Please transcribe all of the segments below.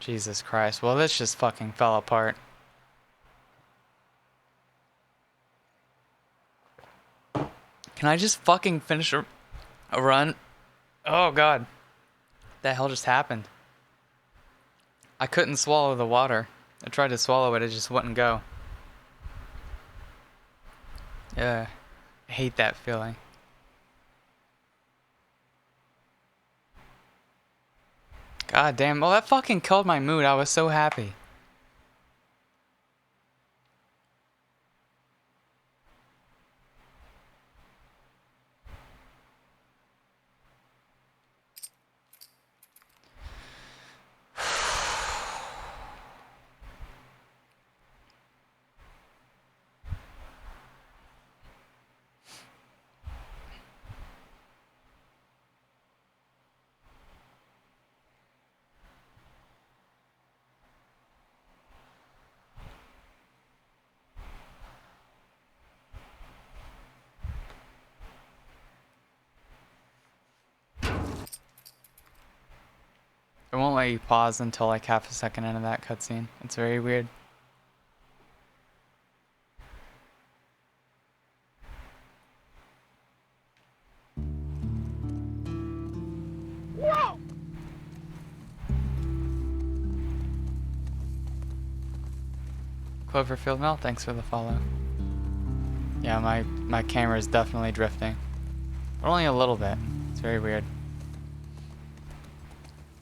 Jesus Christ. Well, this just fucking fell apart. Can I just fucking finish a run? Oh, God. What the hell just happened? I couldn't swallow the water. I tried to swallow it, it just wouldn't go. Yeah. I hate that feeling. God damn. Well, that fucking killed my mood. I was so happy. It won't let you pause until like half a second into that cutscene. It's very weird. Whoa! Cloverfield Mel, thanks for the follow. Yeah, my camera is definitely drifting. But only a little bit. It's very weird.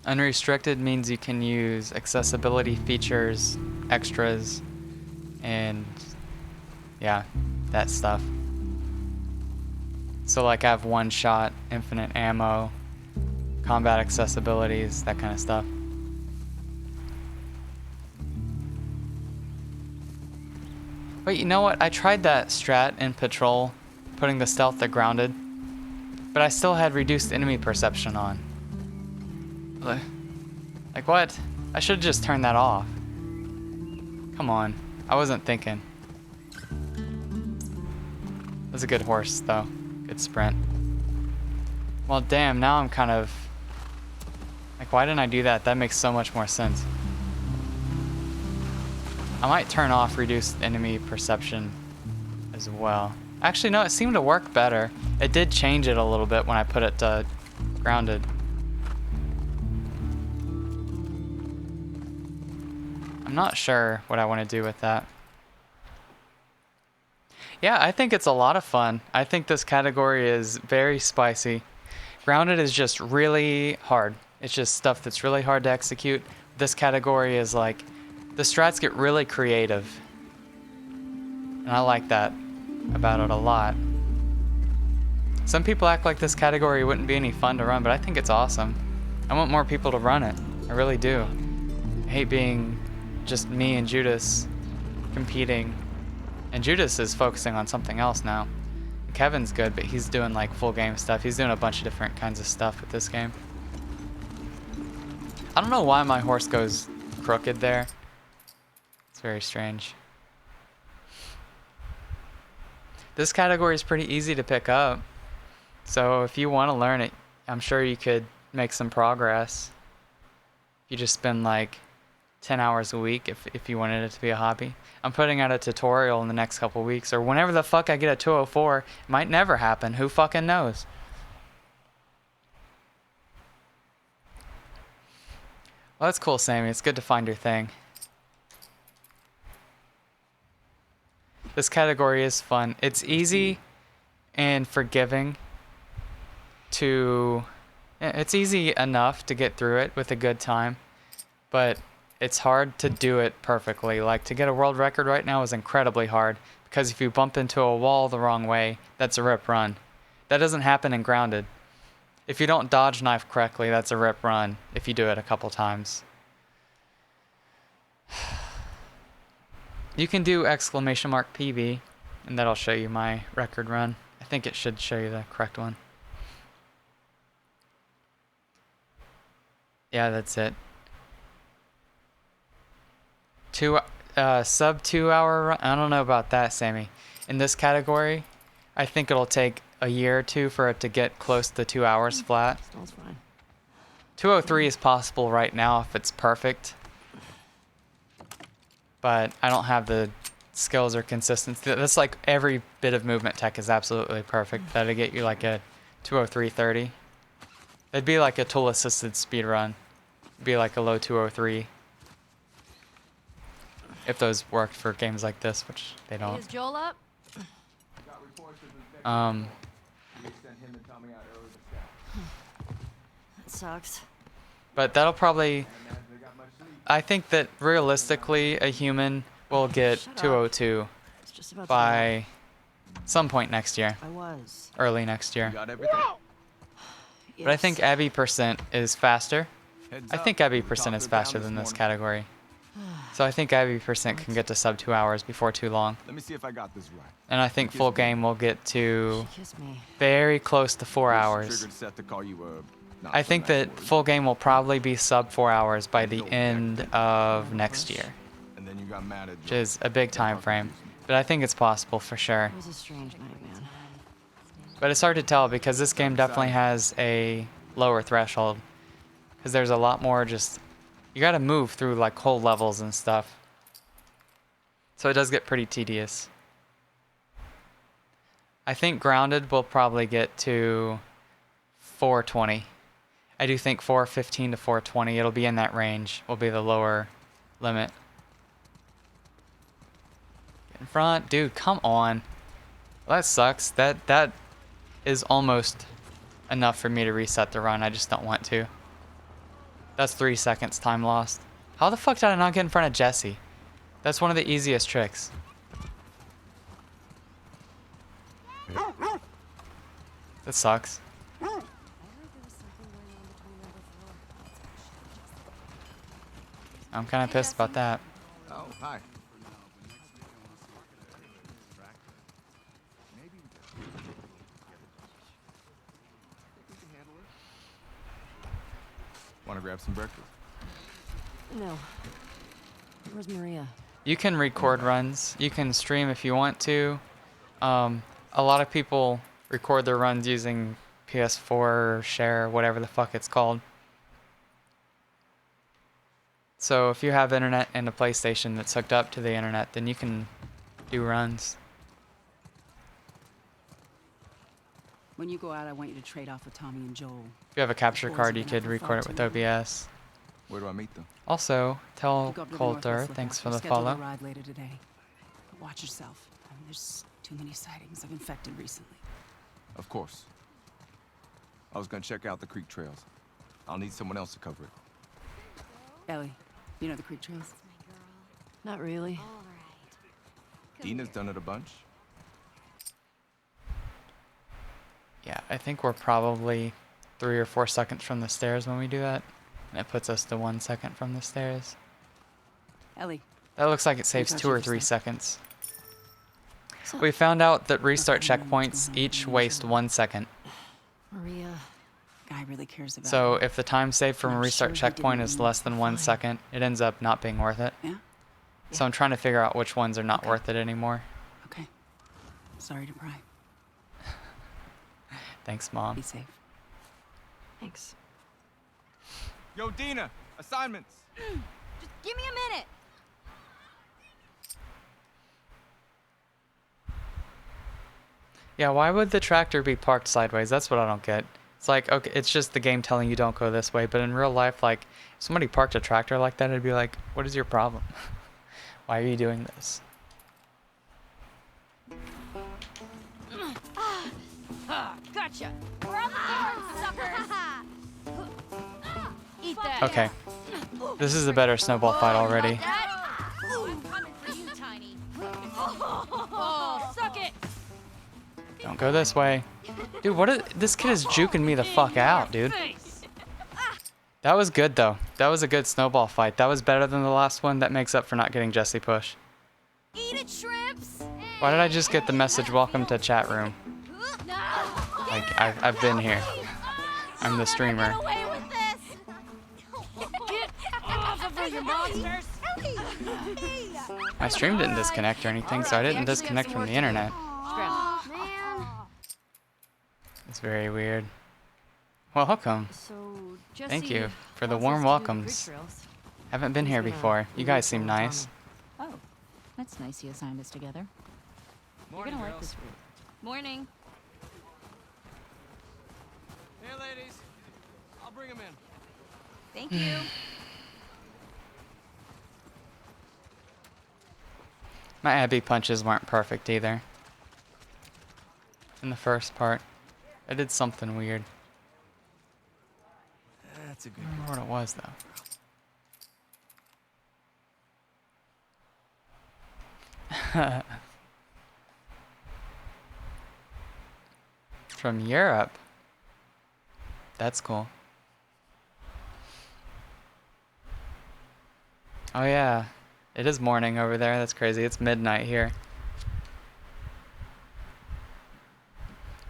Unrestricted means you can use accessibility features, extras, and yeah, that stuff. So like I have one shot, infinite ammo, combat accessibilities, that kind of stuff. But you know what? I tried that strat in Patrol, putting the stealth to grounded, but I still had reduced enemy perception on. Like what? I should have just turned that off. Come on. I wasn't thinking. That's a good horse, though. Good sprint. Well, damn, now I'm kind of... Like, why didn't I do that? That makes so much more sense. I might turn off reduced enemy perception as well. Actually, no, it seemed to work better. It did change it a little bit when I put it to grounded. I'm not sure what I want to do with that. Yeah, I think it's a lot of fun. I think this category is very spicy. Grounded is just really hard. It's just stuff that's really hard to execute. This category is like, the strats get really creative. And I like that about it a lot. Some people act like this category wouldn't be any fun to run, but I think it's awesome. I want more people to run it. I really do. I hate being just me and Judas competing. And Judas is focusing on something else now. Kevin's good, but he's doing like full game stuff. He's doing a bunch of different kinds of stuff with this game. I don't know why my horse goes crooked there. It's very strange. This category is pretty easy to pick up. So if you want to learn it, I'm sure you could make some progress. You just spend like 10 hours a week if you wanted it to be a hobby. I'm putting out a tutorial in the next couple weeks, or whenever the fuck I get a 204. It might never happen. Who fucking knows? Well, that's cool, Sammy. It's good to find your thing. This category is fun. It's easy and forgiving to... It's easy enough to get through it with a good time, but it's hard to do it perfectly. Like, to get a world record right now is incredibly hard, because if you bump into a wall the wrong way, that's a rip run. That doesn't happen in Grounded. If you don't dodge knife correctly, that's a rip run if you do it a couple times. You can do !PB, and that'll show you my record run. I think it should show you the correct one. Yeah, that's it. Sub 2 hour run? I don't know about that, Sammy. In this category, I think it'll take a year or two for it to get close to 2 hours flat. Smells fine. 203 is possible right now if it's perfect. but I don't have the skills or consistency. That's like every bit of movement tech is absolutely perfect. That'd get you like a 203.30. It'd be like a tool assisted speed run. It'd be like a low 203. If those worked for games like this, which they don't. Is Joel up? That sucks. But that'll probably... I think that realistically a human will get 202 It's just about by some point next year. I was. Early next year. Got everything? But I think Abby percent is faster. Heads I up. think Abby We're percent top is of down faster than this morning. category. So I think Abby percent can get to sub 2 hours before too long. Let me see if I got this right. And I think full game will get to She kissed me. very close to 4 Here's the hours. triggered set to call you, not I so think nice that boy. full game will probably be sub 4 hours by the end of next year, And then you got mad at which is a big time frame. But I think it's possible for sure. It was a strange night, man. But it's hard to tell because this game definitely has a lower threshold. Because there's a lot more just... You gotta move through like whole levels and stuff. So it does get pretty tedious. I think Grounded will probably get to 420. I do think 415 to 420, it'll be in that range, will be the lower limit. Get in front. Dude, come on. Well, that sucks. That is almost enough for me to reset the run. I just don't want to. That's 3 seconds time lost. How the fuck did I not get in front of Jesse? That's one of the easiest tricks. That sucks. I'm kind of pissed about that. Oh, hi. Want to grab some breakfast? No. Where's Maria? You can record runs. You can stream if you want to. A lot of people record their runs using PS4 Share, whatever the fuck it's called. So if you have internet and a PlayStation that's hooked up to the internet, then you can do runs. When you go out, I want you to trade off with Tommy and Joel. If you have a capture Boys card, have you been could out for record it far with too long. OBS. Where do I meet them? Also, tell You go up to the Coulter, Northwest thanks Lookout. for We're the scheduled follow. to ride later today. But watch yourself. There's too many sightings of infected recently. Of course. I was gonna check out the creek trails. I'll need someone else to cover it. Ellie, you know the creek trails? Not really. Dina's done it a bunch. Yeah, I think we're probably 3 or 4 seconds from the stairs when we do that. And it puts us to 1 second from the stairs. Ellie, That looks like it saves touch 2 or yourself. 3 seconds. So, We found out that restart Okay, checkpoints each waste 1 second. Maria. guy really cares about So you. if the time saved from a I'm restart sure he checkpoint didn't is mean less than 1 fine. second, it ends up not being worth it. Yeah? So I'm trying to figure out which ones are not Okay. worth it anymore. Okay. Sorry to pry. Thanks, Mom. Be safe. Thanks. Yo, Dina! Assignments! Just give me a minute. Yeah, why would the tractor be parked sideways? That's what I don't get. It's like, okay, it's just the game telling you don't go this way, but in real life, like, if somebody parked a tractor like that, it'd be like, what is your problem? Why are you doing this? Gotcha. We're on the board, suckers. Eat that. Okay. This is a better snowball fight already. That? I'm coming for you, Tiny. Oh, suck it. Don't go this way. Dude, this kid is juking me the fuck out, dude. That was good, though. That was a good snowball fight. That was better than the last one. That makes up for not getting Jesse push. Eat it, shrimps. Why did I just get the message, welcome to chat room? No. Like, I've been here. I'm the streamer. Get away with this. Get off of her, you monsters. My stream didn't disconnect or anything, so I didn't disconnect from the internet. Man. It's very weird. Welcome. So, Jesse Thank you for the wants warm us to do the welcomes. creek trails. Haven't been here before. You guys seem nice. Oh. That's nice you assigned us together. You're Morning, gonna like girls. this route. Morning. Hey, ladies. I'll bring them in. Thank you. My Abby punches weren't perfect either. In the first part, I did something weird. That's a I good don't remember what it was though. From Europe. That's cool. Oh yeah, it is morning over there. That's crazy. It's midnight here.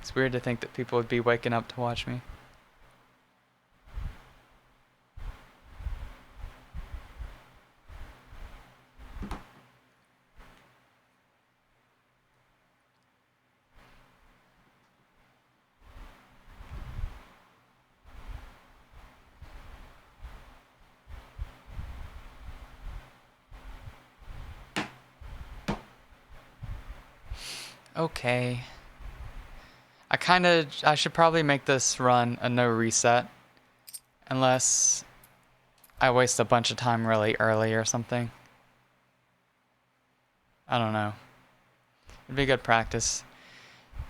It's weird to think that people would be waking up to watch me. Okay. I should probably make this run a no reset. Unless I waste a bunch of time really early or something. I don't know. It'd be good practice.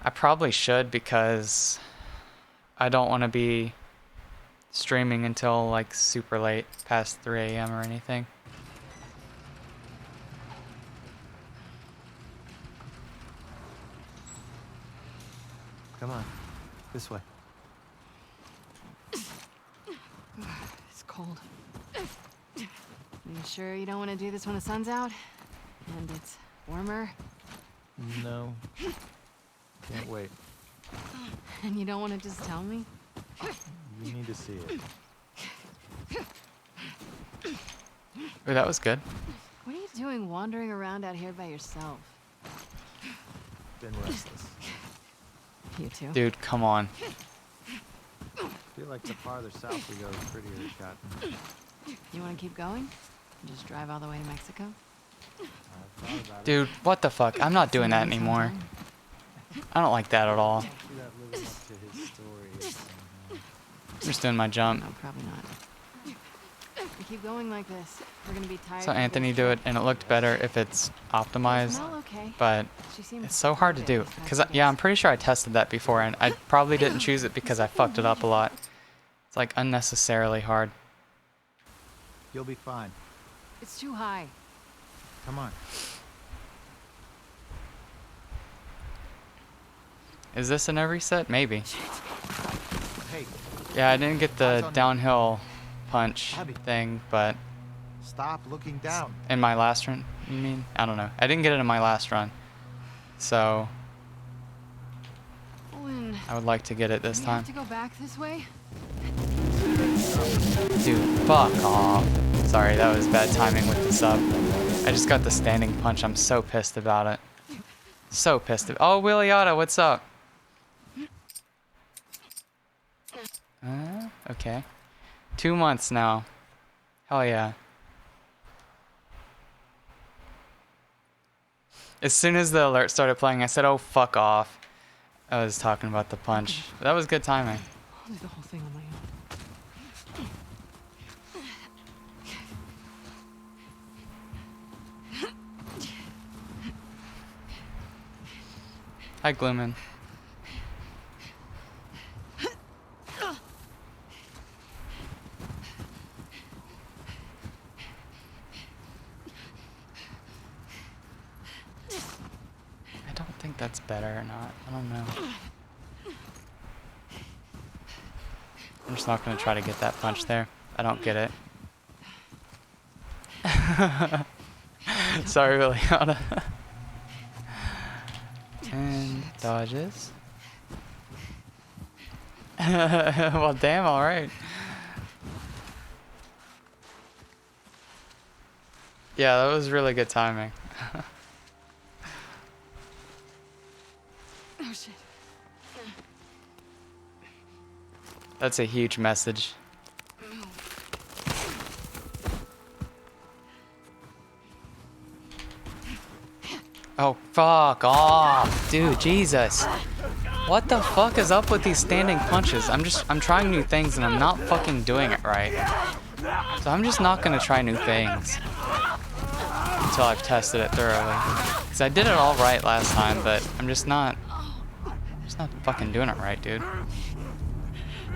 I probably should because I don't want to be streaming until like super late, past 3 a.m. or anything. Come on, this way. It's cold. You sure you don't want to do this when the sun's out? And it's warmer? No. Can't wait. And you don't want to just tell me? You need to see it. Ooh, that was good. What are you doing wandering around out here by yourself? Been restless. You too? Dude, come on. Feel like the farther south we go, the prettier it's gotten. You want to keep going? Just drive all the way to Mexico? I've thought about it. Dude, what the fuck? I'm not doing that Sometime. anymore. I don't like that at all. See that living up to his story is, I'm just doing my jump. No, probably not. We keep going like this. We're gonna be tired. So of Anthony this do it, trip. and it looked better if it's optimized. Smell okay. But She seems it's so hard to do. good, Cause yeah, I'm pretty sure I tested that before, and I probably didn't choose it because I fucked it up a lot. It's like unnecessarily hard. You'll be fine. It's too high. Come on. Is this an every set? Maybe. Hey, Yeah, I didn't get Eyes the on me. downhill punch Abby. thing, but stop looking down. in my last run, you mean? I don't know. I didn't get it in my last run, so Lynn, I would like to get it this we time. have to go back this way? Dude, fuck off. Sorry, that was bad timing with the sub. I just got the standing punch. I'm so pissed about it. So pissed. Oh, Williata, what's up? Okay. 2 months now. Hell yeah. As soon as the alert started playing, I said, oh, fuck off. I was talking about the punch. That was good timing. I'll do the whole thing on my own. Hi, Gloomin. I don't think that's better or not. I don't know. I'm just not going to try to get that punch there. I don't get it. Sorry, Liliana. And dodges. Well, damn, alright. Yeah, that was really good timing. Oh shit. That's a huge message. Oh, fuck off, dude, Jesus. What the fuck is up with these standing punches? I'm trying new things and I'm not fucking doing it right. So I'm just not gonna try new things until I've tested it thoroughly. Cause I did it all right last time, but I'm just not fucking doing it right, dude.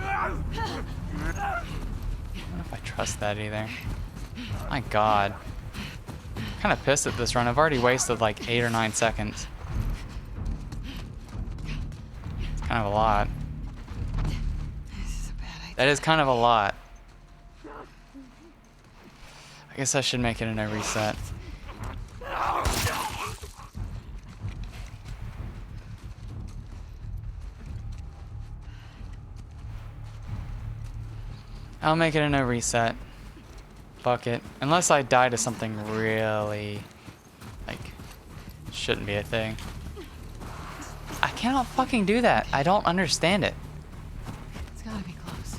I don't know if I trust that either. My God. I'm kind of pissed at this run. I've already wasted like 8 or 9 seconds. It's kind of a lot. That is kind of a lot. I guess I should make it in a reset. I'll make it in a reset. Fuck it. Unless I die to something really, like, shouldn't be a thing. I cannot fucking do that. I don't understand it. It's gotta be close.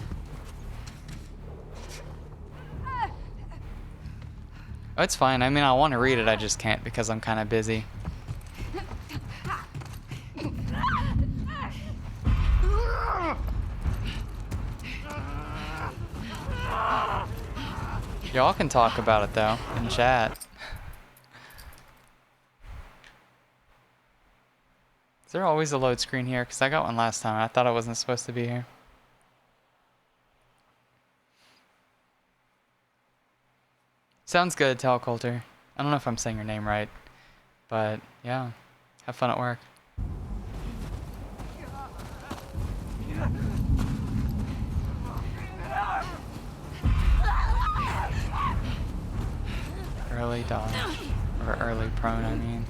Oh, it's fine. I mean, I want to read it. I just can't because I'm kind of busy. Y'all can talk about it though in chat. Is there always a load screen here? Because I got one last time. I thought it wasn't supposed to be here. Sounds good, Tal Coulter. I don't know if I'm saying your name right, but yeah, have fun at work. Early dodge. Or early prone, I mean.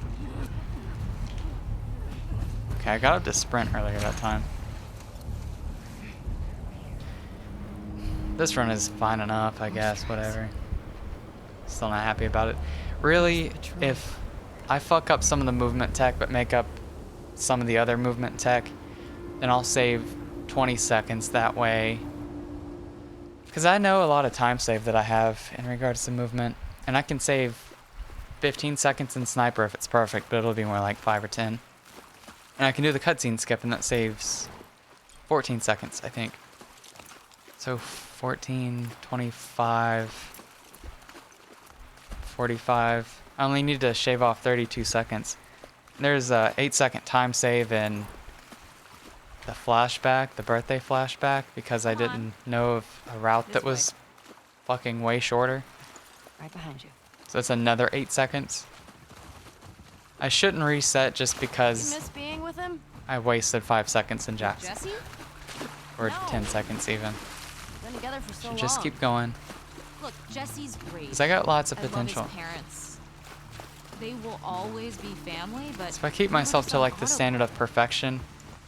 Okay, I got up to sprint earlier that time. This run is fine enough, I guess, whatever. Still not happy about it. Really, if I fuck up some of the movement tech but make up some of the other movement tech, then I'll save 20 seconds that way. Because I know a lot of time save that I have in regards to movement. And I can save 15 seconds in sniper if it's perfect, but it'll be more like 5 or 10. And I can do the cutscene skip, and that saves 14 seconds, I think. So 14, 25, 45. I only need to shave off 32 seconds. There's a 8-second time save in the flashback, the birthday flashback, because I didn't know of a route that was fucking way shorter. Right behind you. So that's another 8 seconds. I shouldn't reset just You because miss being with him? I wasted 5 seconds in Jackson. Jesse? Or No. 10 seconds even. Been together for so So long. just keep going. Look, Jesse's great. Because I got lots of I love potential. his parents. They will always be family, but So if I keep we were myself just to on like the standard of perfection,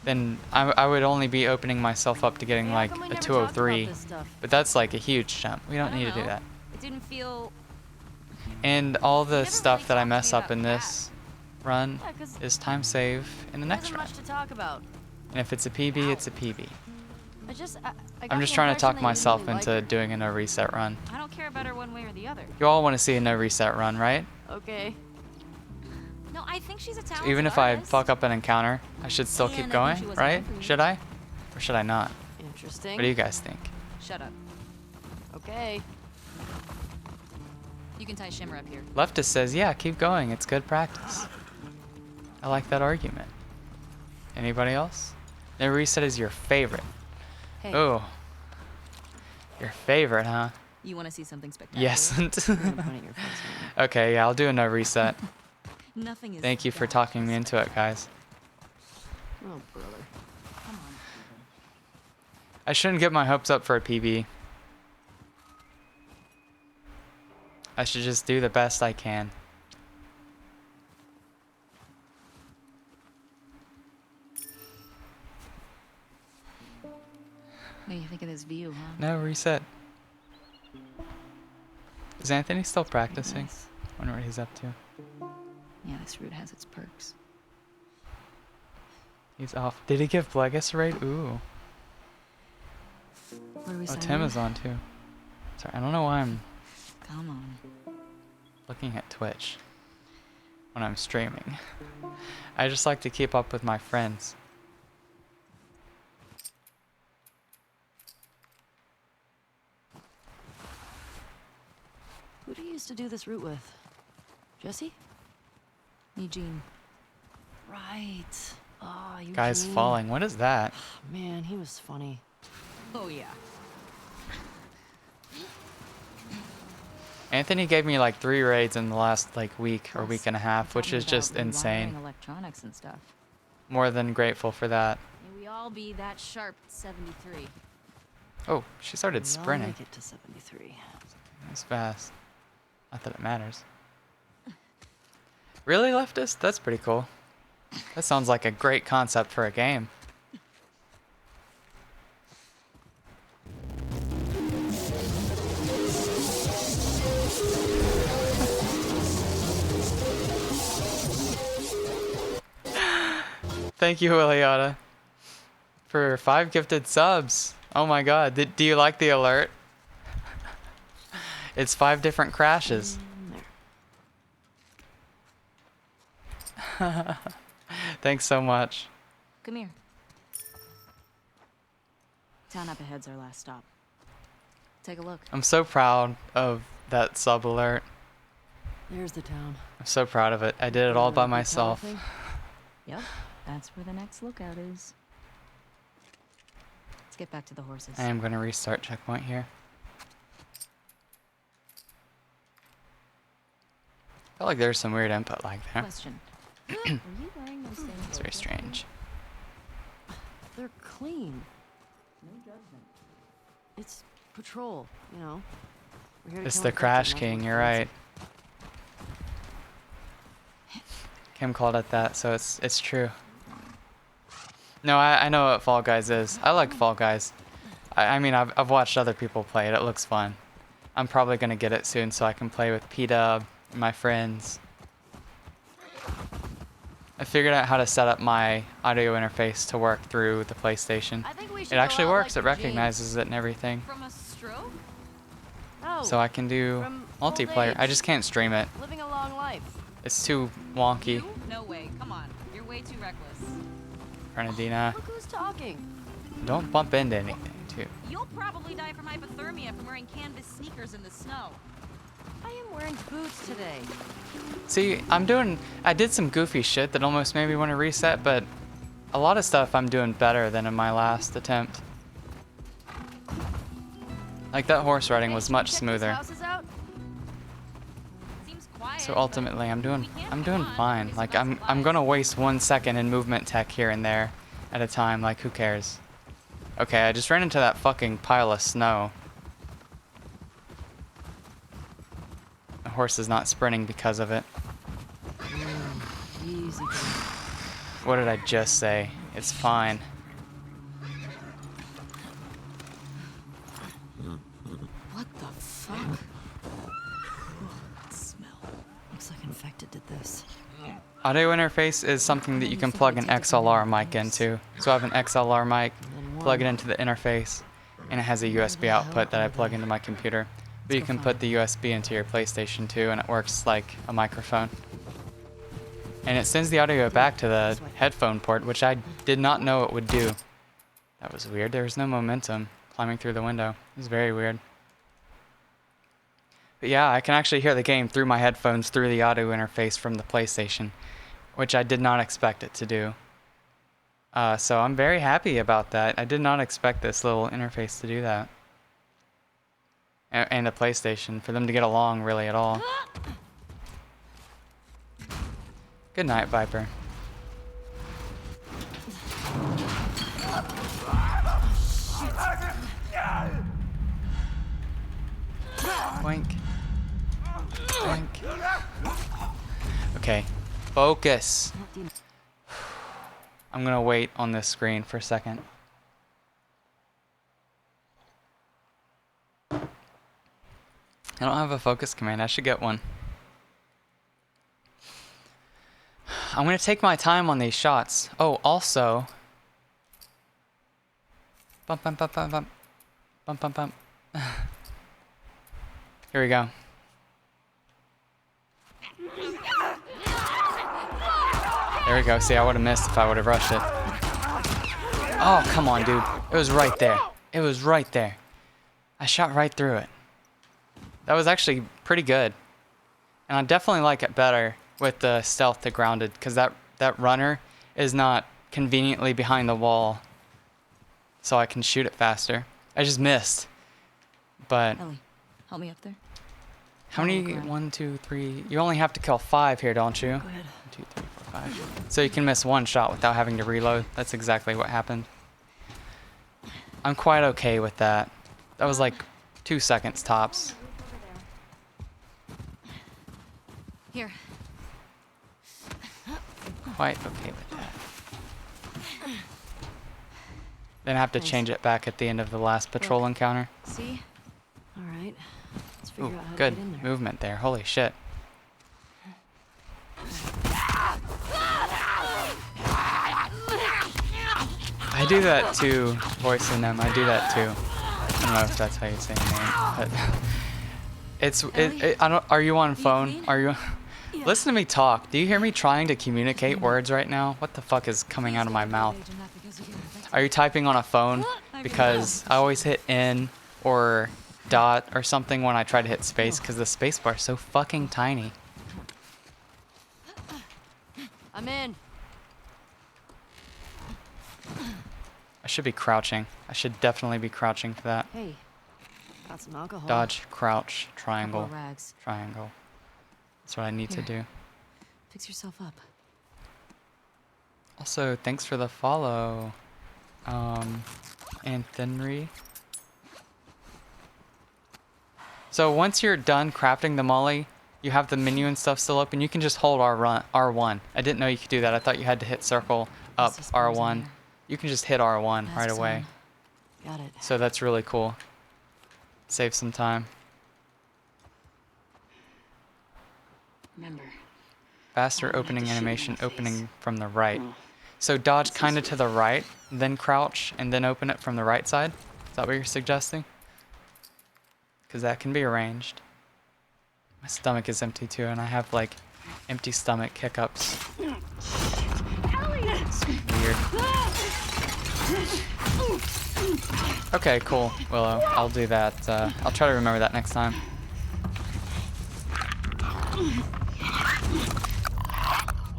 then I would only be opening myself up to getting Hey, how like come we a never talked about 203. this stuff? But that's like a huge jump. We don't I need to do know. that. It didn't feel. And all the never stuff really that I talked to mess me up about in that. this run Yeah, 'cause is time save in the there next isn't run. much to talk about. And if it's a PB, it's a PB. I I'm got just the trying to impression talk that you didn't myself really like into her. doing a no reset run. I don't care about her one way or the other. You all want to see a no reset run, right? Okay. No, I think she's a So talented even if I artist. fuck up an encounter, I should still And I keep think going, she wasn't right? meant for you. Should I? Or should I not? Interesting. What do you guys think? Shut up. Okay. You can tie Shimmer up here. Leftist says, yeah, keep going. It's good practice. I like that argument. Anybody else? No reset is your favorite. Hey. Oh. Your favorite, huh? You want to see something spectacular? Yes. You're gonna point at your face, man. Okay, yeah, I'll do a no reset. Nothing is. Thank you for that talking me into it, guys. Oh, brother. Come on. I shouldn't get my hopes up for a PB. I should just do the best I can. What do you think of this view, huh? No reset. Is Anthony still practicing? Nice. Wonder what he's up to. Yeah, this route has its perks. He's off. Did he give Blegus a raid? Ooh. What are we Oh, signing Tim in? is on too. Sorry, I don't know why I'm Come on. looking at Twitch. when I'm streaming. I just like to keep up with my friends. Who do you used to do this route with? Jesse? Eugene. Right. Oh, you. Guys falling. What is that? Man, he was funny. Oh yeah. Anthony gave me like 3 raids in the last like week or Plus, week and a half, you're which is talking just about rewiring insane. Electronics and stuff. More than grateful for that. May we all be that sharp 73. Oh, she started I'll sprinting. make it to 73. That's fast. Not that it matters. Really, leftist? That's pretty cool. That sounds like a great concept for a game. Thank you, Iliada, for 5 gifted subs. Oh my god, do you like the alert? It's 5 different crashes. There. Thanks so much. Come here. Town up ahead's our last stop. Take a look. I'm so proud of that sub alert. There's the town. I'm so proud of it. I did it all by Big tower myself. thing? Yep, that's where the next lookout is. Let's get back to the horses. I am going to restart checkpoint here. I felt like there's some weird input lag there. Question. Were you wearing those same It's very clothes strange. They're clean. yesterday? No judgment. It's patrol, you know. We're here to It's kill the infected, Crash not King, look you're fancy. right. Kim called it that, so it's true. No, I know what Fall Guys is. I like Fall Guys. I mean, I've watched other people play it. It looks fun. I'm probably going to get it soon so I can play with P-Dub and my friends. I figured out how to set up my audio interface to work through the PlayStation. I think we should It go actually out works. like It Eugene. recognizes it and everything. From a stroke? Oh, So I can do from old multiplayer. I age. just can't stream it. living a long life. It's too wonky. You? No way. Come on. You're way too reckless. Grenadina. Look who's talking. Don't bump into anything, too. You'll probably die from hypothermia from wearing canvas sneakers in the snow. I am wearing boots today. See, I did some goofy shit that almost made me want to reset, but a lot of stuff I'm doing better than in my last attempt. Like that horse riding was much Check these smoother. houses out? Seems quiet. So but ultimately, I'm doing we can't go on fine. because Like of I'm supplies. gonna waste 1 second in movement tech here and there at a time. Like who cares? Okay, I just ran into that fucking pile of snow. The horse is not sprinting because of it. Easy. Girl. What did I just say? It's fine. What the fuck? That smell. Looks like infected did this. Audio interface is something that you can plug an XLR mic into. So I have an XLR mic, plug it into the interface, and it has a USB output that I plug into my computer. But you can put the USB into your PlayStation too, and it works like a microphone. And it sends the audio back to the headphone port, which I did not know it would do. That was weird. There was no momentum climbing through the window. It was very weird. But yeah, I can actually hear the game through my headphones through the audio interface from the PlayStation, which I did not expect it to do. So I'm very happy about that. I did not expect this little interface to do that. And the PlayStation, for them to get along really at all. Good night, Viper. Boink. Boink. Okay, focus. I'm gonna wait on this screen for a second. I don't have a focus command. I should get one. I'm gonna take my time on these shots. Oh, also. Bump, bump, bump, bump, bump. Bump, bump, bump. Here we go. There we go. See, I would have missed if I would have rushed it. Oh, come on, dude. It was right there. It was right there. I shot right through it. That was actually pretty good. And I definitely like it better with the stealth to grounded, because that runner is not conveniently behind the wall, so I can shoot it faster. I just missed. But Ellie, help me up there. how many? 1, 2, 3. You only have to kill 5 here, don't you? Go ahead. 1, 2, 3, 4, 5. So you can miss 1 shot without having to reload. That's exactly what happened. I'm quite okay with that. That was like 2 seconds tops. Here. Quite okay with that. Then I have to change it back at the end of the last patrol encounter. See? All right. Let's figure Ooh, out how to good get in there. movement there. Holy shit. I do that too, voicing them. I do that too. I don't know if that's how you say your name, but I don't. Are you on phone? Are you? Listen to me talk. Do you hear me trying to communicate words right now? What the fuck is coming out of my mouth? Are you typing on a phone? Because I always hit N or dot or something when I try to hit space, because the space bar is so fucking tiny. I'm in. I should be crouching. I should definitely be crouching for that. Hey, got some alcohol. Dodge, crouch, Couple triangle, of rags. triangle. That's what I need to Here. do. Fix yourself up. Also, thanks for the follow, Anthony. So once you're done crafting the molly, you have the menu and stuff still open. You can just hold R1. I didn't know you could do that. I thought you had to hit circle up This is spurs in R1. there. You can just hit R1 right Masks away. on. Got it. So that's really cool. Save some time. Remember. Faster Oh, I opening have to shoot you in animation, the face. opening from the right. Oh. So dodge kind of to the right, then crouch, and then open it from the right side. Is that what you're suggesting? Because that can be arranged. My stomach is empty too, and I have like empty stomach hiccups. It's weird. Okay, cool, Willow. I'll do that. I'll try to remember that next time.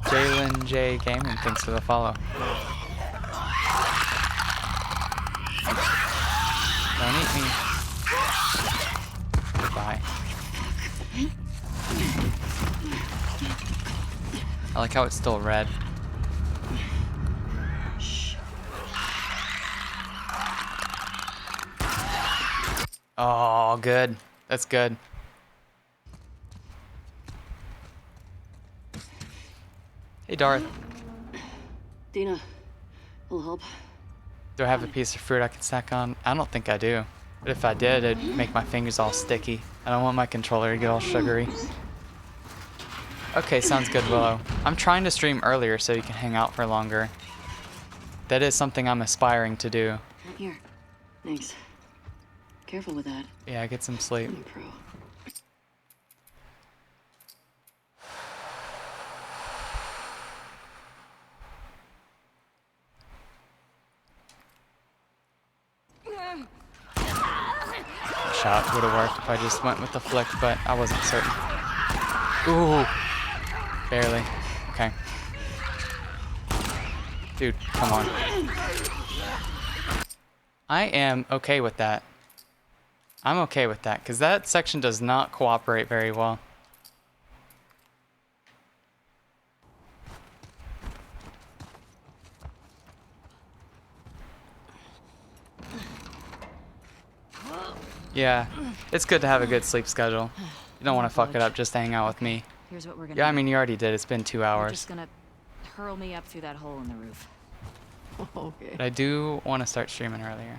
Jalen J Gaming, thanks for the follow. Don't eat me. Goodbye. I like how it's still red. Oh, good. That's good. Hey, Darth. Dina, will help. Do I have a piece of fruit I can snack on? I don't think I do. But if I did, it'd make my fingers all sticky. I don't want my controller to get all sugary. Okay, sounds good, Willow. I'm trying to stream earlier so you can hang out for longer. That is something I'm aspiring to do. Here. Thanks. Careful with that. Yeah, get some sleep. I'm a pro. Shot would have worked if I just went with the flick, but I wasn't certain. Ooh, barely. Okay. Dude, come on. I am okay with that. I'm okay with that, because that section does not cooperate very well. Yeah, it's good to have a good sleep schedule. You don't want to fuck it up just to hang out with me. Here's what we're gonna Yeah, I do. mean, you already did. It's been 2 You're hours. just gonna hurl me up through that hole in the roof. Okay. But I do want to start streaming earlier.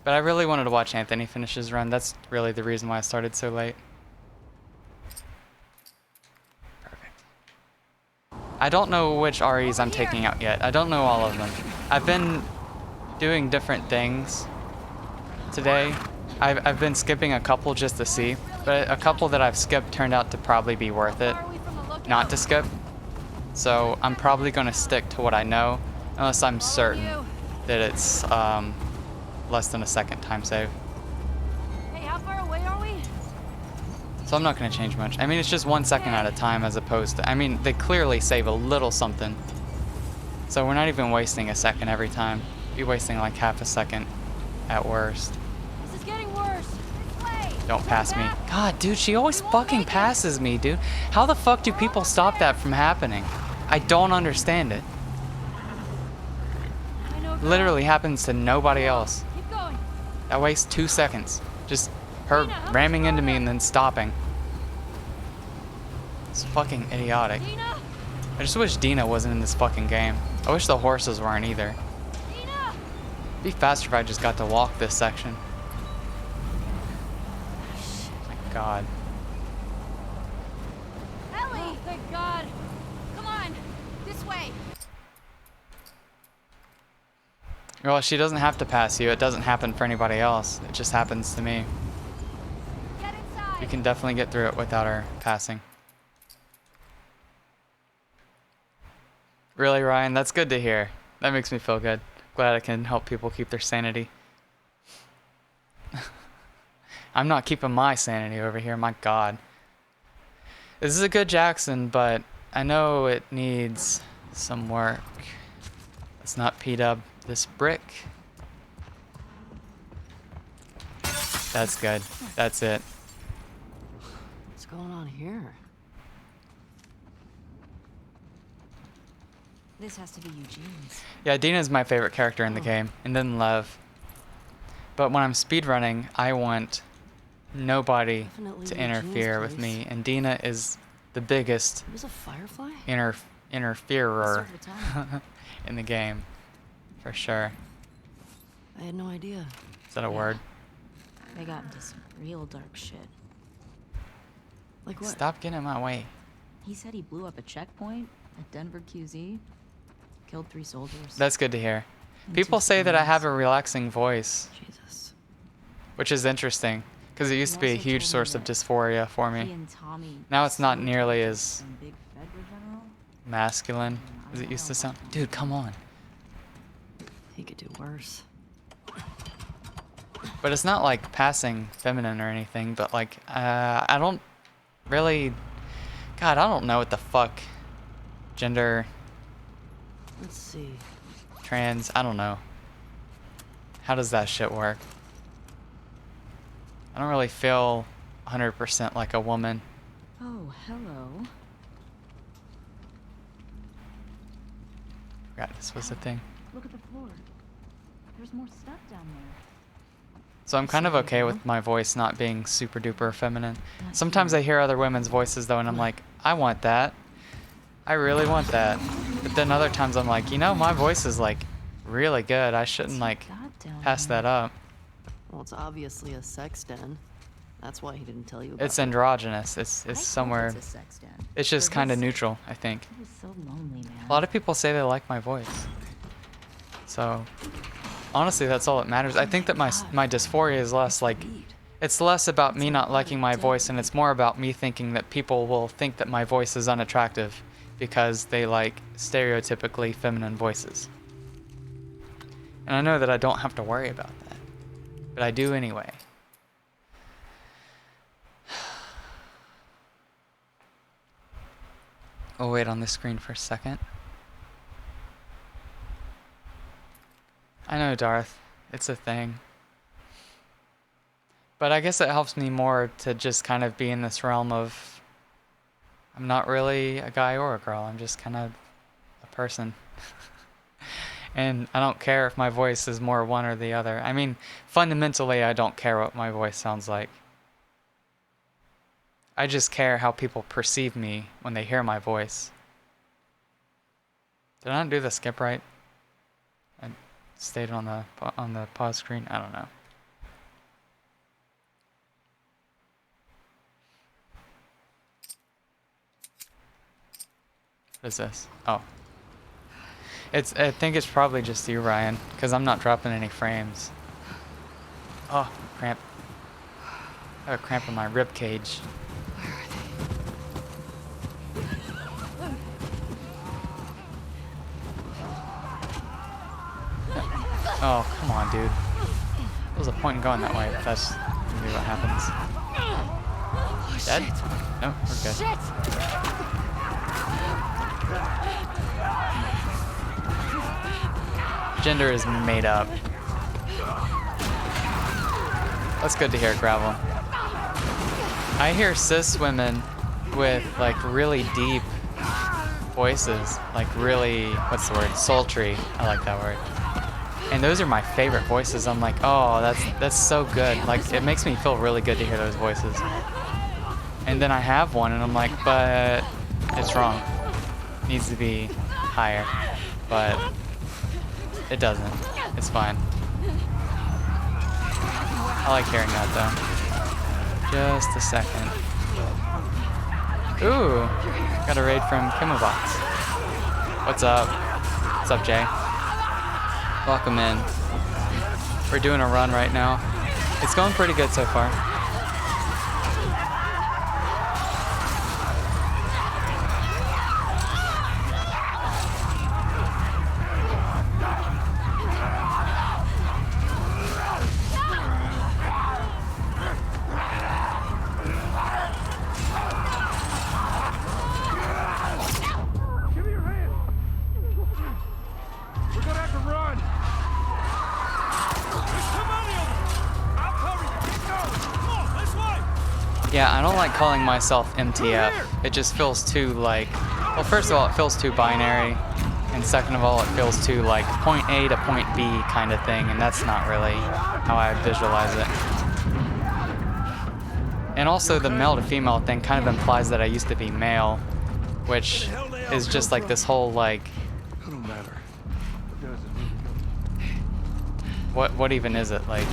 But I really wanted to watch Anthony finish his run. That's really the reason why I started so late. Perfect. I don't know which REs I'm taking out yet. I don't know all of them. I've been doing different things today. I've been skipping a couple just to see. But a couple that I've skipped turned out to probably be worth it How far are we from the lookout? not to skip. So I'm probably going to stick to what I know, unless I'm certain that it's less than a second time save. Hey, how far away are we? So I'm not going to change much. I mean, it's just 1 second at a time as opposed to... I mean, they clearly save a little something. So we're not even wasting a second every time. Be wasting like half a second at worst. This is getting worse. This way. Don't pass me. God, dude, she always fucking passes me, dude. How the fuck do people stop that from happening? I don't understand it. I know. Literally happens to nobody else. Keep going. That wastes 2 seconds. Just her ramming into me and then stopping. It's fucking idiotic. Dina. I just wish Dina wasn't in this fucking game. I wish the horses weren't either. Dina. It'd be faster if I just got to walk this section. My God. Ellie. Oh, thank God. Come on. This way. Well, she doesn't have to pass you. It doesn't happen for anybody else. It just happens to me. Get inside. You can definitely get through it without her passing. Really, Ryan? That's good to hear. That makes me feel good. Glad I can help people keep their sanity. I'm not keeping my sanity over here, my God. This is a good Jackson, but I know it needs some work. Let's not P-dub this brick. That's good. That's it. What's going on here? This has to be Eugene's. Yeah, Dina's my favorite character in the game, and then Lev. But when I'm speedrunning, I want nobody Definitely to Eugene's interfere with place. me, and Dina is the biggest It was a firefly? interferer Start the time. in the game, for sure. I had no idea. Is that a word? They got into some real dark shit. Like what? Stop getting in my way. He said he blew up a checkpoint at Denver QZ. Killed 3 soldiers. That's good to hear. And People 2 say that I have a civilians. relaxing voice, Jesus. which is interesting, because it used to be a also huge told me source of that dysphoria for He me. and Tommy Now it's not smoked nearly with as some big Federal general. masculine as it used to sound. Dude, come on. He could do worse. But it's not like passing feminine or anything, but like, I don't really, God, I don't know what the fuck, gender, Let's see. trans, I don't know. How does that shit work? I don't really feel 100% like a woman. Oh, hello. Forgot this was a thing. Look at the floor. There's more stuff down there. So I'm kind of okay with my voice not being super duper feminine. Sometimes I hear other women's voices though, and I'm like, I want that. I really want that. But then other times I'm like, you know, my voice is like really good. I shouldn't like Got down pass there. that up. Well, it's obviously a sex den. That's why he didn't tell you about It's it. androgynous. It's I hope somewhere. It's a sex den. It's just For kind of his sake. neutral, I think. He was so lonely, man. A lot of people say they like my voice. So honestly, that's all that matters. I think that my dysphoria is less like, it's less about me not liking my voice, and it's more about me thinking that people will think that my voice is unattractive because they like stereotypically feminine voices. And I know that I don't have to worry about that, but I do anyway. I'll wait on the screen for a second. I know, Darth. It's a thing. But I guess it helps me more to just kind of be in this realm of I'm not really a guy or a girl. I'm just kind of a person. And I don't care if my voice is more one or the other. I mean, fundamentally, I don't care what my voice sounds like. I just care how people perceive me when they hear my voice. Did I not do the skip right? I stayed on the pause screen. I don't know. What is this? Oh. I think it's probably just you, Ryan, because I'm not dropping any frames. Oh, cramp. I have a cramp in my rib cage. Oh, come on, dude. There's a point in going that way if that's gonna be what happens. Dead? No, we're good. Gender is made up. That's good to hear, Gravel. I hear cis women with like really deep voices, like really, what's the word? Sultry. I like that word. And those are my favorite voices. I'm like, oh, that's so good. Like, it makes me feel really good to hear those voices. And then I have one, and I'm like, but it's wrong. It needs to be higher. But it doesn't. It's fine. I like hearing that, though. Just a second. Ooh, got a raid from Kimobox. What's up? What's up, Jay? Welcome in. We're doing a run right now. It's going pretty good so far. Yeah, I don't like calling myself MTF. It just feels too like, well, first of all, it feels too binary, and second of all, it feels too like point A to point B kind of thing, and that's not really how I visualize it. And also the male to female thing kind of implies that I used to be male, which is just like this whole like, It don't matter. what even is it, like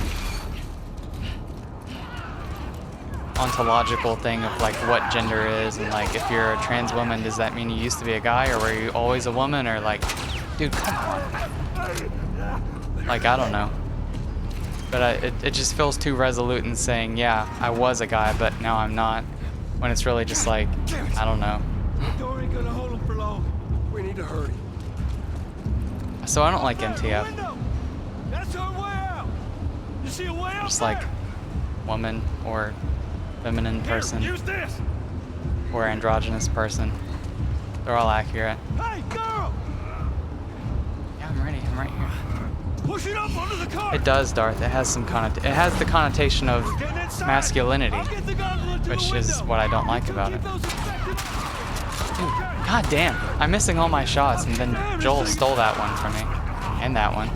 ontological thing of like what gender is, and like if you're a trans woman, does that mean you used to be a guy, or were you always a woman, or like, dude, come on. Like, I don't know. But it just feels too resolute in saying, yeah, I was a guy, but now I'm not, when it's really just like, I don't know. Door ain't gonna hold him for long. We need to hurry. So I don't like MTF. That's our way out. You see a way out? Just like woman or feminine person Use this. or androgynous person. They're all accurate. Hey, girl! Yeah, I'm ready. I'm right here. Push it up onto the car. It does, Darth. It has some it has the connotation of masculinity, which is what I don't like about it. Dude, god damn. I'm missing all my shots, and then Joel stole that one from me. And that one.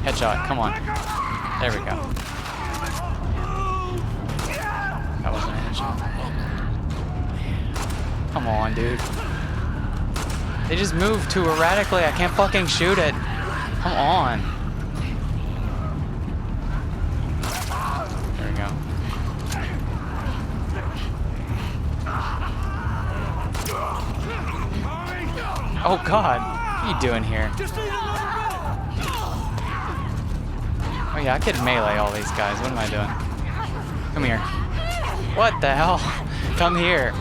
Headshot, come on. There we go. That wasn't a headshot. Come on, dude. They just move too erratically. I can't fucking shoot it. Come on. There we go. Oh god. What are you doing here? Oh yeah, I could melee all these guys. What am I doing? Come here. What the hell? Come here.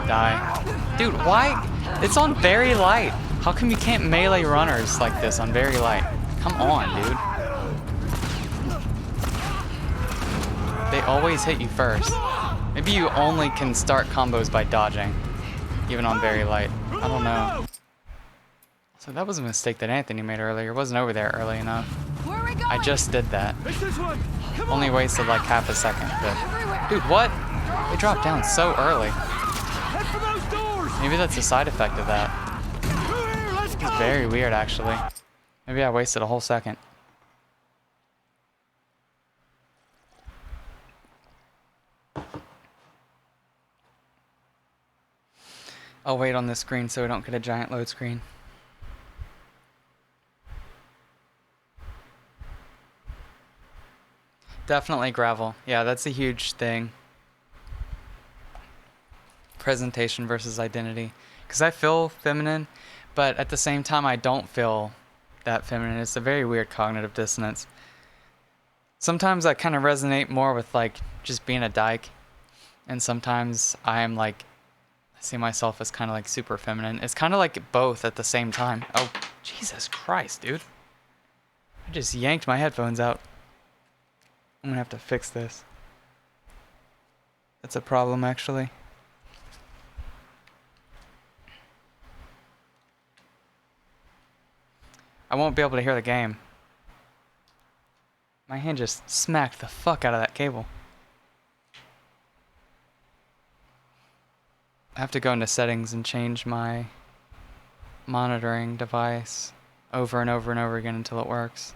Die. Dude, why? It's on very light. How come you can't melee runners like this on very light? Come on, dude. They always hit you first. Maybe you only can start combos by dodging, even on very light. I don't know. So that was a mistake that Anthony made earlier. Wasn't over there early enough. Where are we going? I just did that. It's this one. Come Only wasted like half a second, but... Dude, what? They dropped down so early. Head for those doors. Maybe that's a side effect of that. Through here. Let's go. It's very weird, actually. Maybe I wasted a whole second. I'll wait on this screen so we don't get a giant load screen. Definitely gravel. Yeah, that's a huge thing. Presentation versus identity. Because I feel feminine, but at the same time I don't feel that feminine. It's a very weird cognitive dissonance. Sometimes I kind of resonate more with like just being a dyke, and sometimes I see myself as kind of like super feminine. It's kind of like both at the same time. Oh, Jesus Christ, dude. I just yanked my headphones out. I'm gonna have to fix this. That's a problem, actually. I won't be able to hear the game. My hand just smacked the fuck out of that cable. I have to go into settings and change my monitoring device over and over and over again until it works.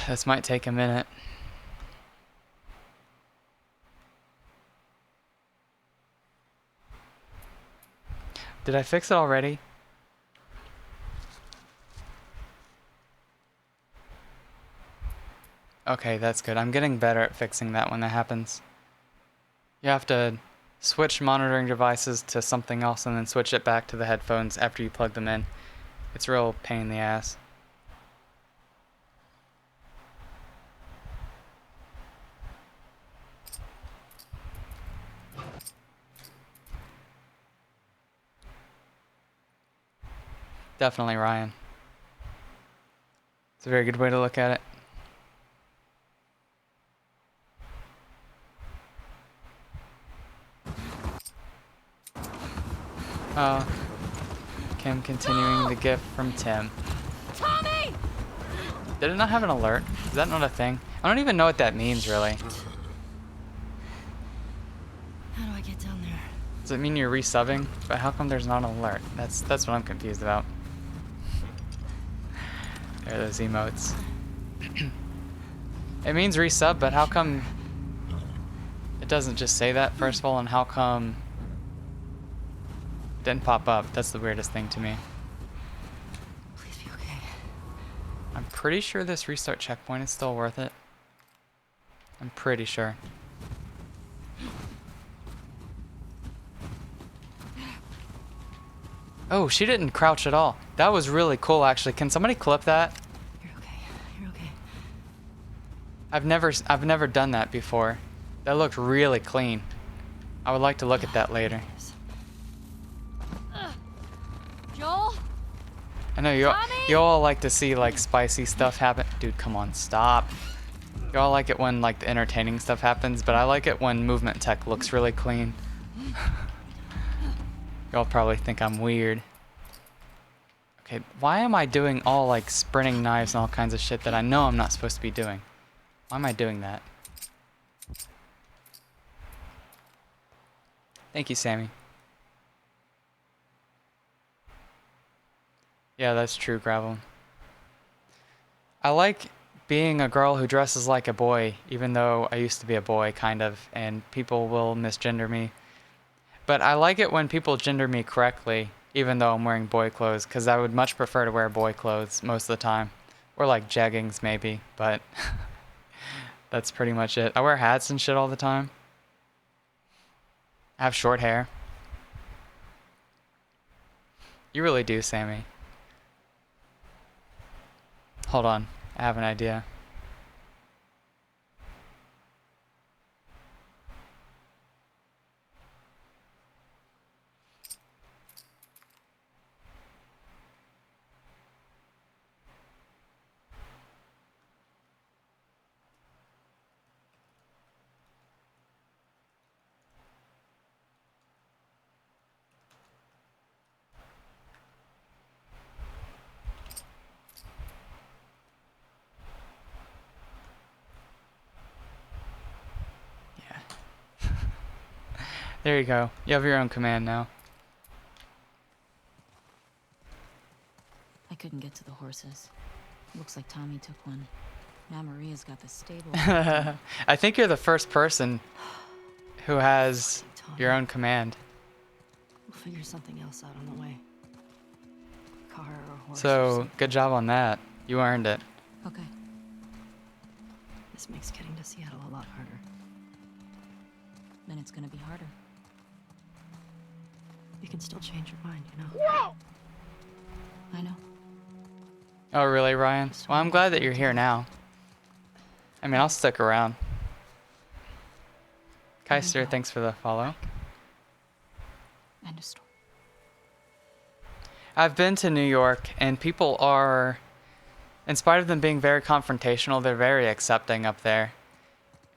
This might take a minute. Did I fix it already? Okay, that's good. I'm getting better at fixing that when that happens. You have to switch monitoring devices to something else and then switch it back to the headphones after you plug them in. It's a real pain in the ass. Definitely Ryan. It's a very good way to look at it. Oh. Kim continuing the gift from Tim. Tommy! Did it not have an alert? Is that not a thing? I don't even know what that means, really. How do I get down there? Does it mean you're resubbing? But how come there's not an alert? That's what I'm confused about. There are those emotes. It means resub, but how come it doesn't just say that, first of all, and how come it didn't pop up? That's the weirdest thing to me. Please be okay. I'm pretty sure this restart checkpoint is still worth it. I'm pretty sure. Oh, she didn't crouch at all. That was really cool, actually. Can somebody clip that? You're okay. You're okay. I've never done that before. That looked really clean. I would like to look at that later. Joel? I know you all like to see like spicy stuff happen. Dude, come on, stop. You all like it when like the entertaining stuff happens, but I like it when movement tech looks really clean. Y'all probably think I'm weird. Okay, why am I doing all like sprinting knives and all kinds of shit that I know I'm not supposed to be doing? Why am I doing that? Thank you, Sammy. Yeah, that's true, Gravel. I like being a girl who dresses like a boy, even though I used to be a boy, kind of, and people will misgender me. But I like it when people gender me correctly, even though I'm wearing boy clothes, because I would much prefer to wear boy clothes most of the time. Or like jeggings, maybe, but that's pretty much it. I wear hats and shit all the time. I have short hair. You really do, Sammy. Hold on, I have an idea. There you go. You have your own command now. I couldn't get to the horses. Looks like Tommy took one. Now Maria's got the stable. I think you're the first person who has your own command. We'll figure something else out on the way. Car or horse. So, good job on that. You earned it. Okay. This makes getting to Seattle a lot harder. Then it's gonna be harder. You can still change your mind, you know? I know. Oh, really, Ryan? Well, I'm glad that you're here now. I mean, I'll stick around. Keister, thanks for the follow. End of story. I've been to New York, and people are, in spite of them being very confrontational, they're very accepting up there.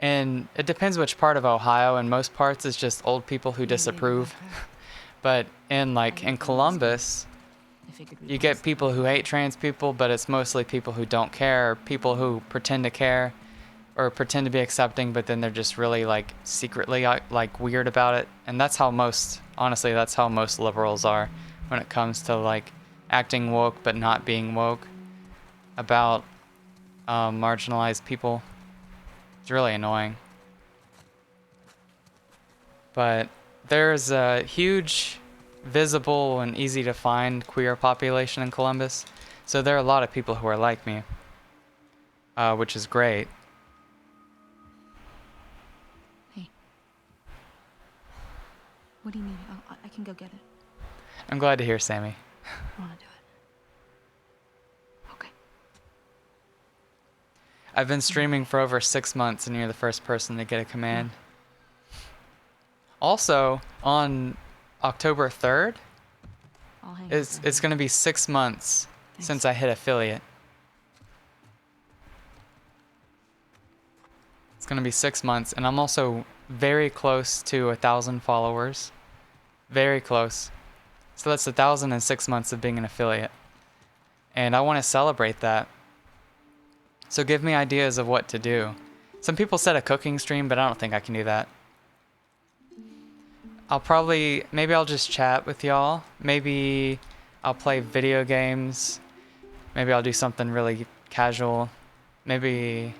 And it depends which part of Ohio. In most parts, it's just old people who disapprove. But in Columbus, I figured you get people who hate trans people, but it's mostly people who don't care, or people who pretend to care, or pretend to be accepting, but then they're just really like secretly like weird about it. And that's how most, honestly, that's how most liberals are when it comes to like acting woke but not being woke about marginalized people. It's really annoying. But there's a huge, visible, and easy to find queer population in Columbus. So there are a lot of people who are like me, which is great. Hey. What do you need? I can go get it. I'm glad to hear, Sammy. I want to do it. Okay. I've been streaming for over 6 months, and you're the first person to get a command. Also, on October 3rd, I'll hang it's going to be 6 months since I hit affiliate. It's going to be 6 months, and I'm also very close to 1,000 followers. Very close. So that's 1,000 in 6 months of being an affiliate. And I want to celebrate that. So give me ideas of what to do. Some people said a cooking stream, but I don't think I can do that. Maybe I'll just chat with y'all. Maybe I'll play video games. Maybe I'll do something really casual. Maybe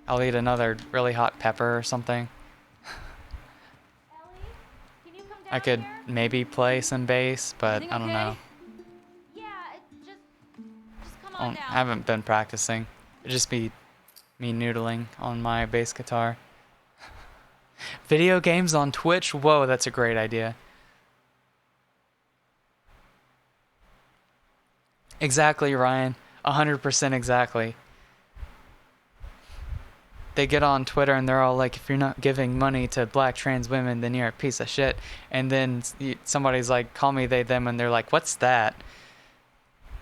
I'll eat another really hot pepper or something. Ellie, can you come down I could here? maybe play some bass, but Everything I don't okay? know. Yeah, just come I on down. haven't been practicing. It'd just be me noodling on my bass guitar. Video games on Twitch? Whoa, that's a great idea. Exactly, Ryan. 100% exactly. They get on Twitter and they're all like, if you're not giving money to black trans women, then you're a piece of shit. And then somebody's like, call me they, them, and they're like, what's that?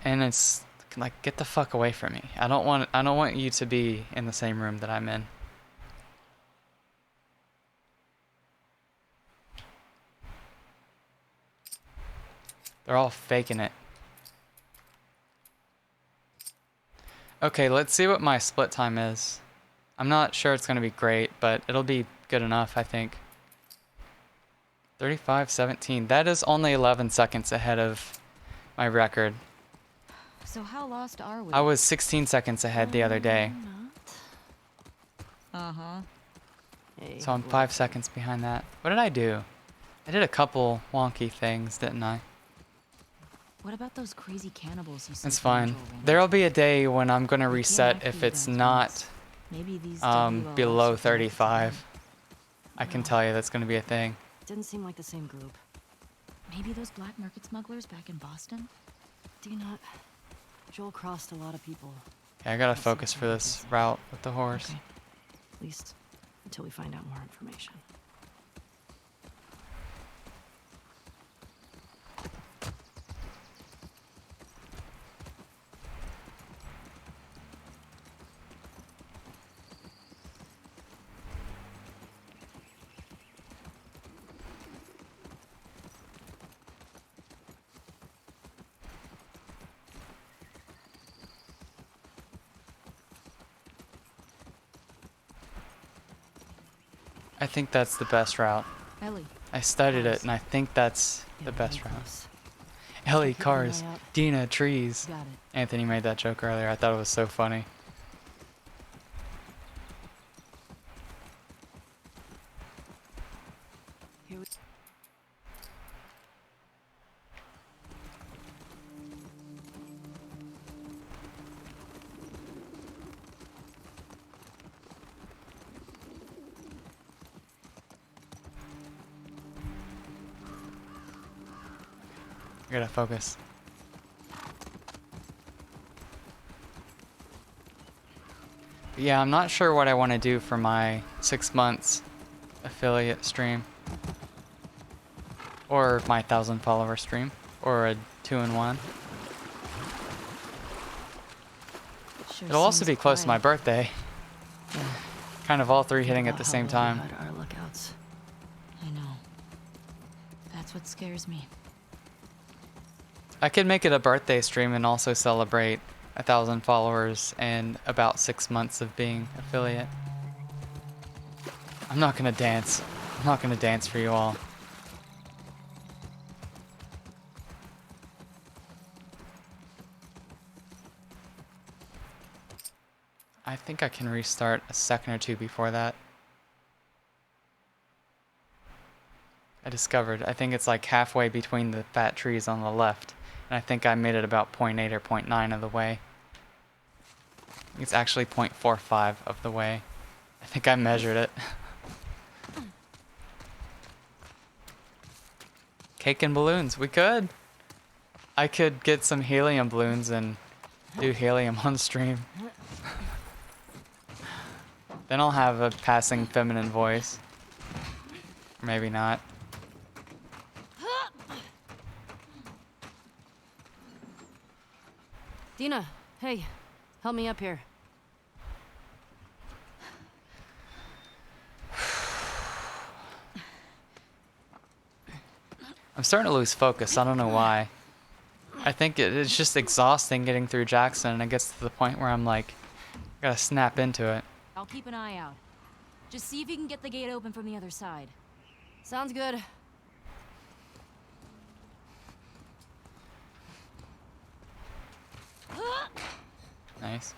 And it's like, get the fuck away from me. I don't want you to be in the same room that I'm in. They're all faking it. Okay, let's see what my split time is. I'm not sure it's going to be great, but it'll be good enough, I think. 35:17. That is only 11 seconds ahead of my record. So how lost are we? I was 16 seconds ahead the other day. Uh-huh. Hey, So I'm look. 5 seconds behind that. What did I do? I did a couple wonky things, didn't I? What about those crazy cannibals you said? It's fine. There'll be a day when I'm going to reset if it's not Maybe these below 35. I can tell you that's going to be a thing. Didn't seem like the same group. Maybe those black market smugglers back in Boston? Do you not? Joel crossed a lot of people. Okay, I gotta focus for this route with the horse. Okay. At least until we find out more information. I think that's the best route. Ellie. I studied it, and I think that's the best route. Close. Ellie, Keep an cars. eye out. Dina, trees. Got it. Anthony made that joke earlier. I thought it was so funny. Here we gotta focus. Yeah, I'm not sure what I want to do for my 6 months affiliate stream. Or my 1,000 follower stream. Or a 2-in-1. Sure It'll also seems be close to my quiet. birthday. Yeah. Kind of all three hitting at About the how same well we time. hide our lookouts. I know. That's what scares me. I could make it a birthday stream and also celebrate 1,000 followers and about 6 months of being affiliate. I'm not gonna dance. I'm not gonna dance for you all. I think I can restart a second or two before that. I discovered, I think it's like halfway between the fat trees on the left. And I think I made it about 0.8 or 0.9 of the way. It's actually 0.45 of the way. I think I measured it. Cake and balloons, we could. I could get some helium balloons and do helium on stream. Then I'll have a passing feminine voice. Or maybe not. Dina, hey, help me up here. I'm starting to lose focus. I don't know why. I think it's just exhausting getting through Jackson, and it gets to the point where I'm like, gotta snap into it. I'll keep an eye out. Just see if you can get the gate open from the other side. Sounds good. Nice.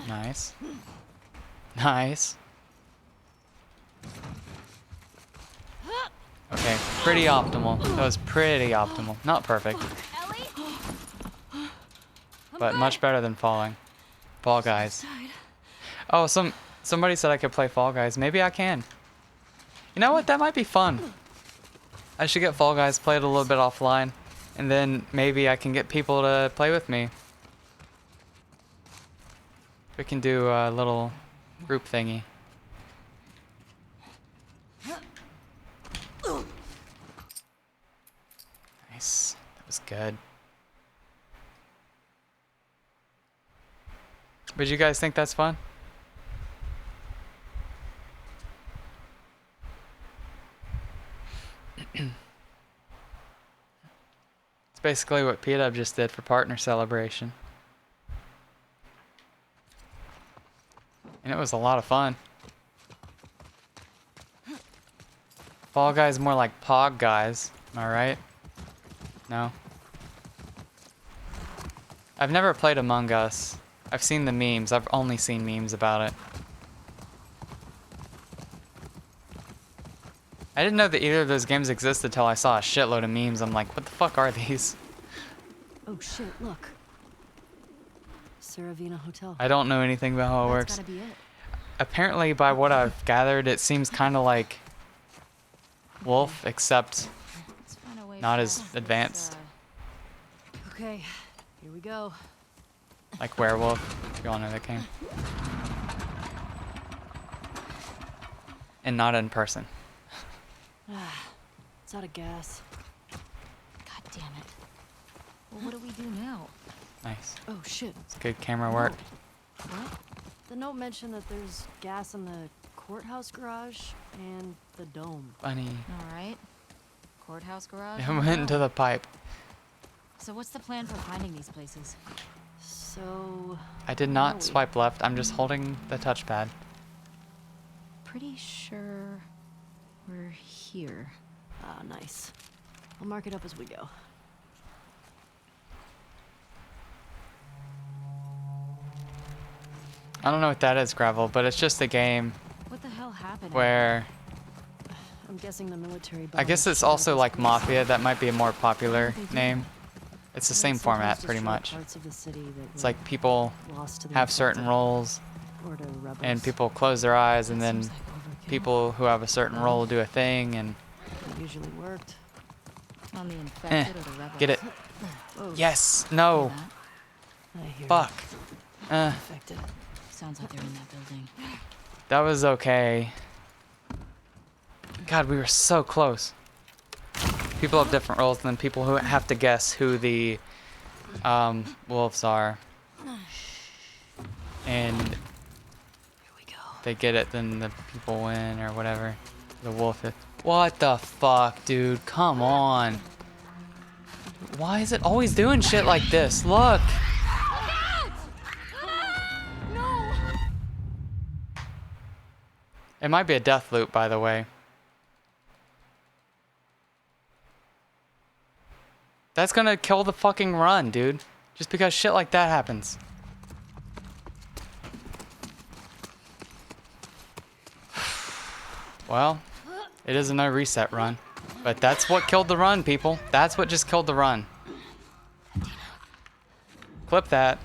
Nice. Nice. Okay, pretty optimal. That was pretty optimal. Not perfect, Ellie? but much better than falling. Fall Guys. Oh, somebody said I could play Fall Guys. Maybe I can. You know what? That might be fun. I should get Fall Guys, play it a little bit offline, and then maybe I can get people to play with me. We can do a little group thingy. Nice. That was good. But you guys think that's fun? It's basically what P-Dub just did for partner celebration. And it was a lot of fun. Fall Guys more like Pog Guys, am I right? No? I've never played Among Us. I've seen the memes. I've only seen memes about it. I didn't know that either of those games existed until I saw a shitload of memes. I'm like, what the fuck are these? Oh shit, look. Saravina Hotel. I don't know anything about how it That's works. gotta be it. Apparently, by what I've gathered, it seems kind of like Wolf, except Let's find a way not as past this, advanced. Okay, here we go. Like Werewolf, if you all know that game. And not in person. It's out of gas. God damn it. Well, what do we do now? Nice. Oh shit. It's good camera work. What? The note mentioned that there's gas in the courthouse garage and the dome. Funny. All right. Courthouse garage. It went into the pipe. So what's the plan for finding these places? So... I did where are not we? swipe left. I'm just holding the touchpad. Pretty sure we're here. Ah, nice. I'll mark it up as we go. I don't know what that is, Gravel, but it's just a game What the hell happened? where I'm guessing the military... I guess it's also like Mafia. That might be a more popular name. It's the same format, pretty much. It's like people have certain roles, and people close their eyes, and then people who have a certain role do a thing, and Usually worked. On the infected or the rebels? Get it. Oh, Yes. Hear No. that? I hear Fuck. infected. Sounds like they're in that building. That was okay. God, we were so close. People have different roles than people who have to guess who the wolves are. And Here we go. if they get it, then the people win or whatever. The wolf is. What the fuck, dude? Come on. Why is it always doing shit like this? Look. It might be a death loop, by the way. That's gonna kill the fucking run, dude. Just because shit like that happens. Well, it is a no reset run. But that's what killed the run, people. That's what just killed the run. Clip that.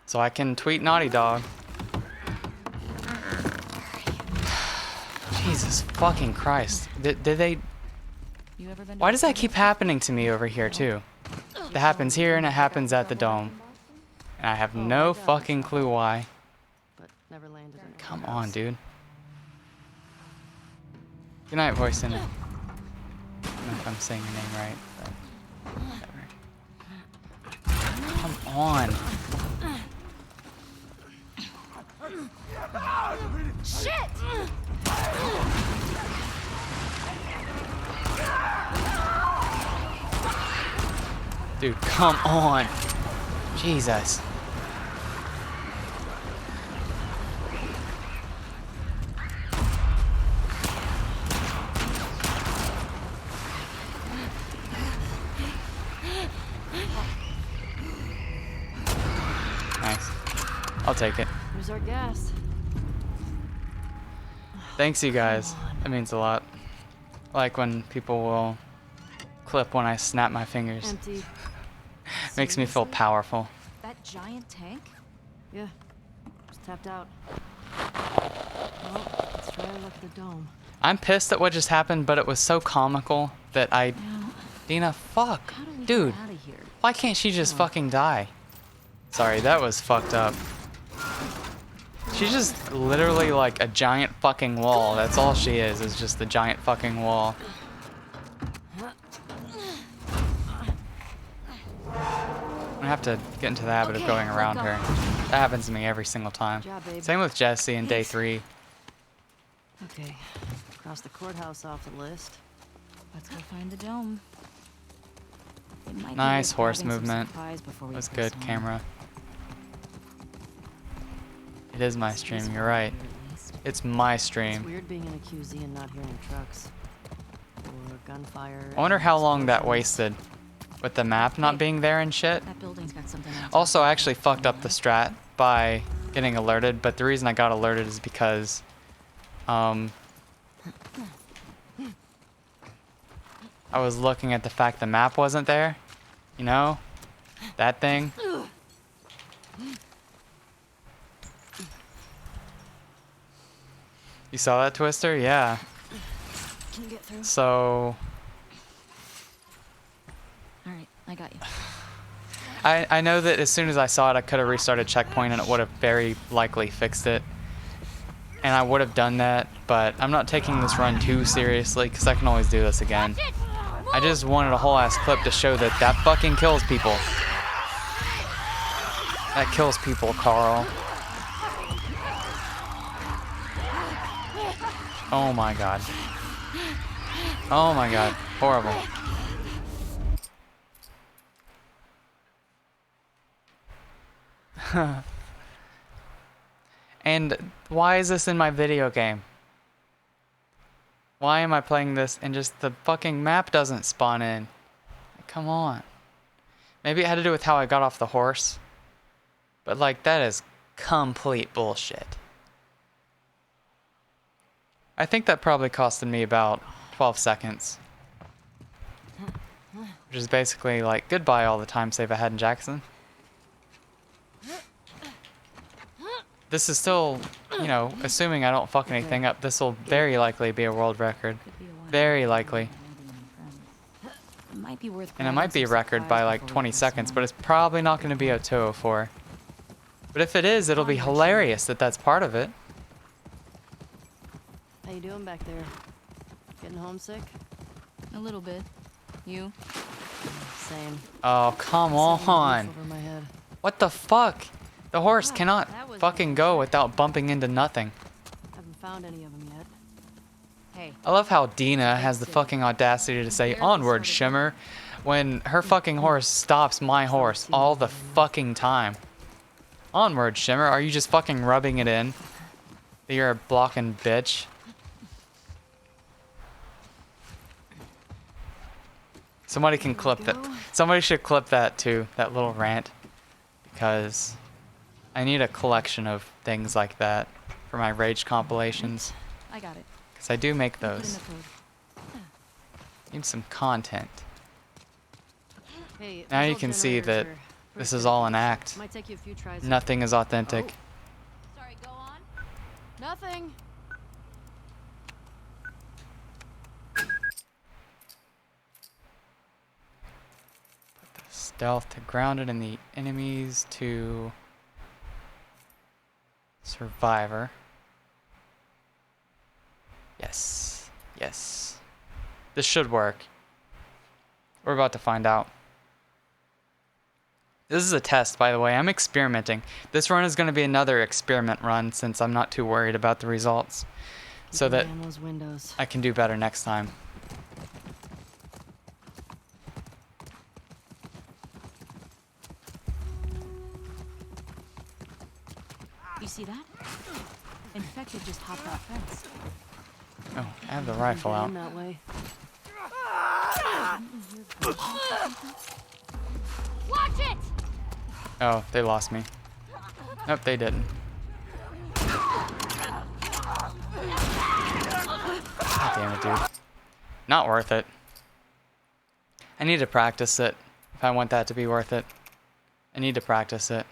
So I can tweet Naughty Dog. Jesus fucking Christ. Did they... You ever been to Why does that Boston? keep happening to me over here, too? It happens here and it happens at the dome. And I have no fucking clue why. But never landed in a Come courthouse. on, dude. Good night, voice in it. I don't know if I'm saying your name right, but whatever. Come on. Dude, come on. Jesus. Nice. I'll take it. Here's our gas. Thanks, you guys. That means a lot. Like when people will clip when I snap my fingers. Empty. Makes me feel Seriously? powerful. That giant tank? Yeah. Just tapped out. Well, let's try to look at the dome. I'm pissed at what just happened, but it was so comical that I... Now, Dina, fuck. how do we Dude, get out of here? why can't she just fucking die? Sorry, that was fucked up. She's just literally like a giant fucking wall. That's all she is just a giant fucking wall. I'm gonna have to get into the habit of Okay, going around let go. her. That happens to me every single time. Good job, babe. Same with Jesse in day 3. Okay. Cross the courthouse off the list. Let's go find the dome. It might be Nice worth horse grabbing some movement. supplies before we That's press good, on. camera. It is my stream, This you're one right. here at least. It's my It's stream. weird being in a QZ and not hearing trucks. Or gunfire. I wonder and how long that explosions. wasted. With the map not being there and shit. That building's got something on top. Also, I actually fucked up the strat by getting alerted, but the reason I got alerted is because, I was looking at the fact the map wasn't there. You know? That thing. You saw that, Twister? Yeah. Can you get through? So, All right, I got you. I know that as soon as I saw it, I could have restarted checkpoint and it would have very likely fixed it. And I would have done that, but I'm not taking this run too seriously because I can always do this again. I just wanted a whole ass clip to show that that fucking kills people. That kills people, Carl. Oh my god. Oh my god. Horrible. And why is this in my video game? Why am I playing this and just the fucking map doesn't spawn in? Come on. Maybe it had to do with how I got off the horse. But like, that is complete bullshit. I think that probably costed me about 12 seconds. Which is basically like, goodbye all the time save I had in Jackson. This is still you know, assuming I don't fuck anything up, this will very likely be a world record. Could be a one. Very likely. It might be worth. And it might be a record by like 20 seconds, but it's probably not going to be a 204. But if it is, it'll be hilarious that that's part of it. How you doing back there? Getting homesick? A little bit. You? Same. Oh, come Sitting with a roof on. over my head. What the fuck? The horse Wow, cannot that was fucking go without bumping into nothing. Haven't found any of them yet. Hey. I love how Dina has the fucking audacity to say onward, Shimmer, when her fucking horse stops my horse all the fucking time. Onward, Shimmer, are you just fucking rubbing it in? That you're a blocking bitch? Somebody can clip that. Somebody should clip that too, that little rant. Because I need a collection of things like that for my rage compilations. I got it. Because I do make Put in those. the code. Need some content. Hey, Now those you old can see that generators are this pretty is good. all an act. Might take you a few tries. Nothing is authentic. Sorry, go on. Nothing. Stealth to grounded and the enemies to survivor. Yes. Yes. This should work. We're about to find out. This is a test, by the way. I'm experimenting. This run is going to be another experiment run since I'm not too worried about the results. So Keep an eye that on those windows. I can do better next time. You see that? Infected just hopped that fence. Oh, I have the rifle Get out. in that way. Watch it! Oh, they lost me. Nope, they didn't. God damn it, dude. Not worth it. I need to practice it if I want that to be worth it. I need to practice it.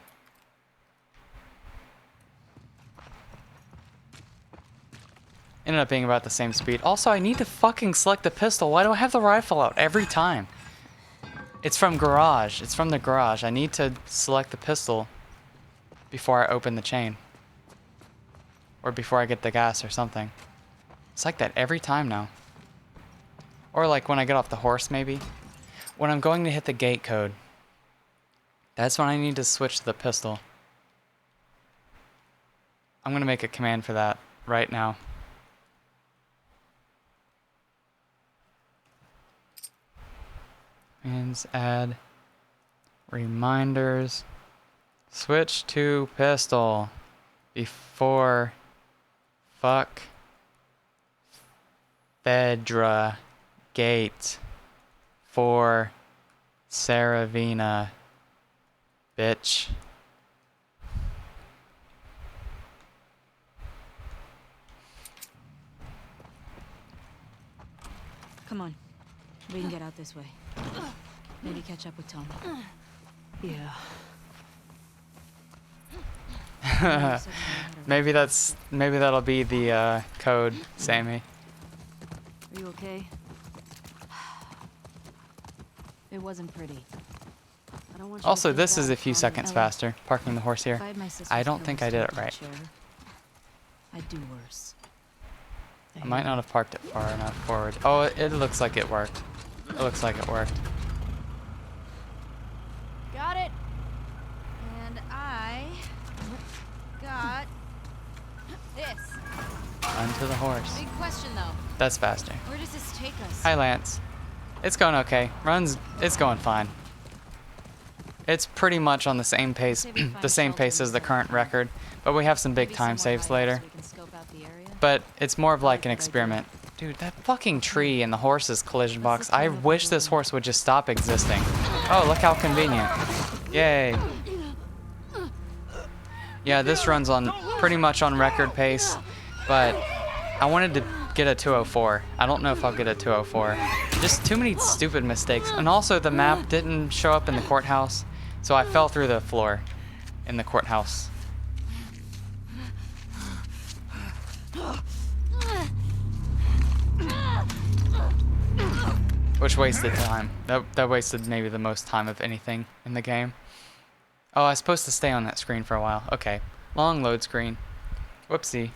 Ended up being about the same speed. Also, I need to fucking select the pistol. Why do I have the rifle out every time? It's from garage. It's from the garage. I need to select the pistol before I open the chain. Or before I get the gas or something. It's like that every time now. Or like when I get off the horse, maybe. When I'm going to hit the gate code. That's when I need to switch to the pistol. I'm going to make a command for that right now. Commands, add reminders. Switch to pistol before fuck Fedra gate for Saravina bitch. Come on. We can get out this way. Maybe catch up with Tom. Yeah. Maybe that'll be the code, Sammy. Are you okay? It wasn't pretty. I don't want you to Also, feel this bad, is a few Tom. seconds Ellie. faster, parking the horse here. If I had my sister's I don't pillow think I did stuck it in the right. chair, I'd do worse. I might not have parked it far enough forward. Oh, it looks like it worked. It looks like it worked. Got it. And I got this. Onto the horse. Big question though. That's faster. Where does this take us? Hi, Lance. It's going okay. It's going fine. It's pretty much on the same pace, Say we find the same shelter pace as the inside current the record, but we have some big Maybe time some more saves hideouts later. so we can scope out the area. But it's more of like an Good idea. experiment. Dude, that fucking tree in the horse's collision box. Let's I climb up wish the this road. horse would just stop existing. Oh, look how convenient. Yay. Yeah, this runs on pretty much on record pace, but I wanted to get a 204. I don't know if I'll get a 204. Just too many stupid mistakes. And also the map didn't show up in the courthouse, so I fell through the floor in the courthouse. Which wasted time. That wasted maybe the most time of anything in the game. Oh, I was supposed to stay on that screen for a while. Okay. Long load screen. Whoopsie.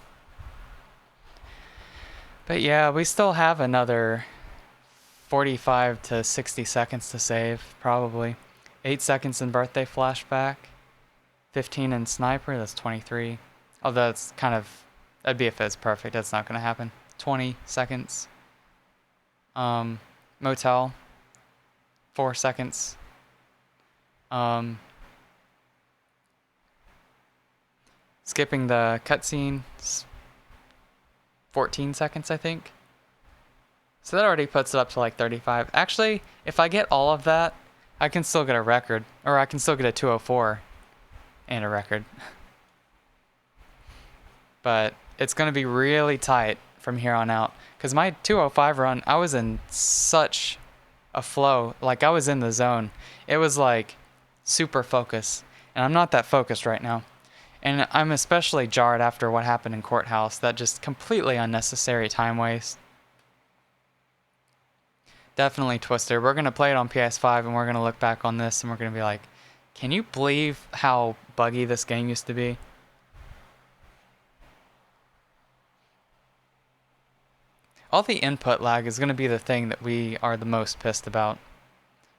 But yeah, we still have another 45 to 60 seconds to save, probably. 8 seconds in birthday flashback. 15 in sniper, that's 23. Although that's kind of, that'd be if it's perfect. That's not going to happen. 20 seconds. Motel. 4 seconds. Skipping the cutscene. 14 seconds, I think. So that already puts it up to like 35. Actually, if I get all of that, I can still get a record. Or I can still get a 204 and a record. But it's going to be really tight from here on out. Because my 205 run, I was in such a flow. Like, I was in the zone. It was like super focused. And I'm not that focused right now. And I'm especially jarred after what happened in Courthouse. That just completely unnecessary time waste. Definitely Twister. We're going to play it on PS5 and we're going to look back on this and we're going to be like, can you believe how buggy this game used to be? All the input lag is going to be the thing that we are the most pissed about.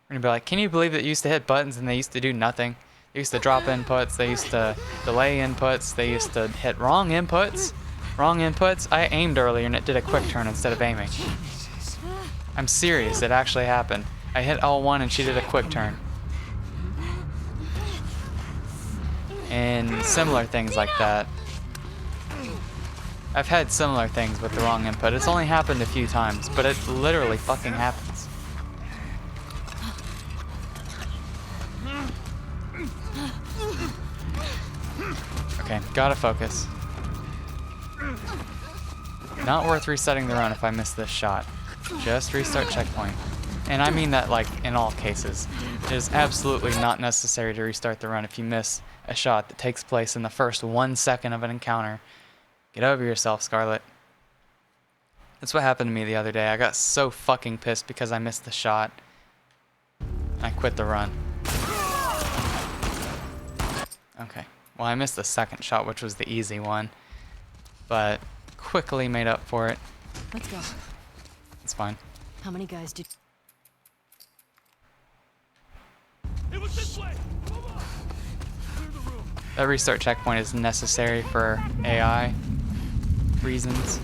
We're going to be like, can you believe that you used to hit buttons and they used to do nothing? They used to drop inputs, they used to delay inputs, they used to hit wrong inputs. Wrong inputs. I aimed earlier and it did a quick turn instead of aiming. I'm serious, it actually happened. I hit L1 and she did a quick turn. And similar things like that. I've had similar things with the wrong input. It's only happened a few times, but it literally fucking happens. Okay, gotta focus. Not worth resetting the run if I miss this shot. Just restart checkpoint. And I mean that like in all cases. It is absolutely not necessary to restart the run if you miss a shot that takes place in the first 1 second of an encounter. Get over yourself, Scarlet. That's what happened to me the other day. I got so fucking pissed because I missed the shot. I quit the run. Okay. Well, I missed the second shot, which was the easy one. But quickly made up for it. Let's go. It's fine. How many guys did... It was this way! Come on! Clear the room. That restart checkpoint is necessary for AI reasons.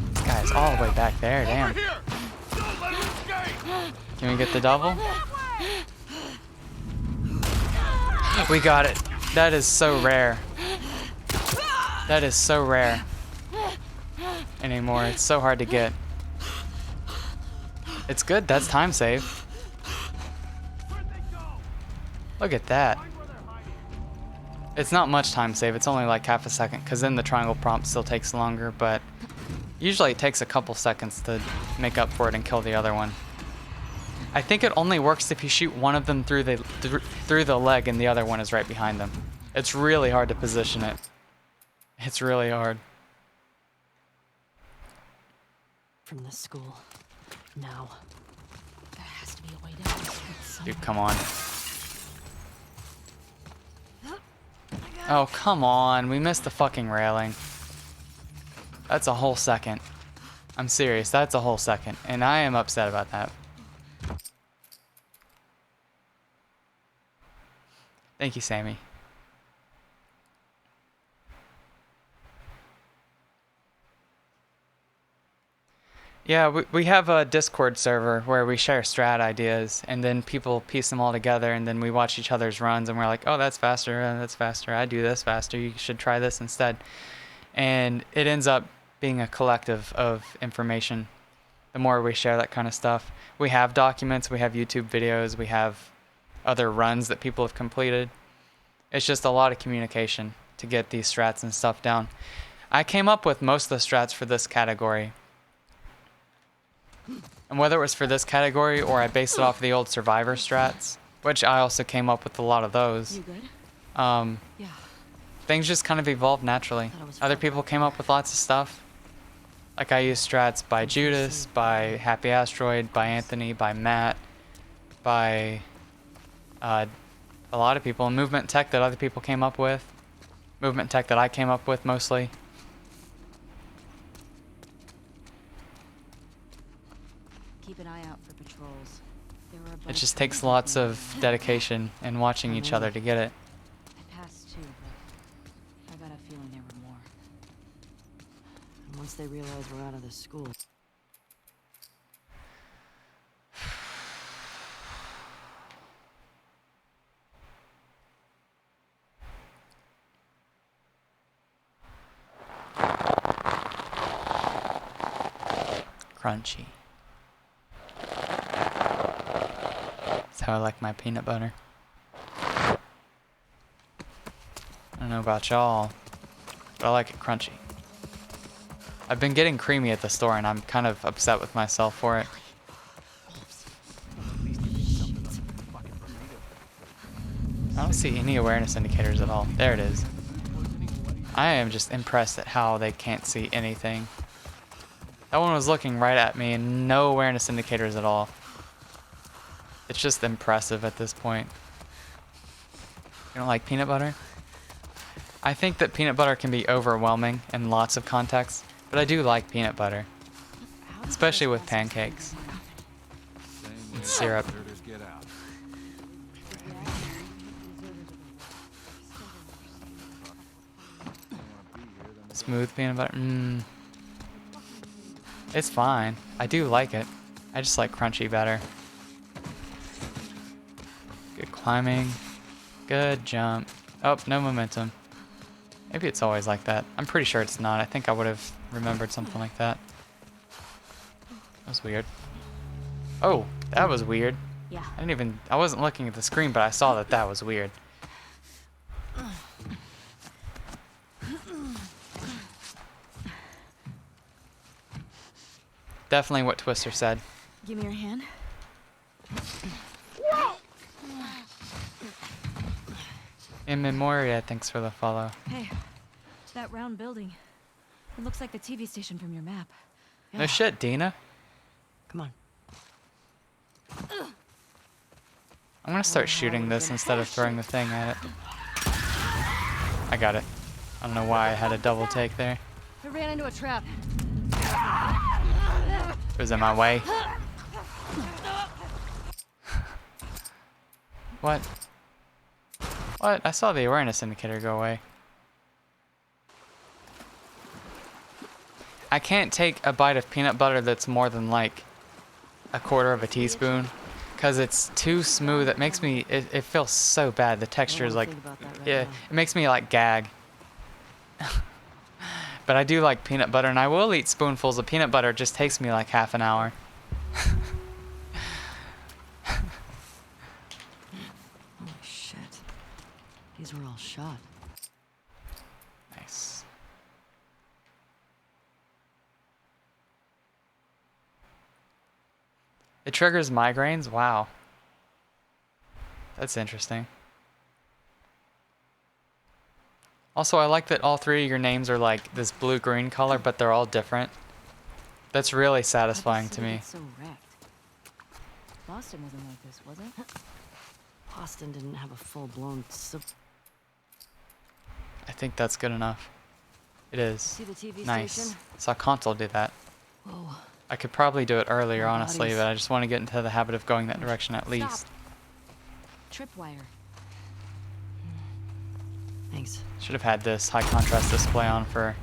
This guy's all the way back there, damn. Over here! Don't let him escape! Can we get the double? We got it. That is so rare. That is so rare. Anymore. It's so hard to get. It's good. That's time save. Where'd they go? Look at that. Find where they're hiding. It's not much time save. It's only like half a second because then the triangle prompt still takes longer, but usually it takes a couple seconds to make up for it and kill the other one. I think it only works if you shoot one of them through the leg and the other one is right behind them. It's really hard to position it. It's really hard. From the school. Now. There has to be a way down the street somewhere. Dude, come on. Oh, come on. We missed the fucking railing. That's a whole second. I'm serious. That's a whole second. And I am upset about that. Thank you, Sammy. Yeah, we have a Discord server where we share strat ideas, and then people piece them all together, and then we watch each other's runs, and we're like, oh, that's faster, I do this faster, you should try this instead. And it ends up being a collective of information the more we share that kind of stuff. We have documents, we have YouTube videos, we have other runs that people have completed. It's just a lot of communication to get these strats and stuff down. I came up with most of the strats for this category. And whether it was for this category or I based it off the old Survivor strats, which I also came up with a lot of those. You good? Yeah. Things just kind of evolved naturally. Thought it was Other fun. people came up with lots of stuff. Like I used strats by Judas, by Happy Asteroid, by Anthony, by Matt, by a lot of people. Movement tech that other people came up with. Movement tech that I came up with mostly. Keep an eye out for patrols. There were a It bunch just of takes them lots looking of dedication and watching each other to get it. I passed too, but I got a feeling there were more. And once they realize we're out of the school. Crunchy. That's how I like my peanut butter. I don't know about y'all, but I like it crunchy. I've been getting creamy at the store and I'm kind of upset with myself for it. I don't see any awareness indicators at all. There it is. I am just impressed at how they can't see anything. That one was looking right at me and no awareness indicators at all. It's just impressive at this point. You don't like peanut butter? I think that peanut butter can be overwhelming in lots of contexts, but I do like peanut butter, especially with pancakes and syrup. Deserters get out. Smooth peanut butter. It's fine. I do like it. I just like crunchy better. Good climbing. Good jump. Oh, no momentum. Maybe it's always like that. I'm pretty sure it's not. I think I would have remembered something like that. That was weird. Oh, that was weird. Yeah. I wasn't looking at the screen, but I saw that that was weird. Definitely what Twister said. Give me your hand. In Memoria, thanks for the follow. Hey, that round building. It looks like the TV station from your map. No shit, Dina. Come on. I'm gonna start shooting this instead of throwing the thing at it. I got it. I don't know why I had a double take there. I ran into a trap. It was in my way. What? What? I saw the awareness indicator go away. I can't take a bite of peanut butter that's more than like a quarter of a teaspoon because it's too smooth. It makes me, it feels so bad. The texture is like, yeah, it makes me like gag. But I do like peanut butter and I will eat spoonfuls of peanut butter. It just takes me like half an hour. Holy shit. These were all shot. Nice. It triggers migraines? Wow. That's interesting. Also, I like that all three of your names are like this blue-green color, but they're all different. That's really satisfying to me. So wrecked. Boston wasn't like this, was it? Boston didn't have a full-blown I think that's good enough. It is. See the TV Nice. station? Saw console do that. Whoa. I could probably do it earlier, More honestly, bodies. but I just want to get into the habit of going that direction at least. Tripwire. Thanks. Should have had this high contrast display on for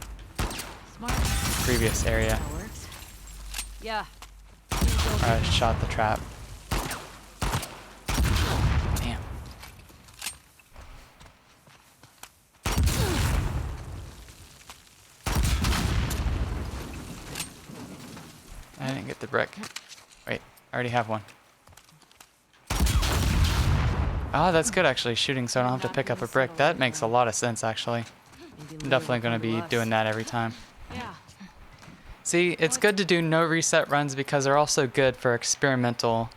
Smart. the previous area. That works. Yeah. I shot the trap. Damn. I didn't get the brick. Wait, I already have one. Oh, that's good actually, shooting so I don't have to pick up a brick. That makes a lot of sense actually. Maybe I'm later definitely they'll going to come be to us. doing that every time. Yeah. See, it's good to do no reset runs because they're also good for experimental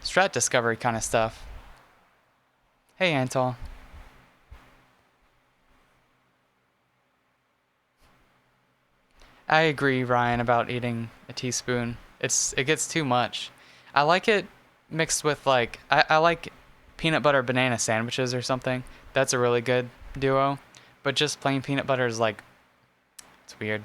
strat discovery kind of stuff. Hey, Antal. I agree, Ryan, about eating a teaspoon. It gets too much. I like it mixed with like I like peanut butter banana sandwiches or something. That's a really good duo. But just plain peanut butter is like it's weird.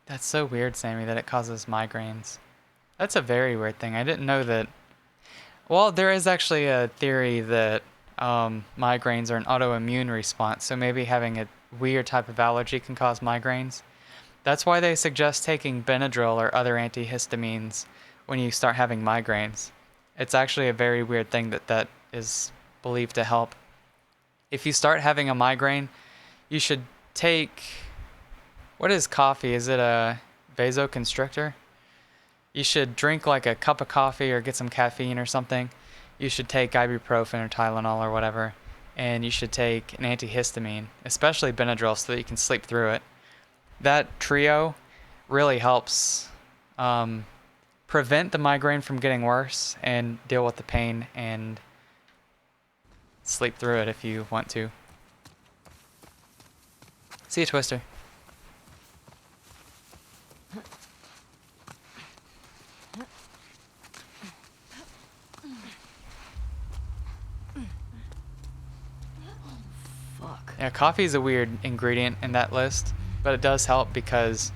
That's so weird, Sammy, that it causes migraines. That's a very weird thing. I didn't know that. Well, there is actually a theory that migraines are an autoimmune response, so maybe having a weird type of allergy can cause migraines. That's why they suggest taking Benadryl or other antihistamines when you start having migraines. It's actually a very weird thing that is believed to help. If you start having a migraine, you should take... What is coffee? Is it a vasoconstrictor? You should drink like a cup of coffee or get some caffeine or something. You should take ibuprofen or Tylenol or whatever. And you should take an antihistamine, especially Benadryl, so that you can sleep through it. That trio really helps prevent the migraine from getting worse and deal with the pain and sleep through it if you want to. See you, Twister. Fuck. Yeah, coffee is a weird ingredient in that list, but it does help because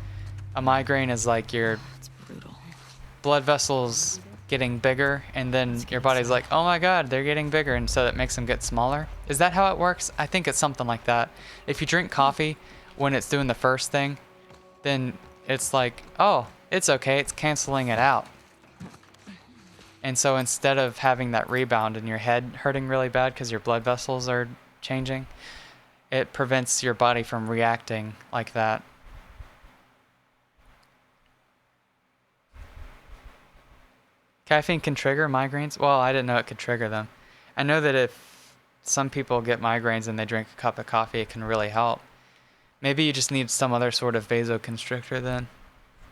a migraine is like your It's brutal. blood vessels getting bigger, and then your body's like, oh my god, they're getting bigger, and so that makes them get smaller. Is that how it works? I think it's something like that. If you drink coffee when it's doing the first thing, then it's like, oh, it's okay, it's canceling it out. And so instead of having that rebound and your head hurting really bad because your blood vessels are changing, it prevents your body from reacting like that. Caffeine can trigger migraines? Well, I didn't know it could trigger them. I know that if some people get migraines and they drink a cup of coffee, it can really help. Maybe you just need some other sort of vasoconstrictor then.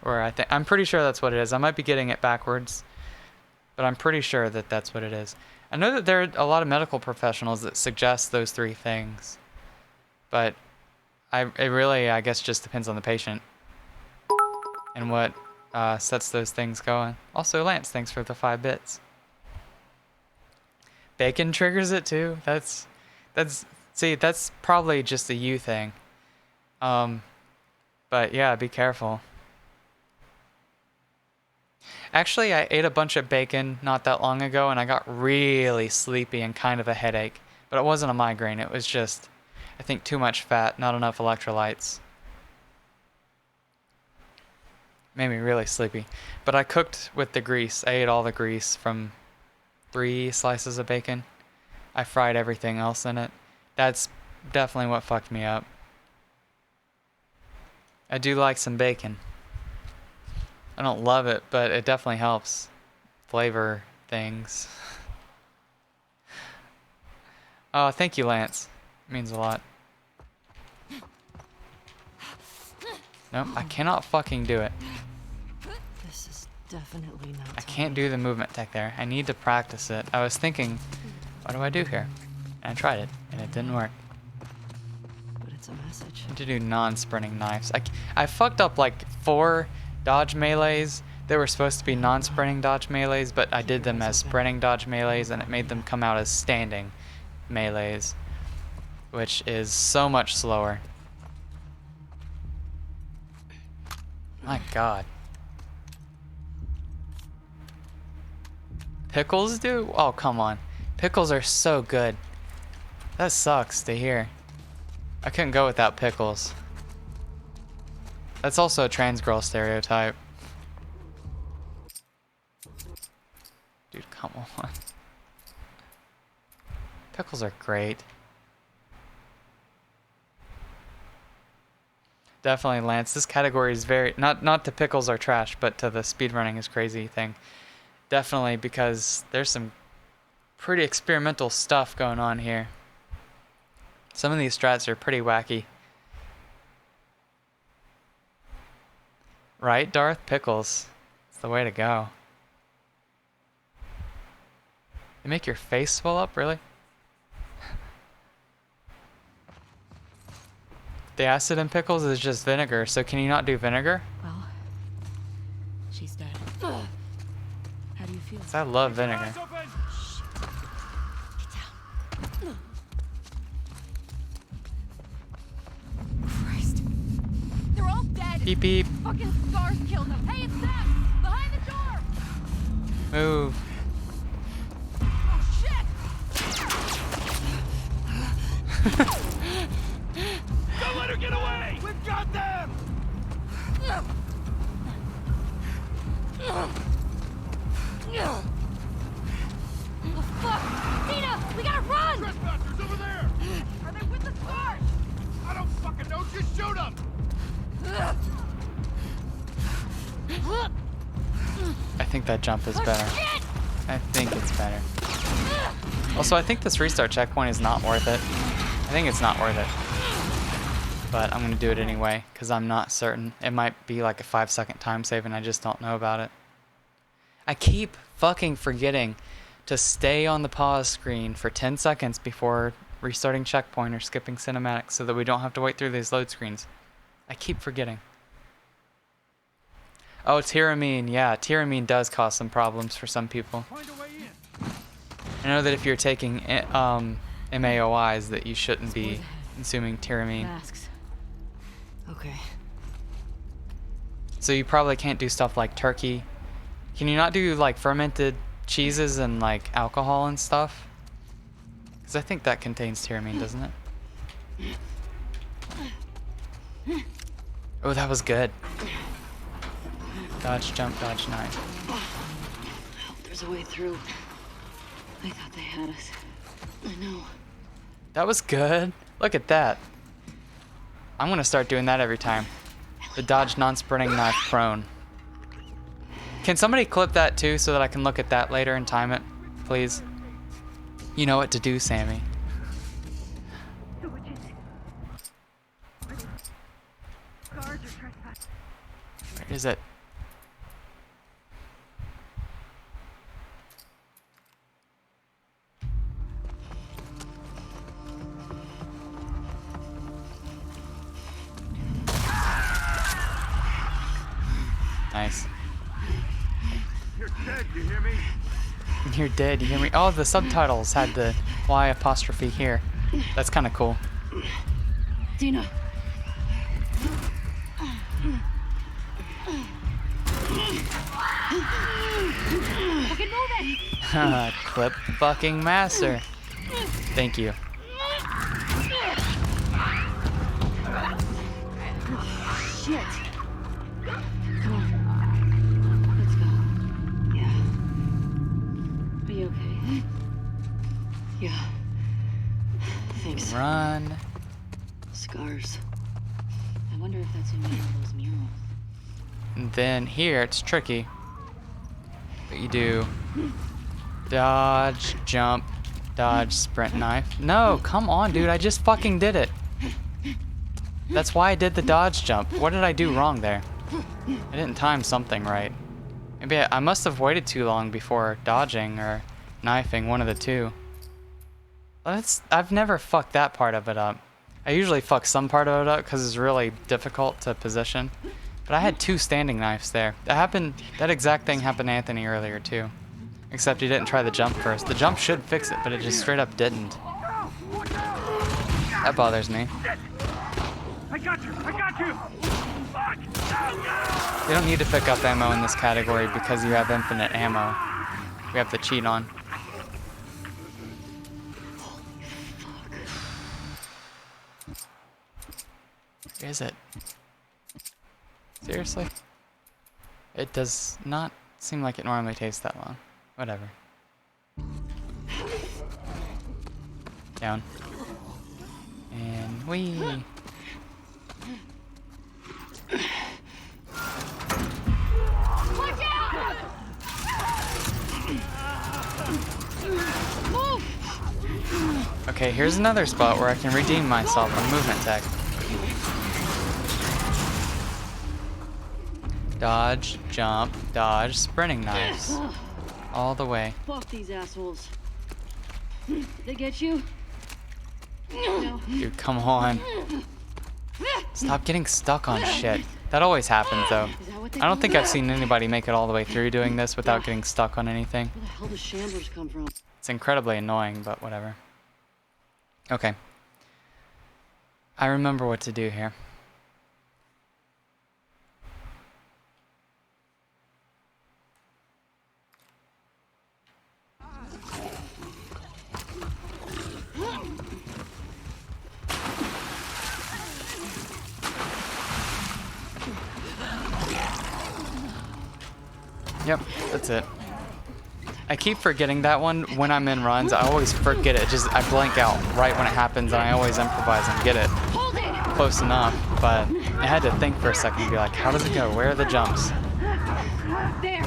Or I'm pretty sure that's what it is. I might be getting it backwards, but I'm pretty sure that that's what it is. I know that there are a lot of medical professionals that suggest those three things, but it really, I guess, just depends on the patient and what sets those things going. Also, Lance, thanks for the 5 bits. Bacon triggers it too. That's probably just a you thing. But yeah, be careful. Actually, I ate a bunch of bacon not that long ago, and I got really sleepy and kind of a headache. But it wasn't a migraine. It was just, I think, too much fat, not enough electrolytes. Made me really sleepy. But I cooked with the grease. I ate all the grease from 3 slices of bacon. I fried everything else in it. That's definitely what fucked me up. I do like some bacon. I don't love it, but it definitely helps flavor things. Oh, thank you, Lance. It means a lot. Nope, I cannot fucking do it. This is definitely not. I can't do the movement tech there. I need to practice it. I was thinking, what do I do here? And I tried it, and it didn't work. But it's a message. I need to do non-sprinting knives. I fucked up like 4 dodge melees. They were supposed to be non-sprinting dodge melees, but I did them as sprinting dodge melees, and it made them come out as standing melees, which is so much slower. My god. Pickles do? Oh, come on. Pickles are so good. That sucks to hear. I couldn't go without pickles. That's also a trans girl stereotype. Dude, come on. Pickles are great. Definitely, Lance. This category is very not to pickles are trash, but to the speedrunning is crazy thing. Definitely, because there's some pretty experimental stuff going on here. Some of these strats are pretty wacky. Right, Darth? Pickles. It's the way to go. They make your face swell up, really? The acid in pickles is just vinegar, so can you not do vinegar? Well, she's dead. How do you feel? 'Cause I love vinegar. Eyes open! Christ. They're all dead. Beep beep. Fucking scars killed them. Hey, it's them! Behind the door! Move. Oh, shit! Don't let her get away! We've got them! Oh, fuck! Tina! We gotta run! Trespassers over there! Are they with the scars? I don't fucking know, just shoot them! I think that jump is Oh, better. shit! I think it's better. Also, I think this restart checkpoint is not worth it. I think it's not worth it. But I'm going to do it anyway, because I'm not certain. It might be like a 5-second time save and I just don't know about it. I keep fucking forgetting to stay on the pause screen for 10 seconds before restarting checkpoint or skipping cinematics so that we don't have to wait through these load screens. I keep forgetting. Oh, tyramine. Yeah, tyramine does cause some problems for some people. Find a way in. I know that if you're taking MAOIs that you shouldn't be consuming tyramine. Masks. Okay. So you probably can't do stuff like turkey. Can you not do like fermented cheeses and like alcohol and stuff? Because I think that contains tyramine, doesn't it? Oh, that was good. Dodge, jump, dodge, knife. There's a way through. I thought they had us. I know. That was good. Look at that. I'm gonna start doing that every time. The dodge non-sprinting knife prone. Can somebody clip that too so that I can look at that later and time it, please? You know what to do, Sammy. Where is it? Nice. You're dead, you hear me? You're dead, you hear me? Oh, the subtitles had the Y apostrophe here. That's kind of cool. Dina. Fucking move it! Clip fucking master. Thank you. Shit. Come on. Let's go. Yeah. Are you okay? Yeah. Thanks. Run. Scars. I wonder if that's in one of those murals. And then here it's tricky. But you do dodge, jump, dodge, sprint, knife. No, come on, dude. I just fucking did it. That's why I did the dodge jump. What did I do wrong there? I didn't time something right. Maybe I must have waited too long before dodging or knifing, one of the two. I've never fucked that part of it up. I usually fuck some part of it up because it's really difficult to position. But I had two standing knives there. That exact thing happened to Anthony earlier too. Except he didn't try the jump first. The jump should fix it, but it just straight up didn't. That bothers me. I got you! I got you! Fuck! You don't need to pick up ammo in this category because you have infinite ammo. We have to cheat on. Where is it? Seriously? It does not seem like it normally takes that long. Whatever. Down. And whee! Okay, here's another spot where I can redeem myself on movement tech. Dodge, jump, dodge, sprinting knives. All the way. Fuck these assholes. Did they get you? No. Dude, come on. Stop getting stuck on shit. That always happens, though. Is that what they I don't call think it? I've seen anybody make it all the way through doing this without getting stuck on anything. Where the hell do shamblers come from? It's incredibly annoying, but whatever. Okay. I remember what to do here. Yep, that's it. I keep forgetting that one when I'm in runs. I always forget it. Just I blank out right when it happens, and I always improvise and get it close enough. But I had to think for a second and be like, how does it go? Where are the jumps? There.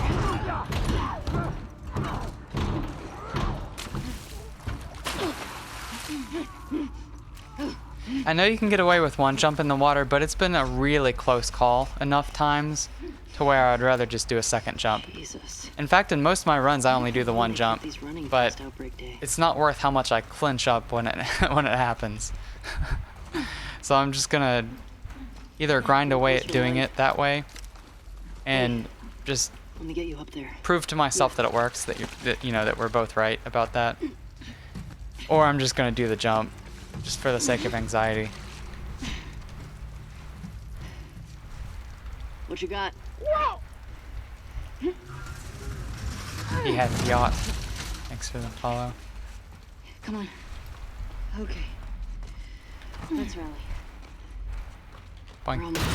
I know you can get away with one jump in the water, but it's been a really close call enough times to where I'd rather just do a second jump. Jesus. In fact, in most of my runs, I only do the one jump, These running but past Outbreak Day. it's not worth how much I clinch up when it when it happens. So I'm just gonna either grind away at doing it that way, and just Let me get you up there. prove to myself that it works, that you know that we're both right about that, or I'm just gonna do the jump, just for the sake of anxiety. What you got? He had yacht. Thanks for the follow. Come on. Okay. Let's rally. We're Boink. almost.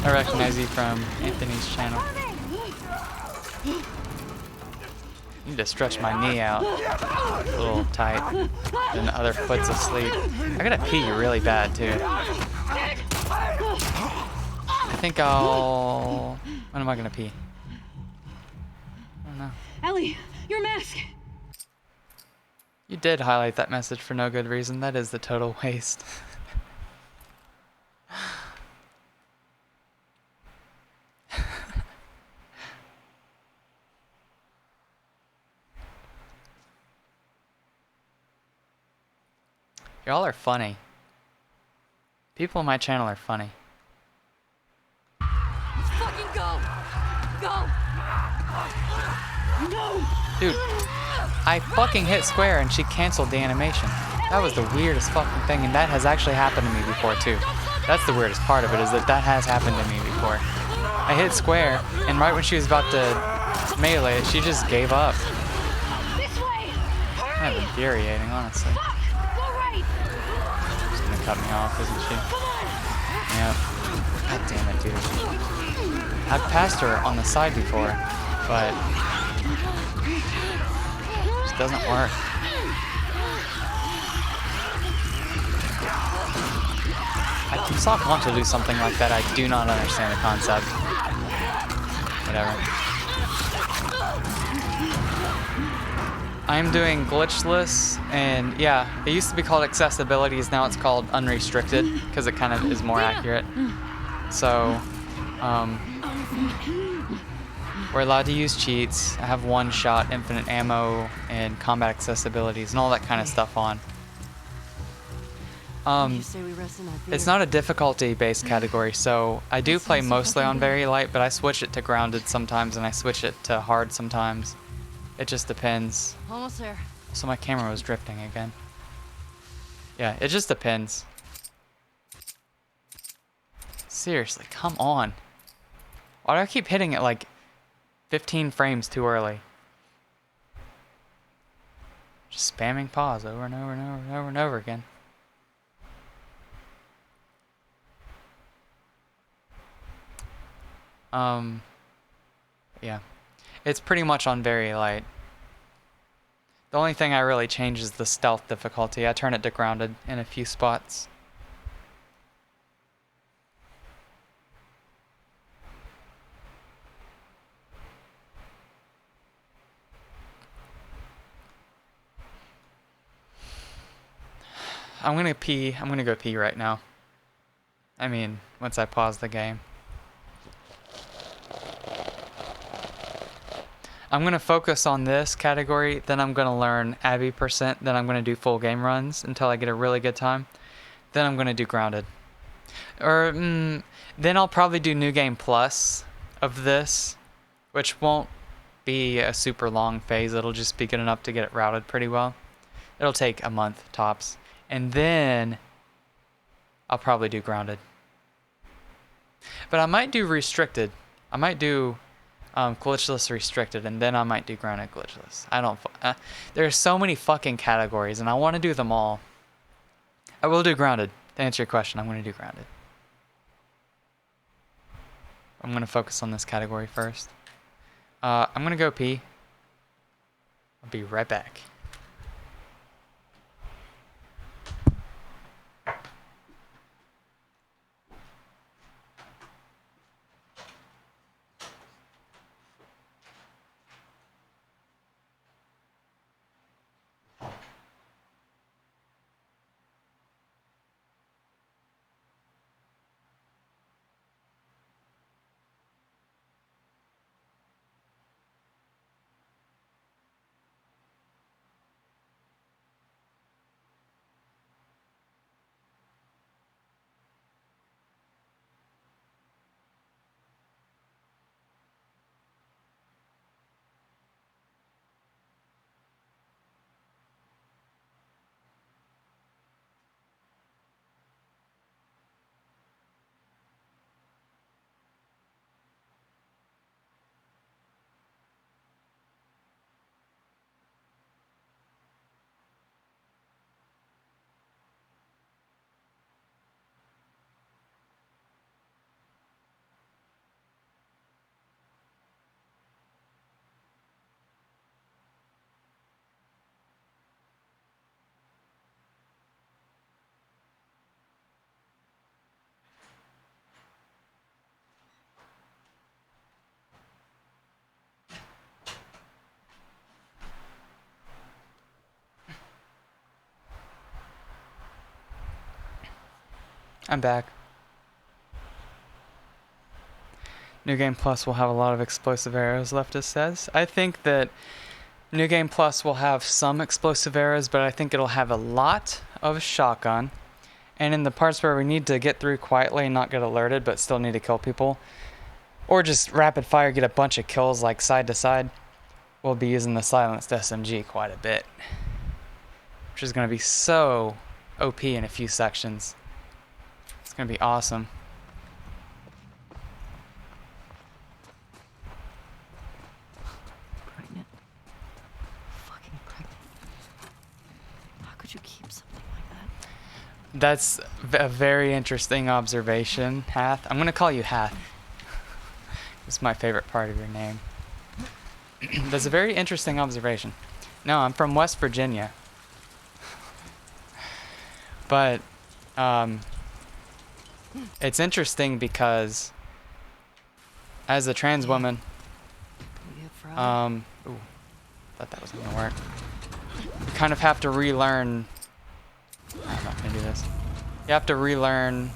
I recognize you from Anthony's channel. Need to stretch my knee out. A little tight. And the other foot's asleep. I gotta pee really bad too. I think I'll... When am I gonna pee? I don't know. Ellie, your mask. You did highlight that message for no good reason. That is the total waste. Y'all are funny. People on my channel are funny. Fucking go. Go. No. Dude, I fucking hit square and she canceled the animation. That was the weirdest fucking thing, and that has actually happened to me before too. That's the weirdest part of it, is that that has happened to me before. I hit square, and right when she was about to melee it, she just gave up. This way. Kind of infuriating, honestly. Fuck. Go right. She's gonna cut me off, isn't she? Yep. God damn it, dude. I've passed her on the side before, but it just doesn't work. I can sock want to do something like that. I do not understand the concept. Whatever. I'm doing Glitchless, and yeah, it used to be called Accessibilities, now it's called Unrestricted, because it kind of is more accurate. So, we're allowed to use cheats. I have one shot, infinite ammo, and combat accessibilities, and all that kind of stuff on. You say we rest in that theater? It's not a difficulty-based category, so I do play mostly on very light, but I switch it to grounded sometimes, and I switch it to hard sometimes. It just depends. Almost there. So my camera was drifting again. Yeah, it just depends. Seriously, come on. Why do I keep hitting it like 15 frames too early? Just spamming pause over and over and over and over and over again. Yeah. It's pretty much on very light. The only thing I really change is the stealth difficulty. I turn it to grounded in a few spots. I'm gonna pee. I'm gonna go pee right now. I mean, once I pause the game. I'm gonna focus on this category, then I'm gonna learn Abby %, then I'm gonna do full game runs until I get a really good time. Then I'm gonna do grounded. Or then I'll probably do New Game Plus of this, which won't be a super long phase. It'll just be good enough to get it routed pretty well. It'll take a month tops. And then I'll probably do grounded. But I might do restricted. I might do glitchless restricted, and then I might do grounded glitchless. I don't. There's so many fucking categories, and I want to do them all. I will do grounded. To answer your question, I'm going to do grounded. I'm going to focus on this category first. I'm going to go pee. I'll be right back. I'm back. New Game Plus will have a lot of explosive arrows, Leftist says. I think that New Game Plus will have some explosive arrows, but I think it'll have a lot of shotgun. And in the parts where we need to get through quietly and not get alerted, but still need to kill people, or just rapid fire, get a bunch of kills like side to side, we'll be using the silenced SMG quite a bit. Which is going to be so OP in a few sections. It's going to be awesome. Pregnant. Fucking pregnant. How could you keep something like that? That's a very interesting observation, Hath. I'm going to call you Hath. It's my favorite part of your name. That's a very interesting observation. No, I'm from West Virginia. But, it's interesting because as a trans woman, thought that was gonna work. You kind of have to relearn. I'm not gonna do this. You have to relearn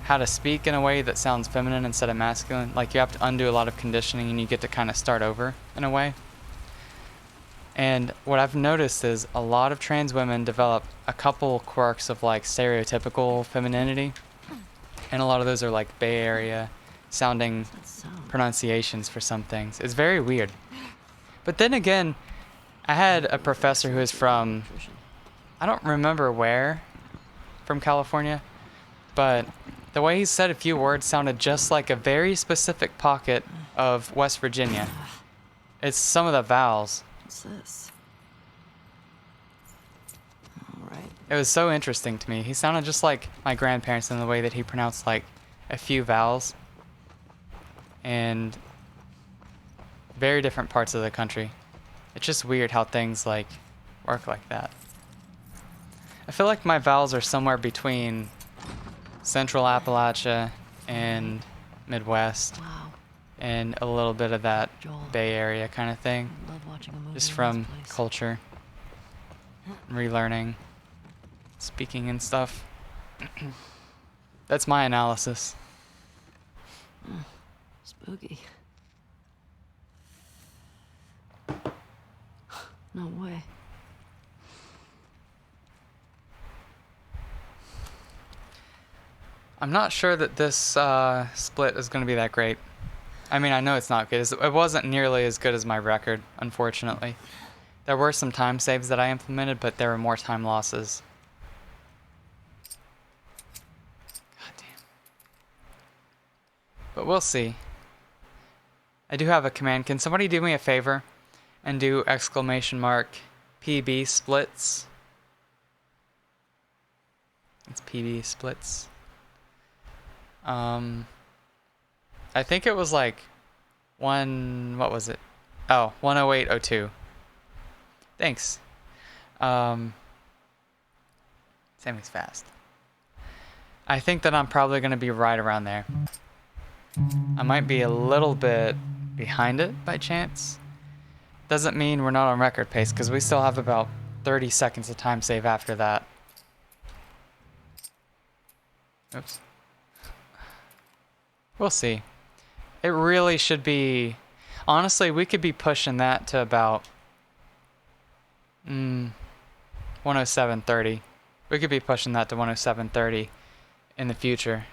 how to speak in a way that sounds feminine instead of masculine. Like you have to undo a lot of conditioning, and you get to kind of start over in a way. And what I've noticed is a lot of trans women develop a couple quirks of like stereotypical femininity. And a lot of those are like Bay Area sounding pronunciations for some things. It's very weird. But then again, I had a professor who is from, I don't remember where, from California, but the way he said a few words sounded just like a very specific pocket of West Virginia. It's some of the vowels. What's this? Alright. It was so interesting to me. He sounded just like my grandparents in the way that he pronounced like a few vowels. And very different parts of the country. It's just weird how things like work like that. I feel like my vowels are somewhere between Central Appalachia and Midwest. Wow. And a little bit of that Joel. Bay Area kind of thing. I love watching a movie Just in from this place. culture. Relearning. speaking and stuff. That's my analysis. Spooky. No way. I'm not sure that this split is going to be that great. I mean, I know it's not good. It wasn't nearly as good as my record, unfortunately. There were some time saves that I implemented, but there were more time losses. God damn. But we'll see. I do have a command. Can somebody do me a favor and do !PB splits? It's PB splits. I think it was like what was it? Oh, 108.02. Thanks. Sammy's fast. I think that I'm probably going to be right around there. I might be a little bit behind it by chance. Doesn't mean we're not on record pace, because we still have about 30 seconds of time save after that. Oops. We'll see. It really should be... Honestly, we could be pushing that to about 107.30. We could be pushing that to 107.30 in the future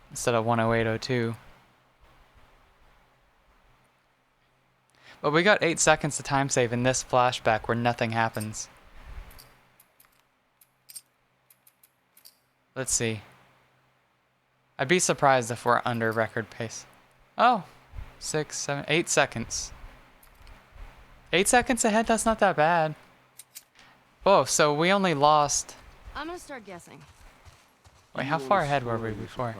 instead of 108.02. But we got 8 seconds of time save in this flashback where nothing happens. Let's see. I'd be surprised if we're under record pace. Oh, 6, 7, 8 seconds. 8 seconds ahead, that's not that bad. Whoa, so we only lost... I'm gonna start guessing. Wait, how far ahead were we before?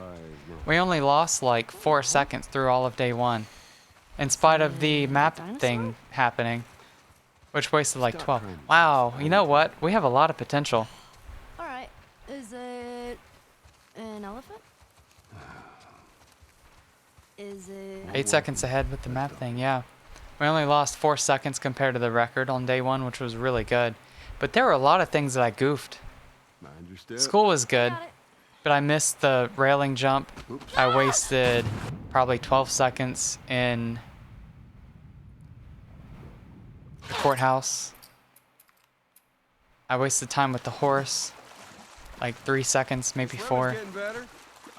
We only lost like 4 seconds through all of day 1. In spite of the map thing happening. Which wasted like 12. Wow, you know what? We have a lot of potential. Alright, is it an elephant? Is it... 8 seconds ahead with the map thing, yeah. We only lost 4 seconds compared to the record on day 1, which was really good. But there were a lot of things that I goofed. School was good, but I missed the railing jump. I wasted probably 12 seconds in the courthouse. I wasted time with the horse, like 3 seconds, maybe 4.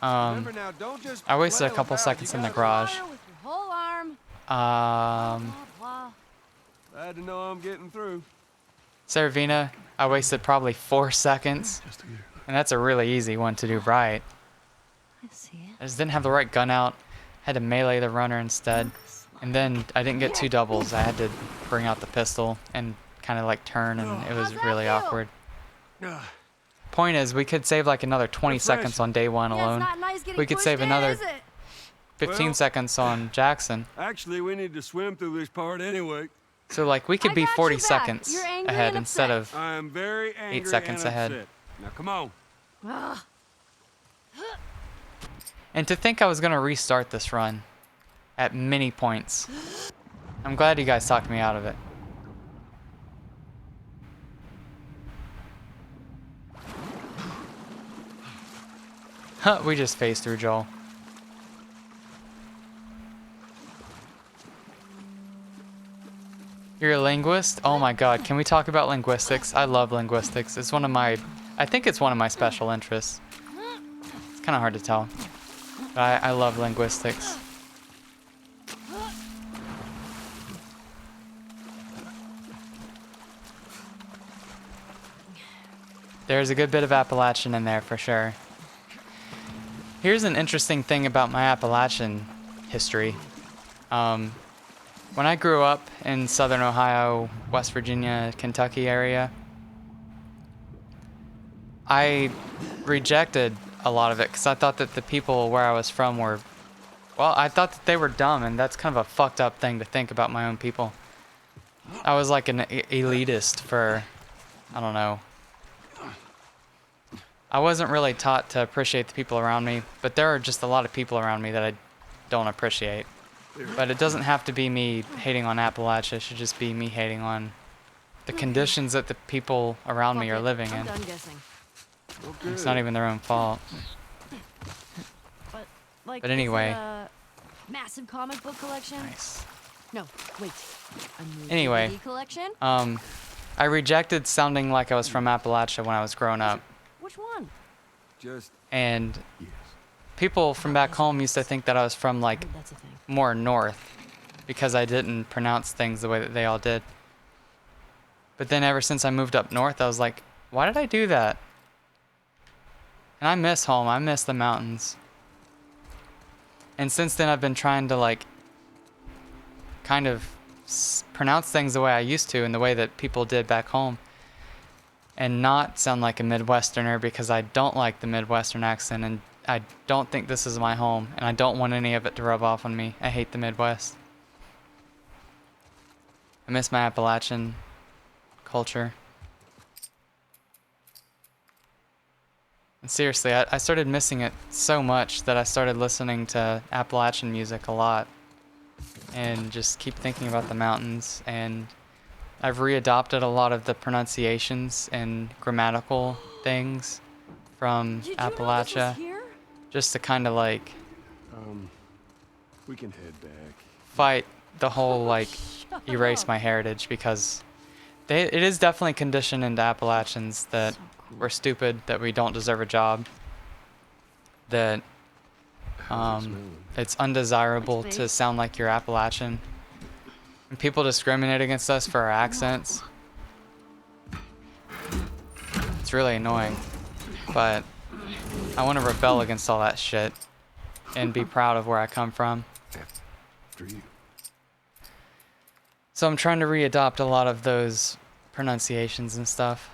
I wasted a couple seconds in the garage. With your whole arm. Glad to know I'm getting through. Saravina, I wasted probably 4 seconds. And that's a really easy one to do right. I see it. I just didn't have the right gun out. Had to melee the runner instead. And then I didn't get 2 doubles. I had to bring out the pistol and kind of like turn, and it was really awkward. Point is, we could save like another 20 seconds on day 1 alone. We could save another 15 seconds on Jackson. Actually, we need to swim through this part anyway. So like we could be 40 seconds ahead instead of I am very angry 8 seconds and ahead. upset. Now come on. And to think I was going to restart this run at many points. I'm glad you guys talked me out of it. Huh, we just phased through Joel. You're a linguist? Oh my god, can we talk about linguistics? I love linguistics. It's one of my... I think it's one of my special interests. It's kind of hard to tell. But I love linguistics. There's a good bit of Appalachian in there for sure. Here's an interesting thing about my Appalachian history. When I grew up in southern Ohio, West Virginia, Kentucky area, I rejected a lot of it because I thought that the people where I was from were, well, I thought that they were dumb, and that's kind of a fucked up thing to think about my own people. I was like an elitist for, I don't know. I wasn't really taught to appreciate the people around me, but there are just a lot of people around me that I don't appreciate. But it doesn't have to be me hating on Appalachia. It should just be me hating on the conditions that the people around me are living in. I'm done guessing. Well, good. It's not even their own fault. But, like, But is it anyway. a massive comic book collection? Nice. No, wait. A new Anyway. DVD collection? I rejected sounding like I was from Appalachia when I was growing up. Which one? Just And yes. people from back home used to think that I was from, like, That's a thing. more north because I didn't pronounce things the way that they all did. But then ever since I moved up north, I was like, why did I do that? And I miss home. I miss the mountains. And since then, I've been trying to, like, kind of pronounce things the way I used to and the way that people did back home. And not sound like a Midwesterner because I don't like the Midwestern accent and I don't think this is my home and I don't want any of it to rub off on me. I hate the Midwest. I miss my Appalachian culture. And seriously, I started missing it so much that I started listening to Appalachian music a lot and just keep thinking about the mountains, and I've readopted a lot of the pronunciations and grammatical things from Did you Appalachia know this was here? just to kind of like We can head back. fight the whole like Shut erase up. my heritage, because it is definitely conditioned into Appalachians that So cool. we're stupid, that we don't deserve a job, that How's it smelling? it's undesirable Thanks, to babe. sound like you're Appalachian. And people discriminate against us for our accents. It's really annoying. But I want to rebel against all that shit and be proud of where I come from. After you. So I'm trying to readopt a lot of those pronunciations and stuff.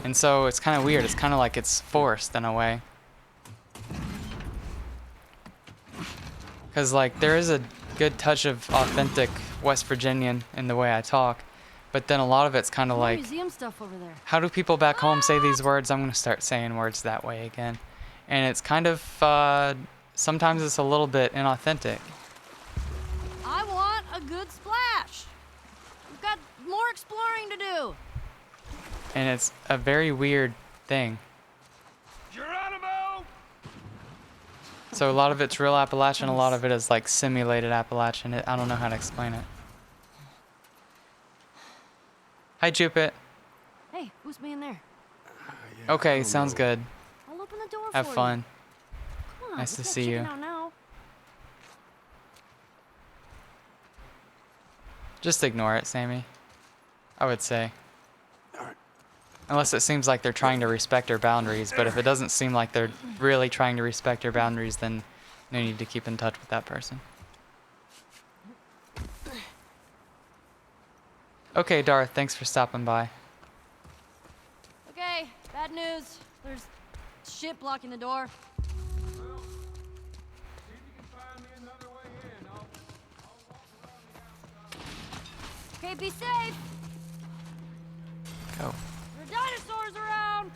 And so it's kind of weird. It's kind of like it's forced in a way. Because, like, there is a good touch of authentic West Virginian in the way I talk. But then a lot of it's kind of More like, museum stuff over there. how do people back home say these words? I'm going to start saying words that way again. And it's kind of, sometimes it's a little bit inauthentic. I want a good splash. We've got more exploring to do. And it's a very weird thing. Geronimo! So a lot of it's real Appalachian, a lot of it is like simulated Appalachian. I don't know how to explain it. Hi, Jupit. Hey, who's being there? Yeah, I Okay, don't sounds know. good. I'll open the door Have for fun. you. Come on, Nice we to can't see you. chicken out now. Just ignore it, Sammy. I would say. Alright. Unless it seems like they're trying to respect your boundaries, but if it doesn't seem like they're really trying to respect your boundaries, then no need to keep in touch with that person. Okay, Darth, thanks for stopping by. Okay, bad news. There's shit blocking the door. Okay, be safe. Go. There are dinosaurs around.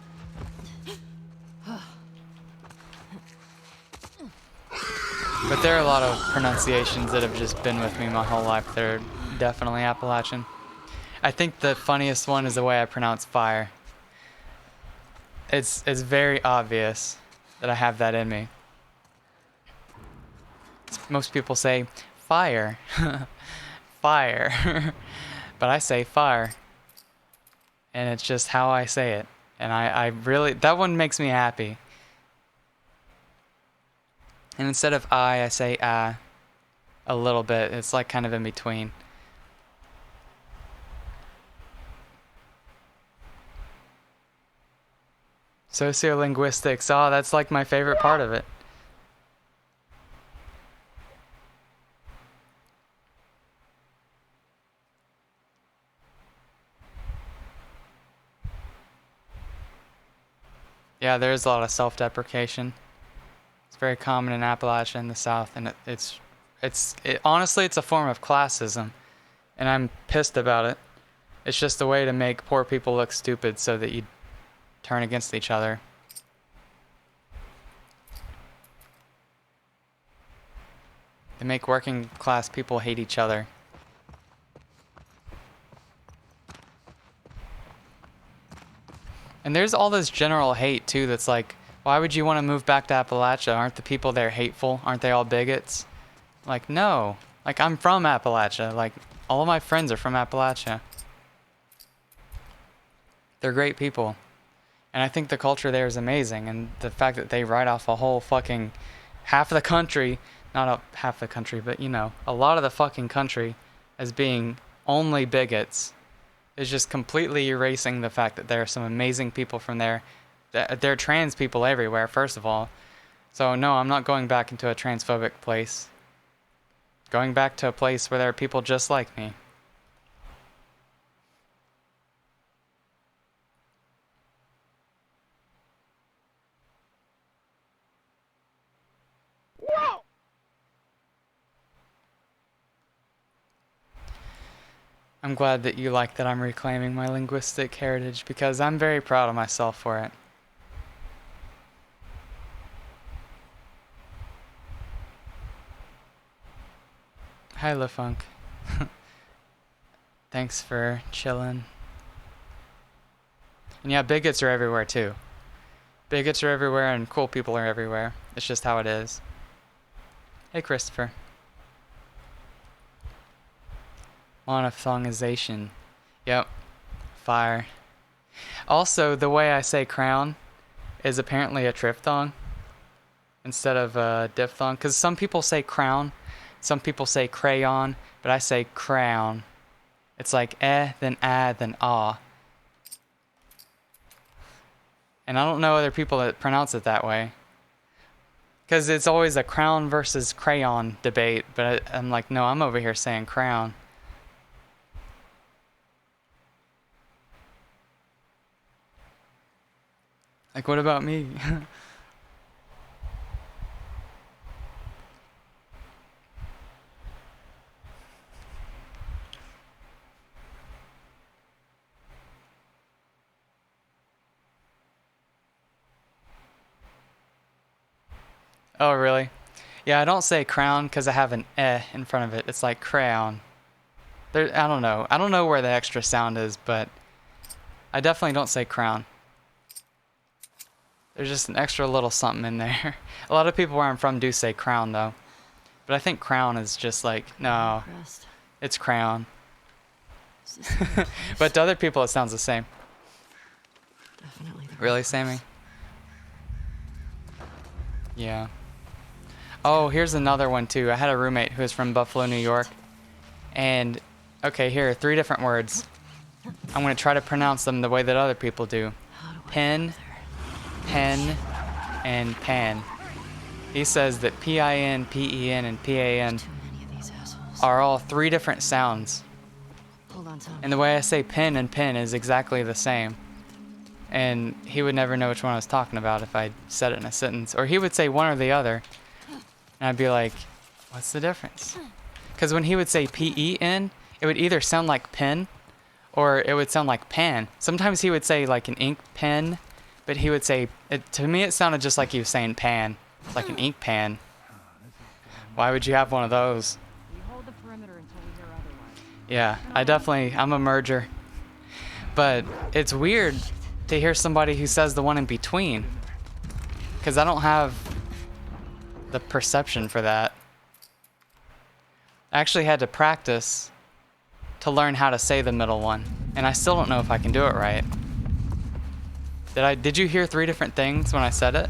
But there are a lot of pronunciations that have just been with me my whole life. They're definitely Appalachian. I think the funniest one is the way I pronounce fire. It's very obvious that I have that in me. Most people say fire, fire, but I say fire, and it's just how I say it. And I really, that one makes me happy. And instead of I say a little bit. It's like kind of in between. Sociolinguistics. Oh, that's like my favorite part of it. Yeah, there's a lot of self-deprecation. It's very common in Appalachia in the South, and honestly, it's a form of classism, and I'm pissed about it. It's just a way to make poor people look stupid so that you turn against each other. They make working class people hate each other. And there's all this general hate too that's like, why would you want to move back to Appalachia? Aren't the people there hateful? Aren't they all bigots? Like, no. Like, I'm from Appalachia. Like, all of my friends are from Appalachia. They're great people. And I think the culture there is amazing. And the fact that they write off a whole fucking half of the country, not half the country, but, you know, a lot of the fucking country as being only bigots is just completely erasing the fact that there are some amazing people from there. There are trans people everywhere, first of all. So, no, I'm not going back into a transphobic place. Going back to a place where there are people just like me. I'm glad that you like that I'm reclaiming my linguistic heritage because I'm very proud of myself for it. Hi, LaFunk. Thanks for chilling. And yeah, bigots are everywhere too. Bigots are everywhere and cool people are everywhere. It's just how it is. Hey, Christopher. Monophthongization. Yep. Fire. Also, the way I say crown is apparently a triphthong instead of a diphthong. Because some people say crown, some people say crayon, but I say crown. It's like then then ah. And I don't know other people that pronounce it that way. Because it's always a crown versus crayon debate, but I'm like, no, I'm over here saying crown. Like, what about me? Oh, really? Yeah, I don't say crown because I have an in front of it. It's like crown. There, I don't know. I don't know where the extra sound is, but I definitely don't say crown. There's just an extra little something in there. A lot of people where I'm from do say crown, though. But I think crown is just like, no, it's crown. But to other people, it sounds the same. Definitely. Really, Sammy? Yeah. Oh, here's another one, too. I had a roommate who was from Buffalo, New York. And, okay, here are 3 different words. I'm going to try to pronounce them the way that other people do. Pen, pen, and pan. He says that P-I-N, P-E-N, and P-A-N are all 3 different sounds. Hold on, Tom. And the way I say pen and pen is exactly the same. And he would never know which one I was talking about if I said it in a sentence. Or he would say one or the other. And I'd be like, what's the difference? Because when he would say P-E-N, it would either sound like pen or it would sound like pan. Sometimes he would say like an ink pen, but he would say, to me it sounded just like he was saying pan. It's like an ink pan. Why would you have one of those? We hold the perimeter until we hear otherwise. Yeah, I'm a merger. But it's weird to hear somebody who says the one in between. Because I don't have the perception for that. I actually had to practice to learn how to say the middle one. And I still don't know if I can do it right. Did you hear 3 different things when I said it?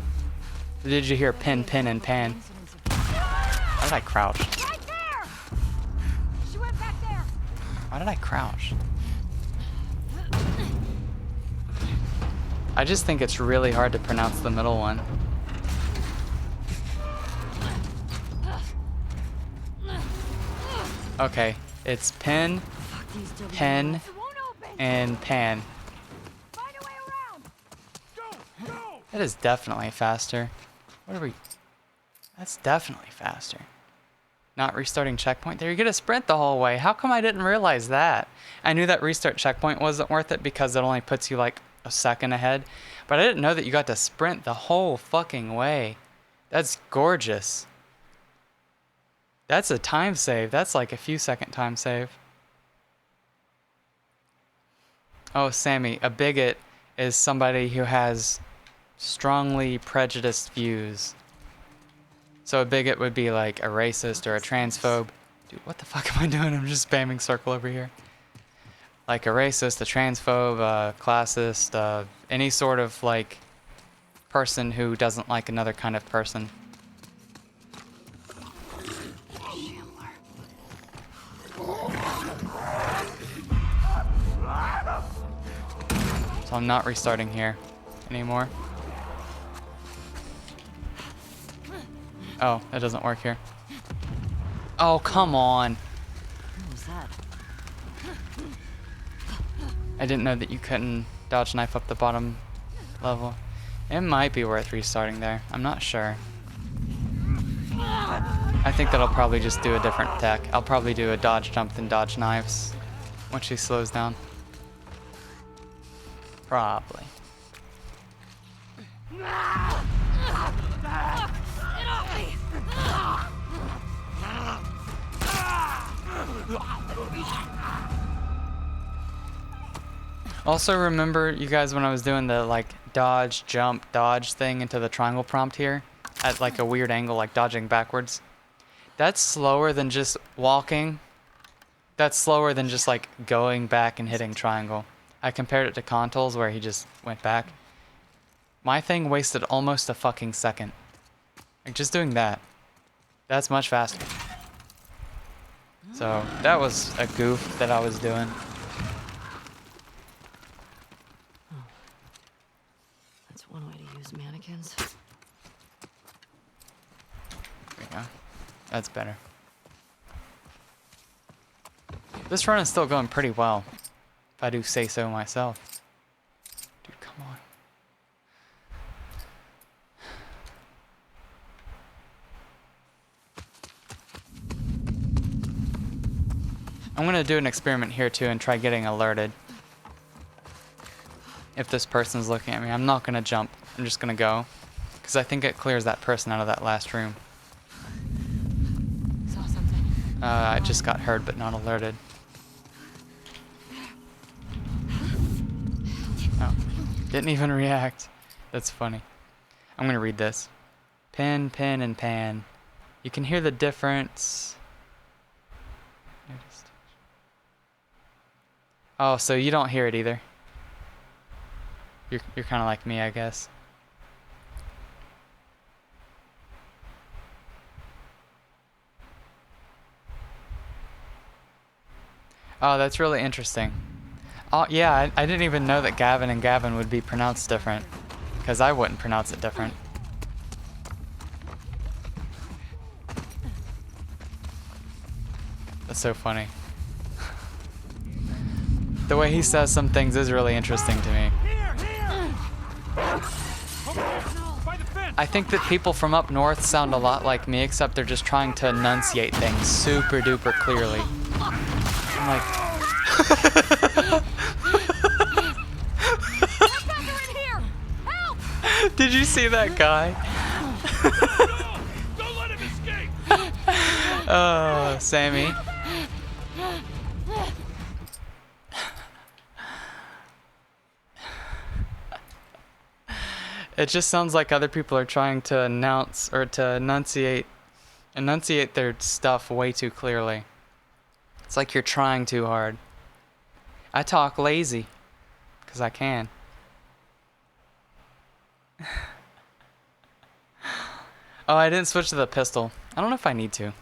Or did you hear pin, pin, and pan? Why did I crouch? Right there! She went back there! Why did I crouch? I just think it's really hard to pronounce the middle one. Okay, it's pen, pen, and pan. Find a way around! That is definitely faster. What are we... That's definitely faster. Not restarting checkpoint. There, you get a sprint the whole way. How come I didn't realize that? I knew that restart checkpoint wasn't worth it because it only puts you like a second ahead. But I didn't know that you got to sprint the whole fucking way. That's gorgeous. That's a time save. That's like a few second time save. Oh, Sammy, a bigot is somebody who has strongly prejudiced views. So a bigot would be like a racist or a transphobe. Dude, what the fuck am I doing? I'm just spamming circle over here. Like a racist, a transphobe, a classist, any sort of like person who doesn't like another kind of person. So I'm not restarting here anymore. Oh, that doesn't work here. Oh, come on. What was that? I didn't know that you couldn't dodge knife up the bottom level. It might be worth restarting there. I'm not sure. I think that I'll probably just do a different tech. I'll probably do a dodge jump then dodge knives once she slows down. Probably. Also remember, you guys, when I was doing the like dodge, jump, dodge thing into the triangle prompt here at like a weird angle, like dodging backwards. That's slower than just walking. That's slower than just like going back and hitting triangle. I compared it to Contols where he just went back. My thing wasted almost a fucking second. Like just doing that. That's much faster. So that was a goof that I was doing. That's one way to use mannequins. There we go. That's better. This run is still going pretty well, if I do say so myself. Dude, come on. I'm gonna do an experiment here too and try getting alerted. If this person's looking at me, I'm not gonna jump. I'm just gonna go, because I think it clears that person out of that last room. Saw something. I just got heard but not alerted. Oh, didn't even react. That's funny. I'm gonna read this. Pin, pin, and pan. You can hear the difference. Oh, so you don't hear it either. You're kind of like me, I guess. Oh, that's really interesting. Oh, yeah, I didn't even know that Gavin and Gavin would be pronounced different. Because I wouldn't pronounce it different. That's so funny. The way he says some things is really interesting to me. I think that people from up north sound a lot like me, except they're just trying to enunciate things super duper clearly. I'm like... Did you see that guy? Don't let him escape! Oh, Sammy. It just sounds like other people are trying to announce or to enunciate their stuff way too clearly. It's like you're trying too hard. I talk lazy, 'cause I can. Oh, I didn't switch to the pistol. I don't know if I need to.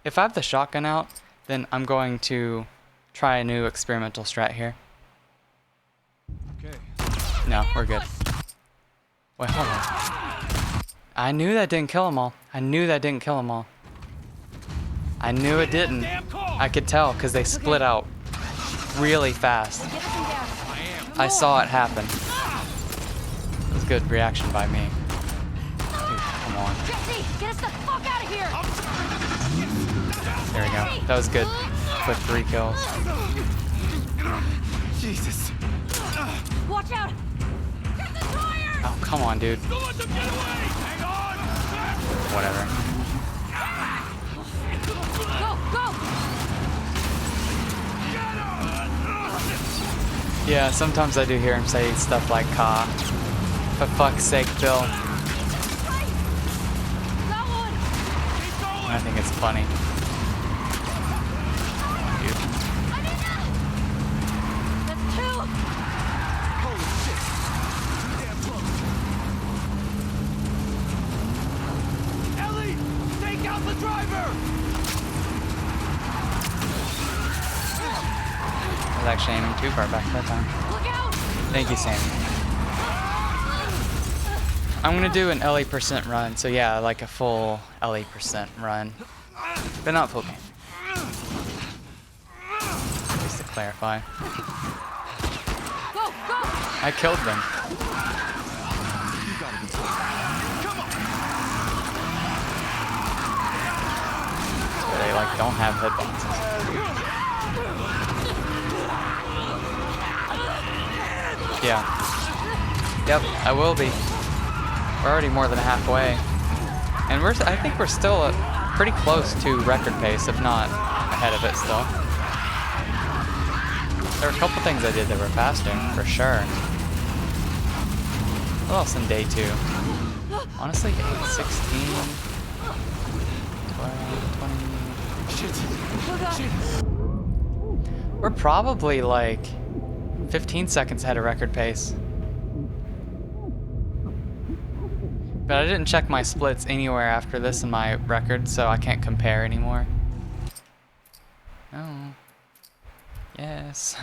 If I have the shotgun out, then I'm going to try a new experimental strat here. Okay. No, we're good. Wait, hold on. I knew that didn't kill them all. I knew that didn't kill them all. I knew it didn't. I could tell because they split out really fast. I saw it happen. It was good reaction by me. Dude, come on. Jesse, get us the fuck out of here! There we go. That was good. With 3 kills. Jesus. Watch out! Get the tires! Oh, come on, dude. Don't let them get away! Hang on! Whatever. Go, go! Yeah, sometimes I do hear him say stuff like "Ka." For fuck's sake, Bill. Got one. I think it's funny. That's two. Holy shit! Too damn close. Ellie, take out the driver. I was actually aiming too far back that time. Look out. Thank you, Sammy. I'm gonna do an Ellie % run, so yeah, like a full Ellie % run, but not full game. Just to clarify. Go, go. I killed them. You gotta be kidding. Come on! They like don't have hitboxes. Yeah. Yep, I will be. We're already more than halfway. And I think we're still pretty close to record pace, if not ahead of it still. There were a couple things I did that were faster, for sure. What else in day 2? Honestly, 8, 16, 12, 20. We're probably like 15 seconds ahead of record pace. But I didn't check my splits anywhere after this in my record, so I can't compare anymore. Oh. Yes.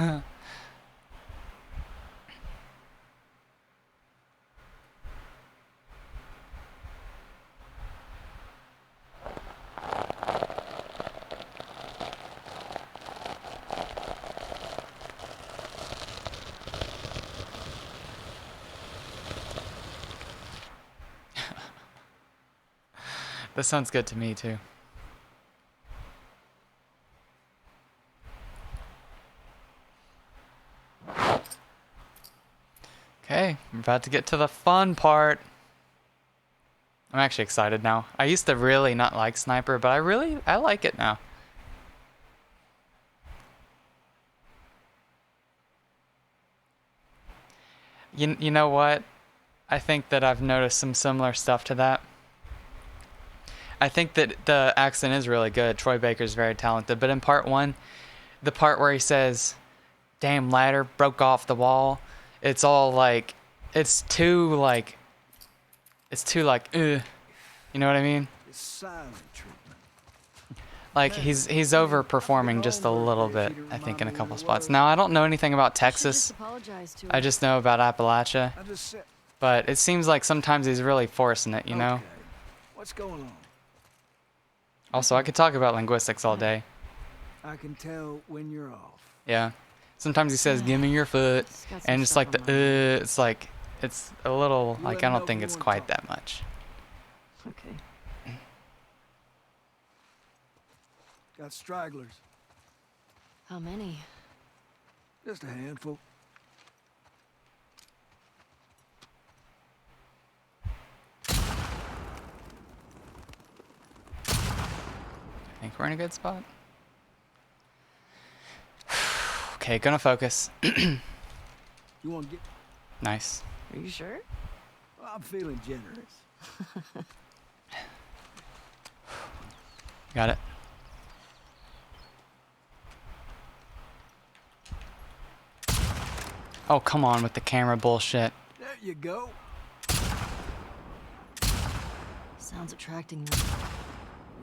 This sounds good to me too. Okay, we're about to get to the fun part. I'm actually excited now. I used to really not like Sniper, but I like it now. You know what? I think that I've noticed some similar stuff to that. I think that the accent is really good. Troy Baker's very talented. But in part 1, the part where he says, "Damn ladder broke off the wall," it's all like, it's too like, you know what I mean? It's silent treatment. Like he's overperforming just a little bit, I think, in a couple spots. Now I don't know anything about Texas. I just know about Appalachia. I just said, But it seems like sometimes he's really forcing it, you know? okay. What's going on? Also, I could talk about linguistics all day. I can tell when you're off. Yeah. Sometimes he says, "Give me your foot," and it's like it's like, it's a little, like, I don't think it's quite that much. Okay. Got stragglers. How many? Just a handful. I think we're in a good spot. Okay, gonna focus. You want to get... Nice. Are you sure? Well, I'm feeling generous. Got it. Oh, come on with the camera bullshit. There you go. Sounds attracting them.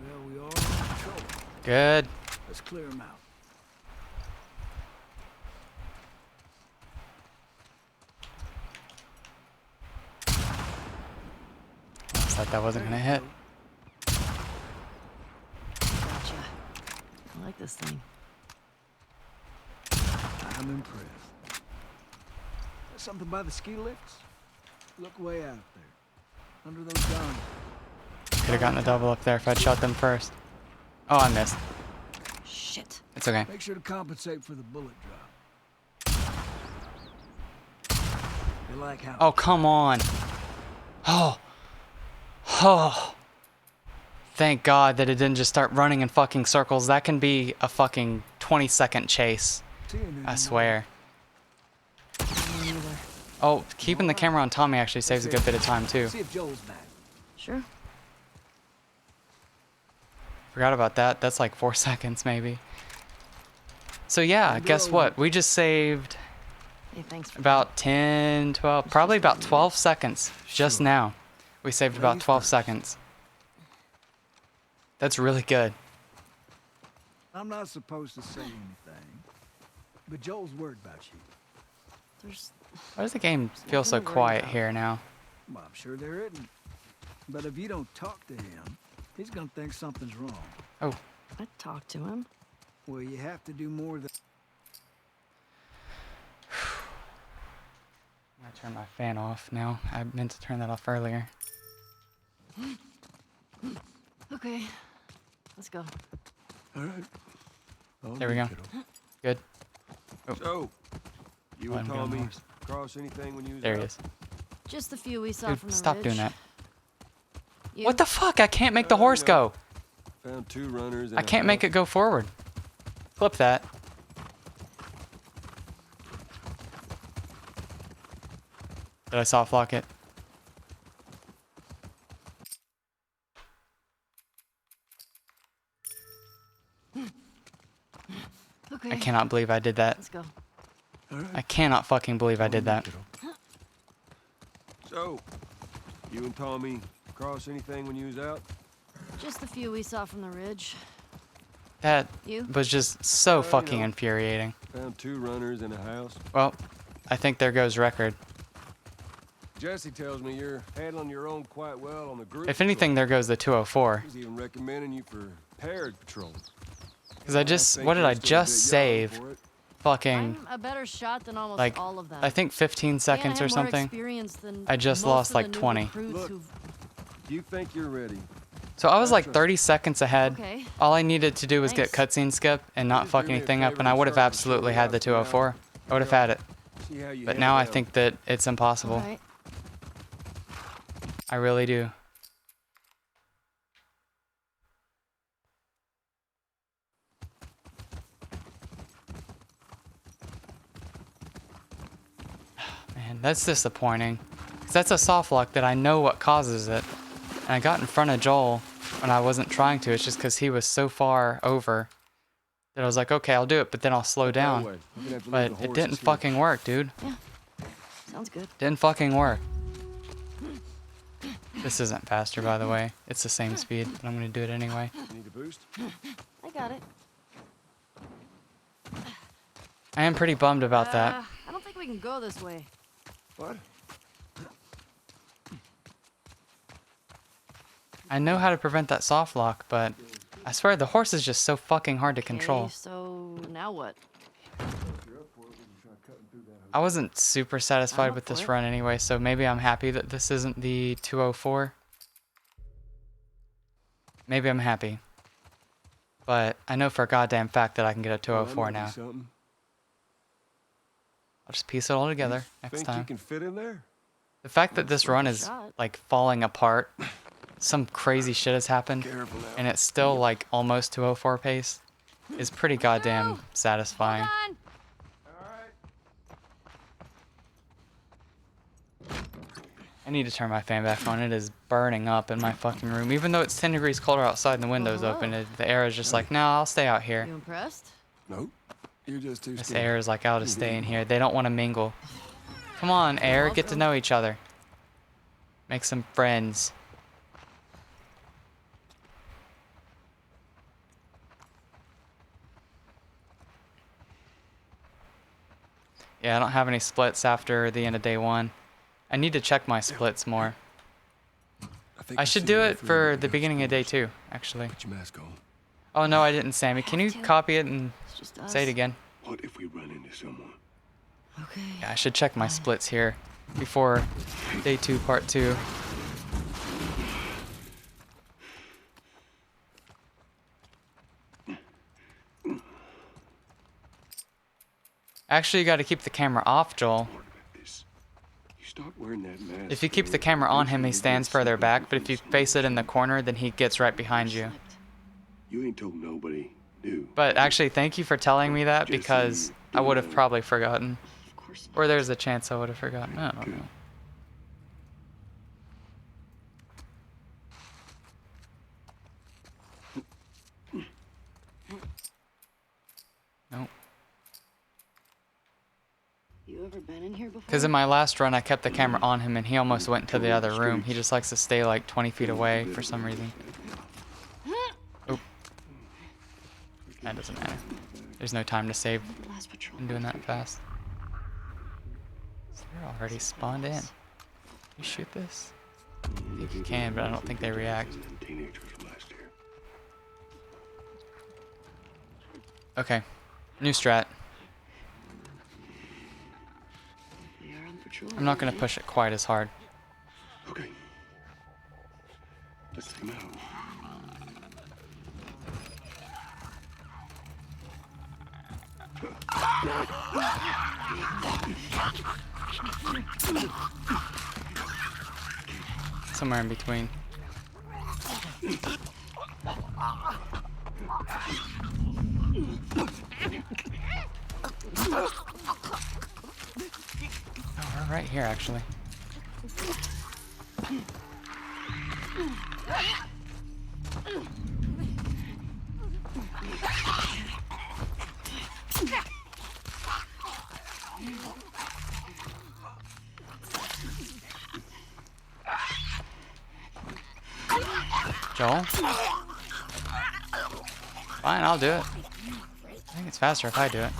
Well, we are in control. Good. Let's clear them out. Thought that wasn't gonna hit. Gotcha. I like this thing. I'm impressed. There's something by the ski lifts? Look way out there. Under those guns. Could have gotten the double up there if I'd shot them first. Oh, I missed. Shit. It's okay. Make sure to compensate for the bullet drop. You like how... Oh, come on. Oh. Oh. Thank God that it didn't just start running in fucking circles. That can be a fucking 20-second chase. I swear. Oh, keeping the camera on Tommy actually saves a good bit of time too. See if Joel's back. Sure. Forgot about that. That's like 4 seconds maybe. So yeah, guess what? We just saved Hey, thanks for about 10, 12, probably about 12 seconds just now. We saved about 12 seconds. That's really good. I'm not supposed to say anything, but Joel's worried about you. There's Why does the game feel so quiet here now? Well, I'm sure there isn't. But if you don't talk to him, he's gonna think something's wrong. Oh, I talked to him. Well, you have to do more than... I'm gonna turn my fan off now. I meant to turn that off earlier. Okay, let's go. All right. There we go. Good. So, you Let and him get on the Tommy horse. cross anything when you was There he out? is. Just the few we saw Dude, from the stop ridge. doing that. You? What the fuck? I can't make the horse go. Found 2 runners. I can't make it go forward. Flip that. Did I soft lock it? Okay. I cannot believe I did that. Let's go. I cannot fucking believe I did that. So, you and Tommy cross anything when you was out? Just the few we saw from the ridge. That You? was just so You fucking know. infuriating. Found 2 runners in a house. Well, I think there goes record. Jesse tells me you're handling your own quite well on the group. If anything, there goes the 204. He's even recommending you for paired patrol. Because I just, what did I just save? Fucking, I'm a better shot than almost like, all of them. I think 15 seconds or something. I just lost like 20. Look. You think you're ready? So I was like 30 seconds ahead. Okay. All I needed to do was get cutscene skip and not Just fuck do me a anything up, favor and I and would have start the absolutely show had the out now. 204. I would have had it. See how you But handle now I them. think that it's impossible. Alright. I really do. Man, that's disappointing. 'Cause that's a soft lock that I know what causes it. And I got in front of Joel when I wasn't trying to. It's just because he was so far over that I was like, okay, I'll do it, but then I'll slow That down. way. You're gonna have to leave But the it horses didn't here. fucking work, dude. Sounds good. Didn't fucking work. This isn't faster, by the way. It's the same speed, but I'm gonna do it anyway. Need a boost? I got it. I am pretty bummed about that. I don't think we can go this way. What? I know how to prevent that soft lock, but I swear the horse is just so fucking hard to control. Okay, so now what? I wasn't super satisfied up with for this it. run anyway, so maybe I'm happy that this isn't the 204. Maybe I'm happy. But I know for a goddamn fact that I can get a 204 now. Something. I'll just piece it all together next Think time. you can fit in there? The fact that this run is shot. like falling apart, some crazy shit has happened, Careful now. and it's still like almost 204 pace, is pretty goddamn satisfying. Hold I need to turn my fan back on. It is burning up in my fucking room. Even though it's 10 degrees colder outside and the window's open, the air is just like, no, I'll stay out on. here. You impressed? Nope. You're just too This scared. air is like, I'll just stay in here. They don't want to mingle. Come on, air, get to know each other. Make some friends. Yeah, I don't have any splits after the end of day 1. I need to check my splits more. think I I've should seen do all it 3 for of the you beginning of day upstairs. 2, actually. Put your mask on. Oh no, I didn't, Sammy. Can you copy it and It's just us. say it again? What if we run into someone? Okay. Yeah, I should check my splits here before day 2, part 2. Actually, you got to keep the camera off, Joel. Stop wearing that mask. If you keep the camera on him, he stands further back, but if you face it in the corner, then he gets right behind you. You ain't told nobody, do. But actually, thank you for telling me that, because I would have probably forgotten. Of course course not. Or there's a chance I would have forgotten. I don't know. Nope. You ever been in here before? Because in my last run, I kept the camera on him, and he almost went into the other room. He just likes to stay like 20 feet away for some reason. Oop. That doesn't matter. There's no time to save. Last patrol. I'm doing that fast. So they're already spawned in. You shoot this? I think you can, but I don't think they react. Okay. New strat. They are on patrol. I'm not going to push it quite as hard. Okay. Let's take him out. Somewhere in between. Oh, we're right here, actually. Joel? Fine, I'll do it. I think it's faster if I do it.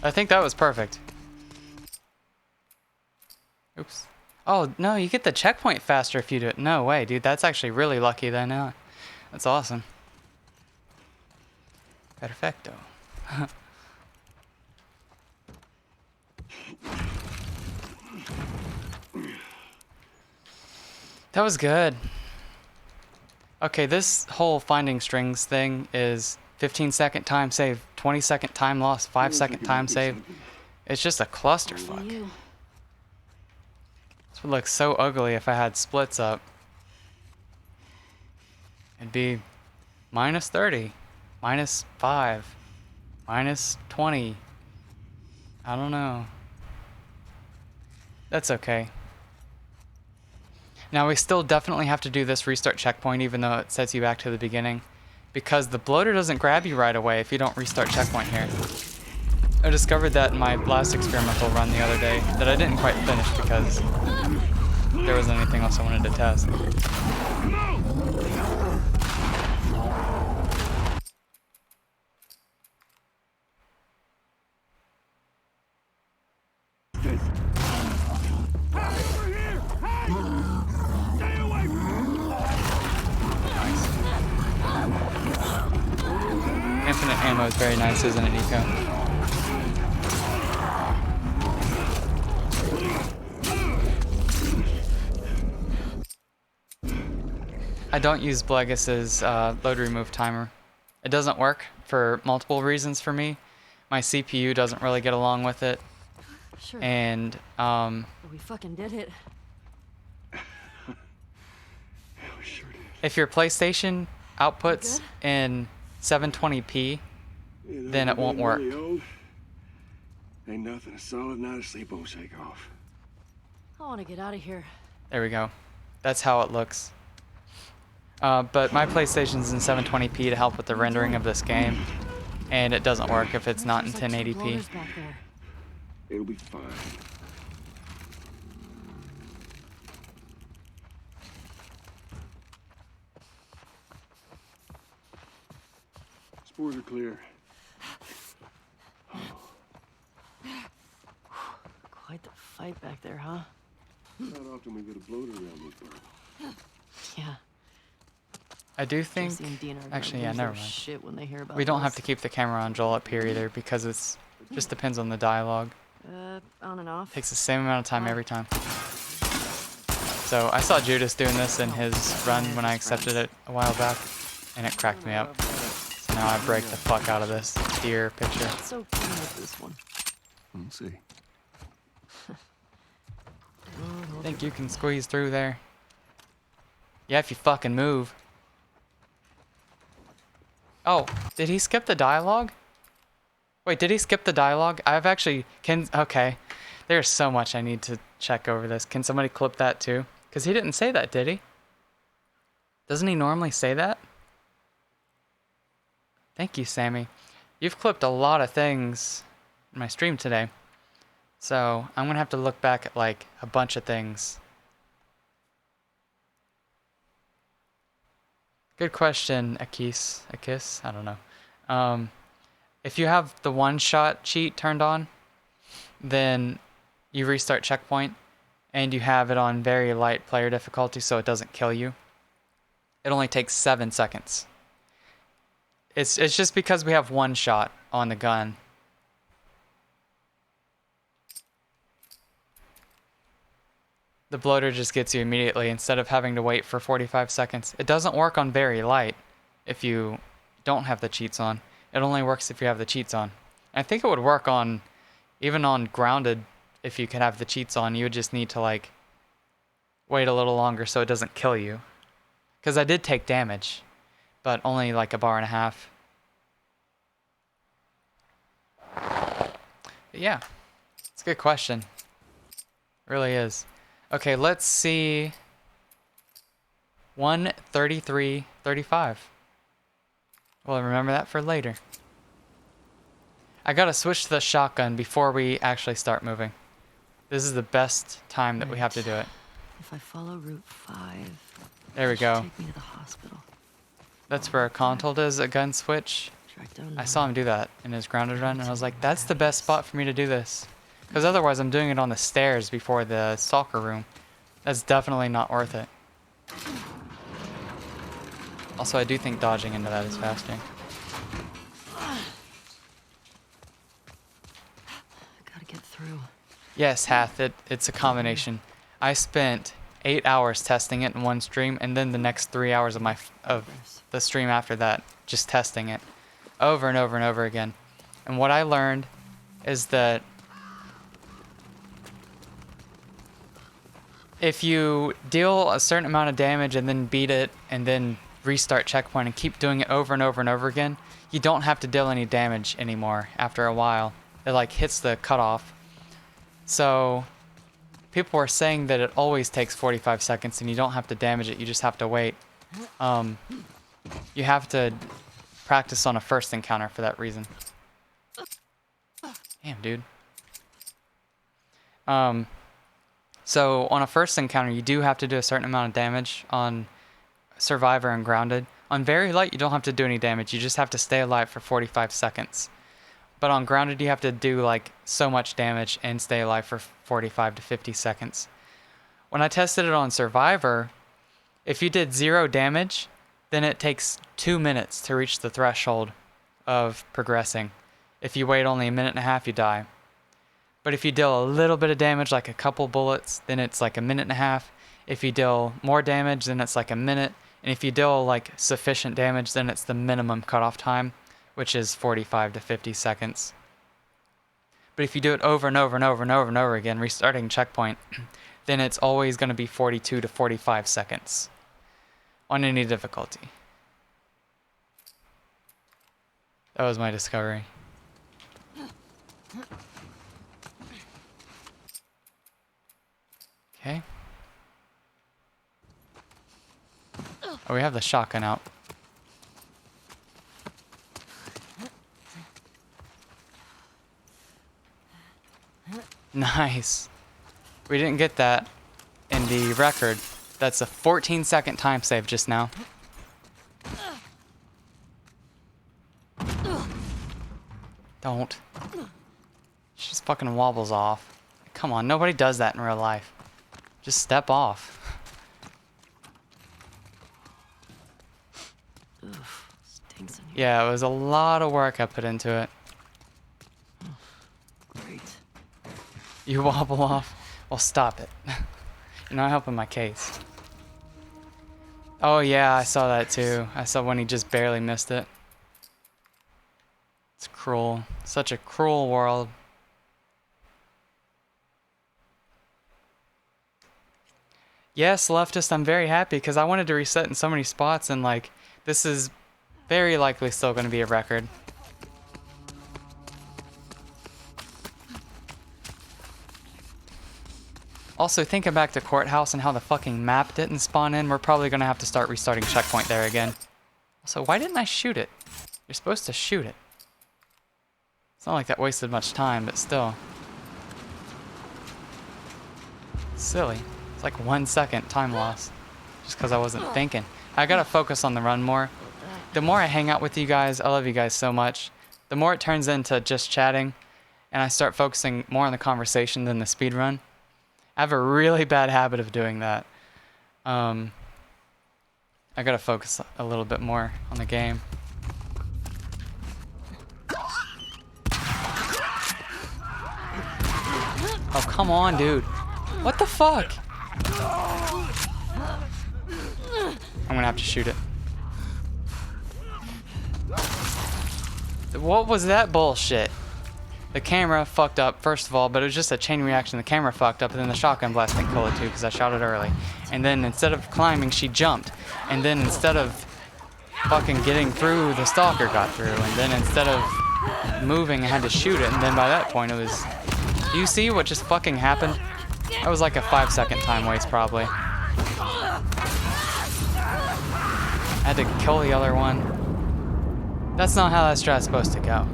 I think that was perfect. Oops. Oh, no, you get the checkpoint faster if you do it. No way, dude. That's actually really lucky then. That's awesome. Perfecto. That was good. Okay, this whole finding strings thing is 15-second time save, 20-second time loss, 5-second time save. It's just a clusterfuck. This would look so ugly if I had splits up. It'd be minus 30, minus 5, minus 20. I don't know. That's okay. Now we still definitely have to do this restart checkpoint even though it sets you back to the beginning, because the bloater doesn't grab you right away if you don't restart checkpoint here. I discovered that in my last experimental run the other day that I didn't quite finish because there wasn't anything else I wanted to test. Infinite ammo is very nice, isn't it, Nico? I don't use Blegis's load remove timer. It doesn't work for multiple reasons for me. My CPU doesn't really get along with it. Sure. And We fucking did it. if your PlayStation outputs in 720p, then it won't work. Ain't nothing. A solid night of sleep won't shake off. I want to get out of here. There we go. That's how it looks. But my PlayStation's in 720p to help with the rendering of this game, and it doesn't work if it's not in 1080p. It'll be fine. Spores are clear. Quite the fight back there, huh? Not often we get a bloater around this bird. Yeah. I do think, Jesse and Dean are gonna actually, yeah, lose never their mind. shit when they hear about We don't have this. to keep the camera on Joel up here either because it's just depends on the dialogue. On and off. Takes the same amount of time every time. So I saw Judas doing this in his run when I accepted it a while back, and it cracked me up. So now I break the fuck out of this deer picture. So cool with this one. We'll see. Think you can squeeze through there? Yeah, if you fucking move. Oh, did he skip the dialogue? Wait, did he skip the dialogue? I've actually... Okay. There's so much I need to check over this. Can somebody clip that too? Because he didn't say that, did he? Doesn't he normally say that? Thank you, Sammy. You've clipped a lot of things in my stream today. So I'm going to have to look back at like a bunch of things. Good question, Akis. I don't know. If you have the one-shot cheat turned on, then you restart checkpoint, and you have it on very light player difficulty so it doesn't kill you. It only takes 7 seconds. It's just because we have one shot on the gun. The bloater just gets you immediately instead of having to wait for 45 seconds. It doesn't work on very light if you don't have the cheats on. It only works if you have the cheats on. I think it would work on, even on grounded, if you could have the cheats on. You would just need to like wait a little longer so it doesn't kill you. Because I did take damage, but only like a bar and a half. But yeah, it's a good question. It really is. Okay, let's see. 1:33:35. Well, remember that for later. I gotta switch to the shotgun before we actually start moving. This is the best time that we have to do it. If I follow Route 5, There we it should go. take me to the hospital. That's where a control does a gun switch. Track down I saw him do that in his grounded run, and I was like, that's the best spot for me to do this. Because otherwise I'm doing it on the stairs before the stalker room. That's definitely not worth it. Also, I do think dodging into that is faster. Gotta get through. Yes, Hath, it's a combination. I spent 8 hours testing it in one stream, and then the next 3 hours of the stream after that, just testing it over and over and over again. And what I learned is that if you deal a certain amount of damage and then beat it and then restart checkpoint and keep doing it over and over and over again, you don't have to deal any damage anymore after a while. It like hits the cutoff. So people were saying that it always takes 45 seconds and you don't have to damage it, you just have to wait. You have to practice on a first encounter for that reason. Damn, dude. So on a first encounter, you do have to do a certain amount of damage on Survivor and Grounded. On Very Light, you don't have to do any damage. You just have to stay alive for 45 seconds. But on Grounded, you have to do like so much damage and stay alive for 45 to 50 seconds. When I tested it on Survivor, if you did 0 damage, then it takes 2 minutes to reach the threshold of progressing. If you wait only a minute and a half, you die. But if you deal a little bit of damage, like a couple bullets, then it's like a minute and a half. If you deal more damage, then it's like a minute. And if you deal like sufficient damage, then it's the minimum cutoff time, which is 45 to 50 seconds. But if you do it over and over and over and over and over again, restarting checkpoint, then it's always going to be 42 to 45 seconds on any difficulty. That was my discovery. Okay. Oh, we have the shotgun out. Nice. We didn't get that in the record. That's a 14-second time save just now. Don't. She just fucking wobbles off. Come on, nobody does that in real life. Just step off. Oof, stinks in here. Yeah, it was a lot of work I put into it. Great. You wobble off? Well, stop it. You're not helping my case. Oh yeah, I saw that too. I saw when he just barely missed it. It's cruel. Such a cruel world. Yes, leftist, I'm very happy because I wanted to reset in so many spots, and like this is very likely still going to be a record. Also, thinking back to Courthouse and how the fucking map didn't spawn in, we're probably going to have to start restarting checkpoint there again. So why didn't I shoot it? You're supposed to shoot it. It's not like that wasted much time, but still. Silly. It's like 1 second time loss. Just because I wasn't thinking. I gotta focus on the run more. The more I hang out with you guys, I love you guys so much. The more it turns into just chatting, and I start focusing more on the conversation than the speed run. I have a really bad habit of doing that. I gotta focus a little bit more on the game. Oh, come on, dude. What the fuck? I'm gonna have to shoot it. What was that bullshit? The camera fucked up, first of all, but it was just a chain reaction. The camera fucked up, and then the shotgun blast didn't kill it too, because I shot it early. And then instead of climbing, she jumped. And then instead of fucking getting through, the stalker got through. And then instead of moving, I had to shoot it. And then by that point, it was... Do you see what just fucking happened? That was like a 5-second time waste, probably. I had to kill the other one. That's not how that strat's supposed to go.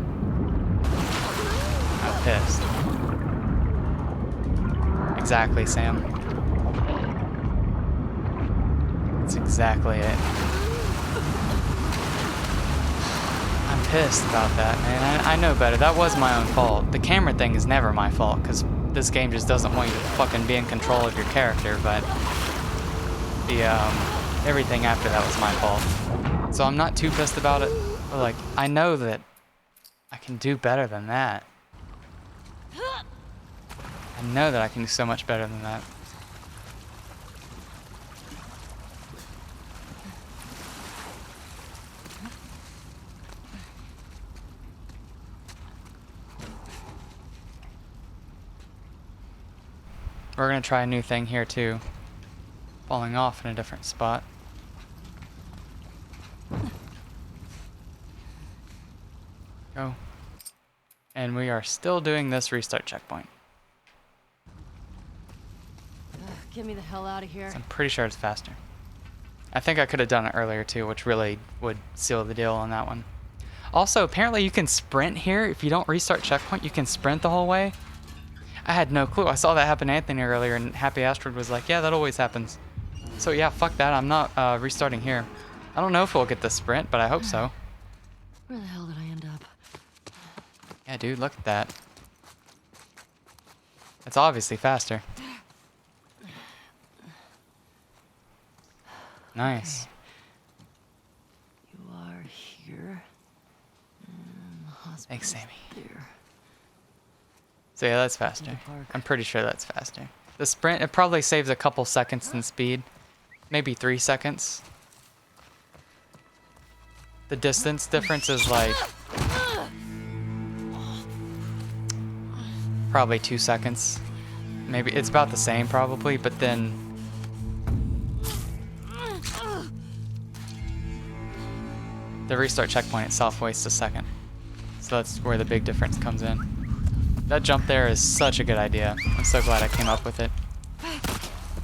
I'm pissed. Exactly, Sam. That's exactly it. I'm pissed about that, man. I know better. That was my own fault. The camera thing is never my fault, because this game just doesn't want you to fucking be in control of your character, but the, everything after that was my fault. So I'm not too pissed about it, but, like, I know that I can do better than that. I know that I can do so much better than that. We're gonna try a new thing here too. Falling off in a different spot. Go. And we are still doing this restart checkpoint. Get me the hell out of here. So I'm pretty sure it's faster. I think I could have done it earlier too, which really would seal the deal on that one. Also, apparently you can sprint here. If you don't restart checkpoint, you can sprint the whole way. I had no clue. I saw that happen to Anthony earlier, and Happy Asteroid was like, yeah, that always happens. So yeah, fuck that. I'm not restarting here. I don't know if we'll get the sprint, but I hope so. Where the hell did I end up? Yeah, dude, look at that. It's obviously faster. Nice. Okay. You are here. Thanks, Sammy. Here. So yeah, that's faster. I'm pretty sure that's faster. The sprint, it probably saves a couple seconds in speed. Maybe 3 seconds. The distance difference is like... probably 2 seconds. Maybe, it's about the same probably, but then... the restart checkpoint itself wastes a second. So that's where the big difference comes in. That jump there is such a good idea. I'm so glad I came up with it.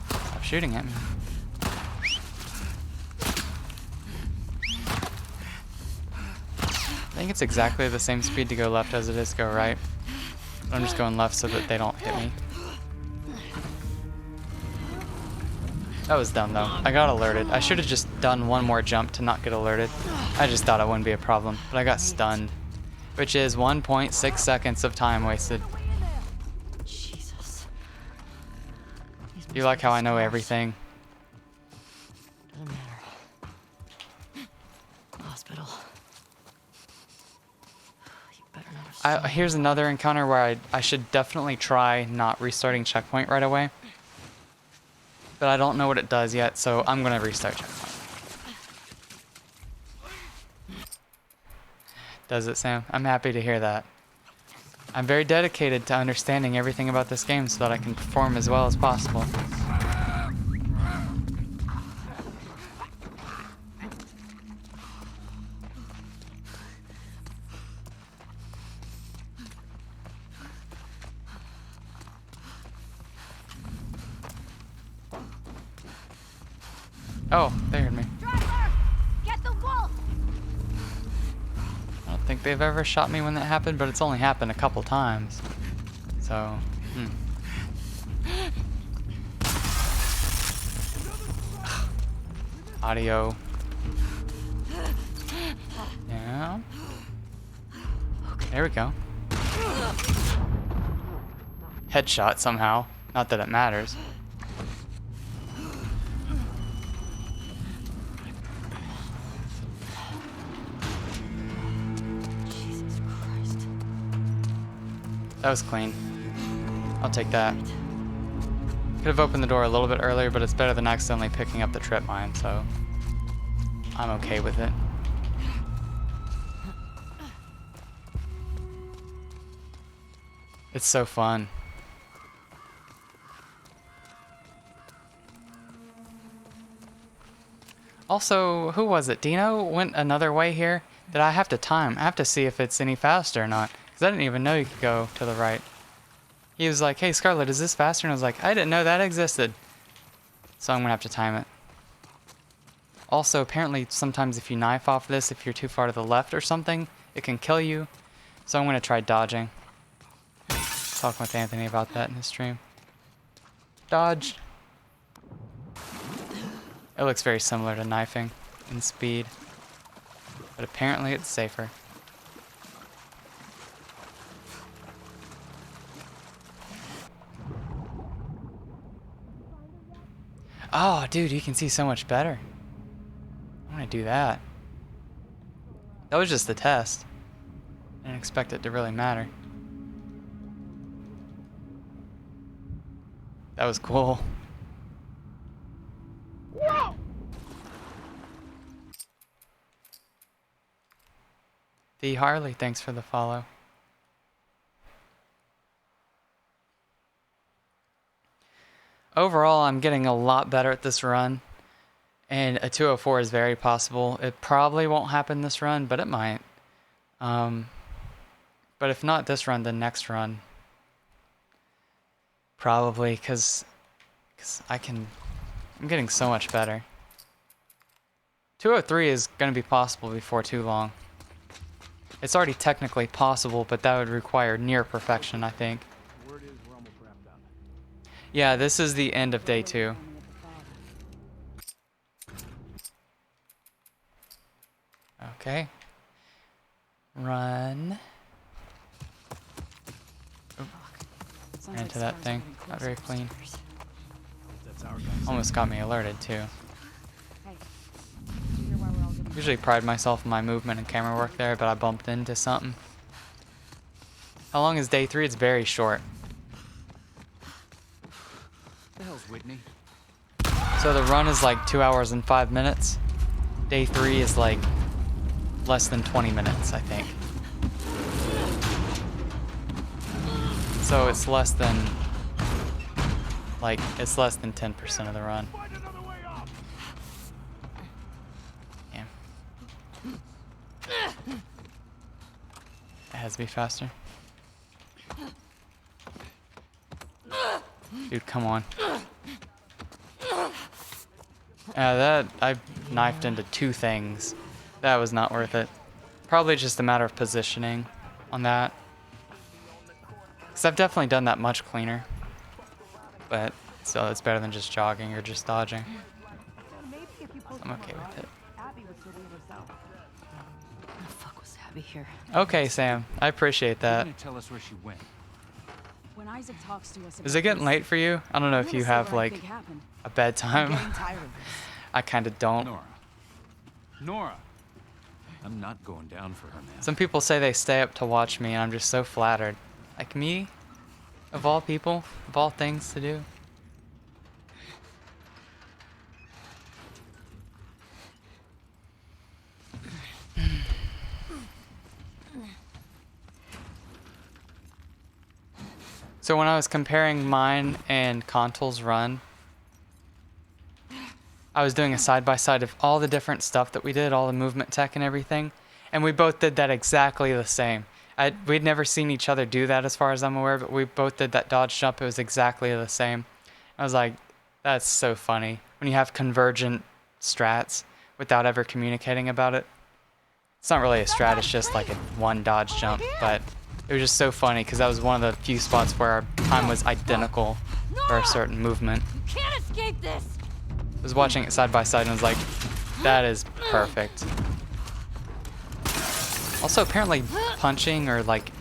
Stop shooting at me. I think it's exactly the same speed to go left as it is to go right. But I'm just going left so that they don't hit me. That was dumb though. I got alerted. I should have just done one more jump to not get alerted. I just thought it wouldn't be a problem, but I got stunned. Which is 1.6 seconds of time wasted. Jesus. You like how I know everything? Doesn't matter. Hospital. You better not have Here's another encounter where I should definitely try not restarting checkpoint right away. But I don't know what it does yet, so I'm gonna restart checkpoint. Does it, Sam? I'm happy to hear that. I'm very dedicated to understanding everything about this game so that I can perform as well as possible. Oh, they heard me. Driver! Get the wolf! I don't think they've ever shot me when that happened, but it's only happened a couple times. So, Audio. Yeah. There we go. Headshot somehow. Not that it matters. Jesus Christ. That was clean. I'll take that. Could have opened the door a little bit earlier, but it's better than accidentally picking up the trip mine, so I'm okay with it. It's so fun. Also, who was it? Dino went another way here that I have to time. I have to see if it's any faster or not, because I didn't even know you could go to the right. He was like, hey, Scarlett, is this faster? And I was like, I didn't know that existed. So I'm going to have to time it. Also, apparently, sometimes if you knife off this, if you're too far to the left or something, it can kill you. So I'm going to try dodging. Talking with Anthony about that in his stream. Dodge. It looks very similar to knifing in speed. But apparently it's safer. Oh, dude, you can see so much better. I want to do that. That was just the test. I didn't expect it to really matter. That was cool. Whoa! The Harley, thanks for the follow. Overall, I'm getting a lot better at this run, and a 204 is very possible. It probably won't happen this run, but it might. But if not this run, then next run. Probably, because I'm getting so much better. 203 is going to be possible before too long. It's already technically possible, but that would require near perfection, I think. Word is we're almost wrapped up. Yeah, this is the end of day 2. Okay. Run. Oop. Ran into that thing. Not very clean. That's our guy. Almost got me alerted too. Usually pride myself in my movement and camera work there, but I bumped into something. How long is day 3? It's very short. The hell's Whitney? So the run is like 2 hours and 5 minutes. Day 3 is like less than 20 minutes, I think. So it's less than, it's less than 10% of the run. Yeah. It has to be faster. Dude, come on. That, I knifed into 2 things. That was not worth it. Probably just a matter of positioning on that. Because I've definitely done that much cleaner. But still, it's better than just jogging or just dodging. I'm okay with it. Who the fuck was Abby here? Okay, Sam. I appreciate that. Tell us where she went. When Isaac talks to us Is it getting late for you? I don't know if you have, like, a bedtime. I kind of don't. Nora. I'm not going down for her, man. Some people say they stay up to watch me, and I'm just so flattered. Like me? Of all people? Of all things to do? So when I was comparing mine and Contoul's run, I was doing a side-by-side of all the different stuff that we did, all the movement tech and everything, and we both did that exactly the same. We'd never seen each other do that as far as I'm aware, but we both did that dodge jump. It was exactly the same. I was like, that's so funny. When you have convergent strats without ever communicating about it. It's not really a strat, it's just like a one dodge jump, but it was just so funny because that was one of the few spots where our time was identical for a certain movement. You can't escape this! I was watching it side by side and was like, that is perfect. Also, apparently punching or like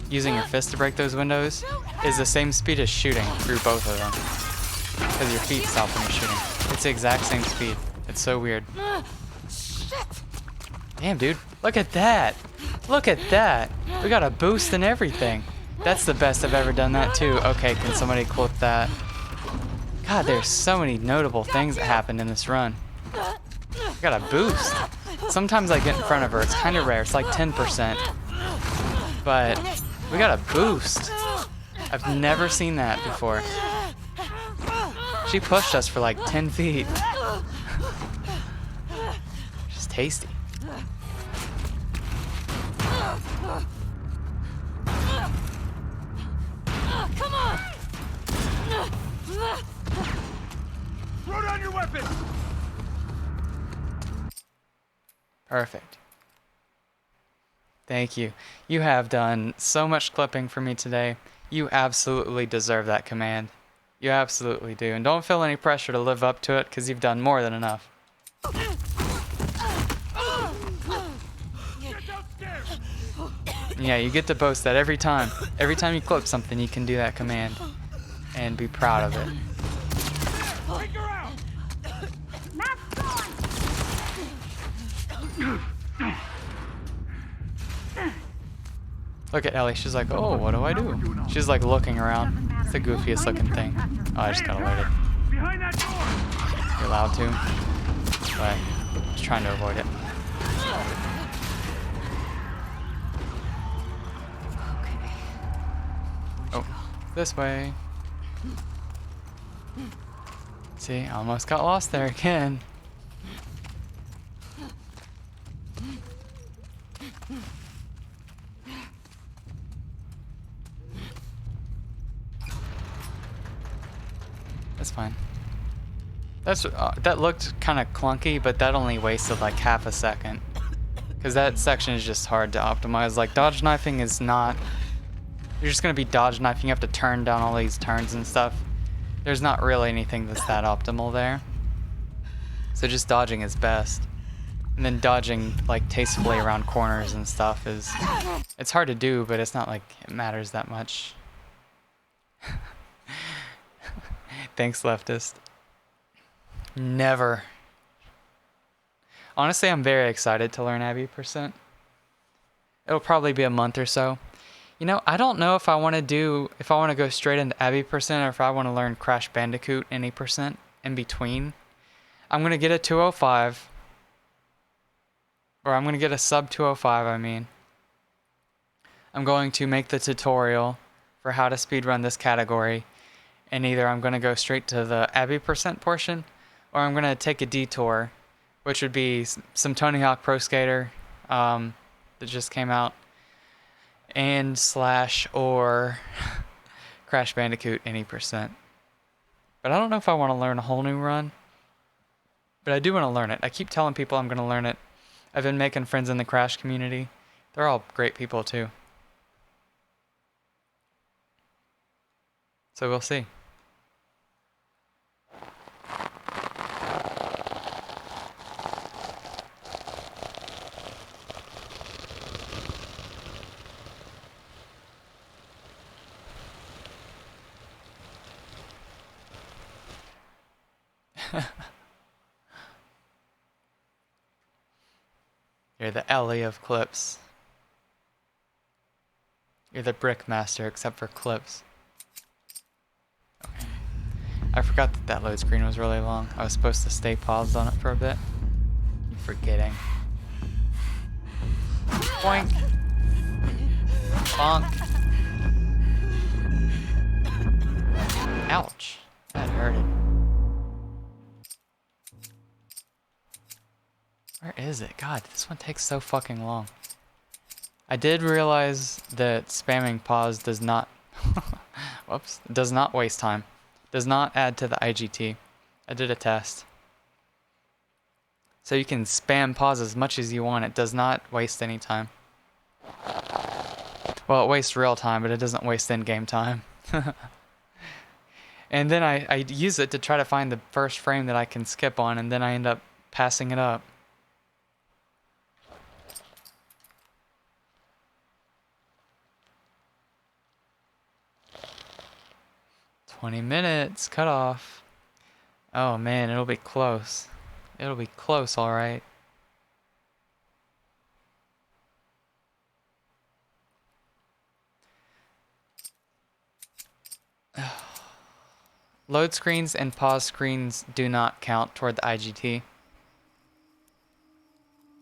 using your fist to break those windows is the same speed as shooting through both of them. Because your feet stop when you're shooting. It's the exact same speed. It's so weird. Damn, dude. Look at that. Look at that. We got a boost and everything. That's the best I've ever done that too. Okay, can somebody clip that? God, there's so many notable things that happened in this run. We got a boost. Sometimes I get in front of her. It's kind of rare. It's like 10%. But we got a boost. I've never seen that before. She pushed us for like 10 feet. She's tasty. Come on! Throw down your weapon! Perfect. Thank you. You have done so much clipping for me today. You absolutely deserve that command. You absolutely do. And don't feel any pressure to live up to it because you've done more than enough. Yeah, you get to boast that every time. Every time you clip something, you can do that command and be proud of it. Take her out! Look at Ellie. She's like, oh, what do I do? She's like looking around. It's the goofiest looking thing. Oh, I just got alerted. Behind that door! You're allowed to, but I was trying to avoid it. Oh, this way. See, I almost got lost there again. That's fine. That looked kind of clunky, but that only wasted like half a second. Because that section is just hard to optimize. Like, dodge knifing is not... You're just going to be dodge knifing. You have to turn down all these turns and stuff. There's not really anything that's that optimal there. So just dodging is best. And then dodging, like, tastefully around corners and stuff is... It's hard to do, but it's not like it matters that much. Thanks, leftist. Never. Honestly, I'm very excited to learn Abby %. It'll probably be a month or so. You know, I don't know if I want to go straight into Abby % or if I want to learn Crash Bandicoot any % in between. I'm going to get a 205. Or I'm going to get a sub 205, I mean. I'm going to make the tutorial for how to speedrun this category. And either I'm going to go straight to the Abby % portion, or I'm going to take a detour, which would be some Tony Hawk Pro Skater that just came out, and / or Crash Bandicoot any %. But I don't know if I want to learn a whole new run, but I do want to learn it. I keep telling people I'm going to learn it. I've been making friends in the Crash community. They're all great people too. So we'll see. You're the Ellie of clips. You're the brick master except for clips. Okay. I forgot that load screen was really long. I was supposed to stay paused on it for a bit. Keep forgetting. Boink. Bonk. Ouch. That hurted. Where is it? God, this one takes so fucking long. I did realize that spamming pause does not... whoops. Does not waste time. Does not add to the IGT. I did a test. So you can spam pause as much as you want. It does not waste any time. Well, it wastes real time, but it doesn't waste in-game time. And then I use it to try to find the first frame that I can skip on, and then I end up passing it up. "20 minutes, cut off." Oh man, it'll be close. It'll be close, alright. Load screens and pause screens do not count toward the IGT.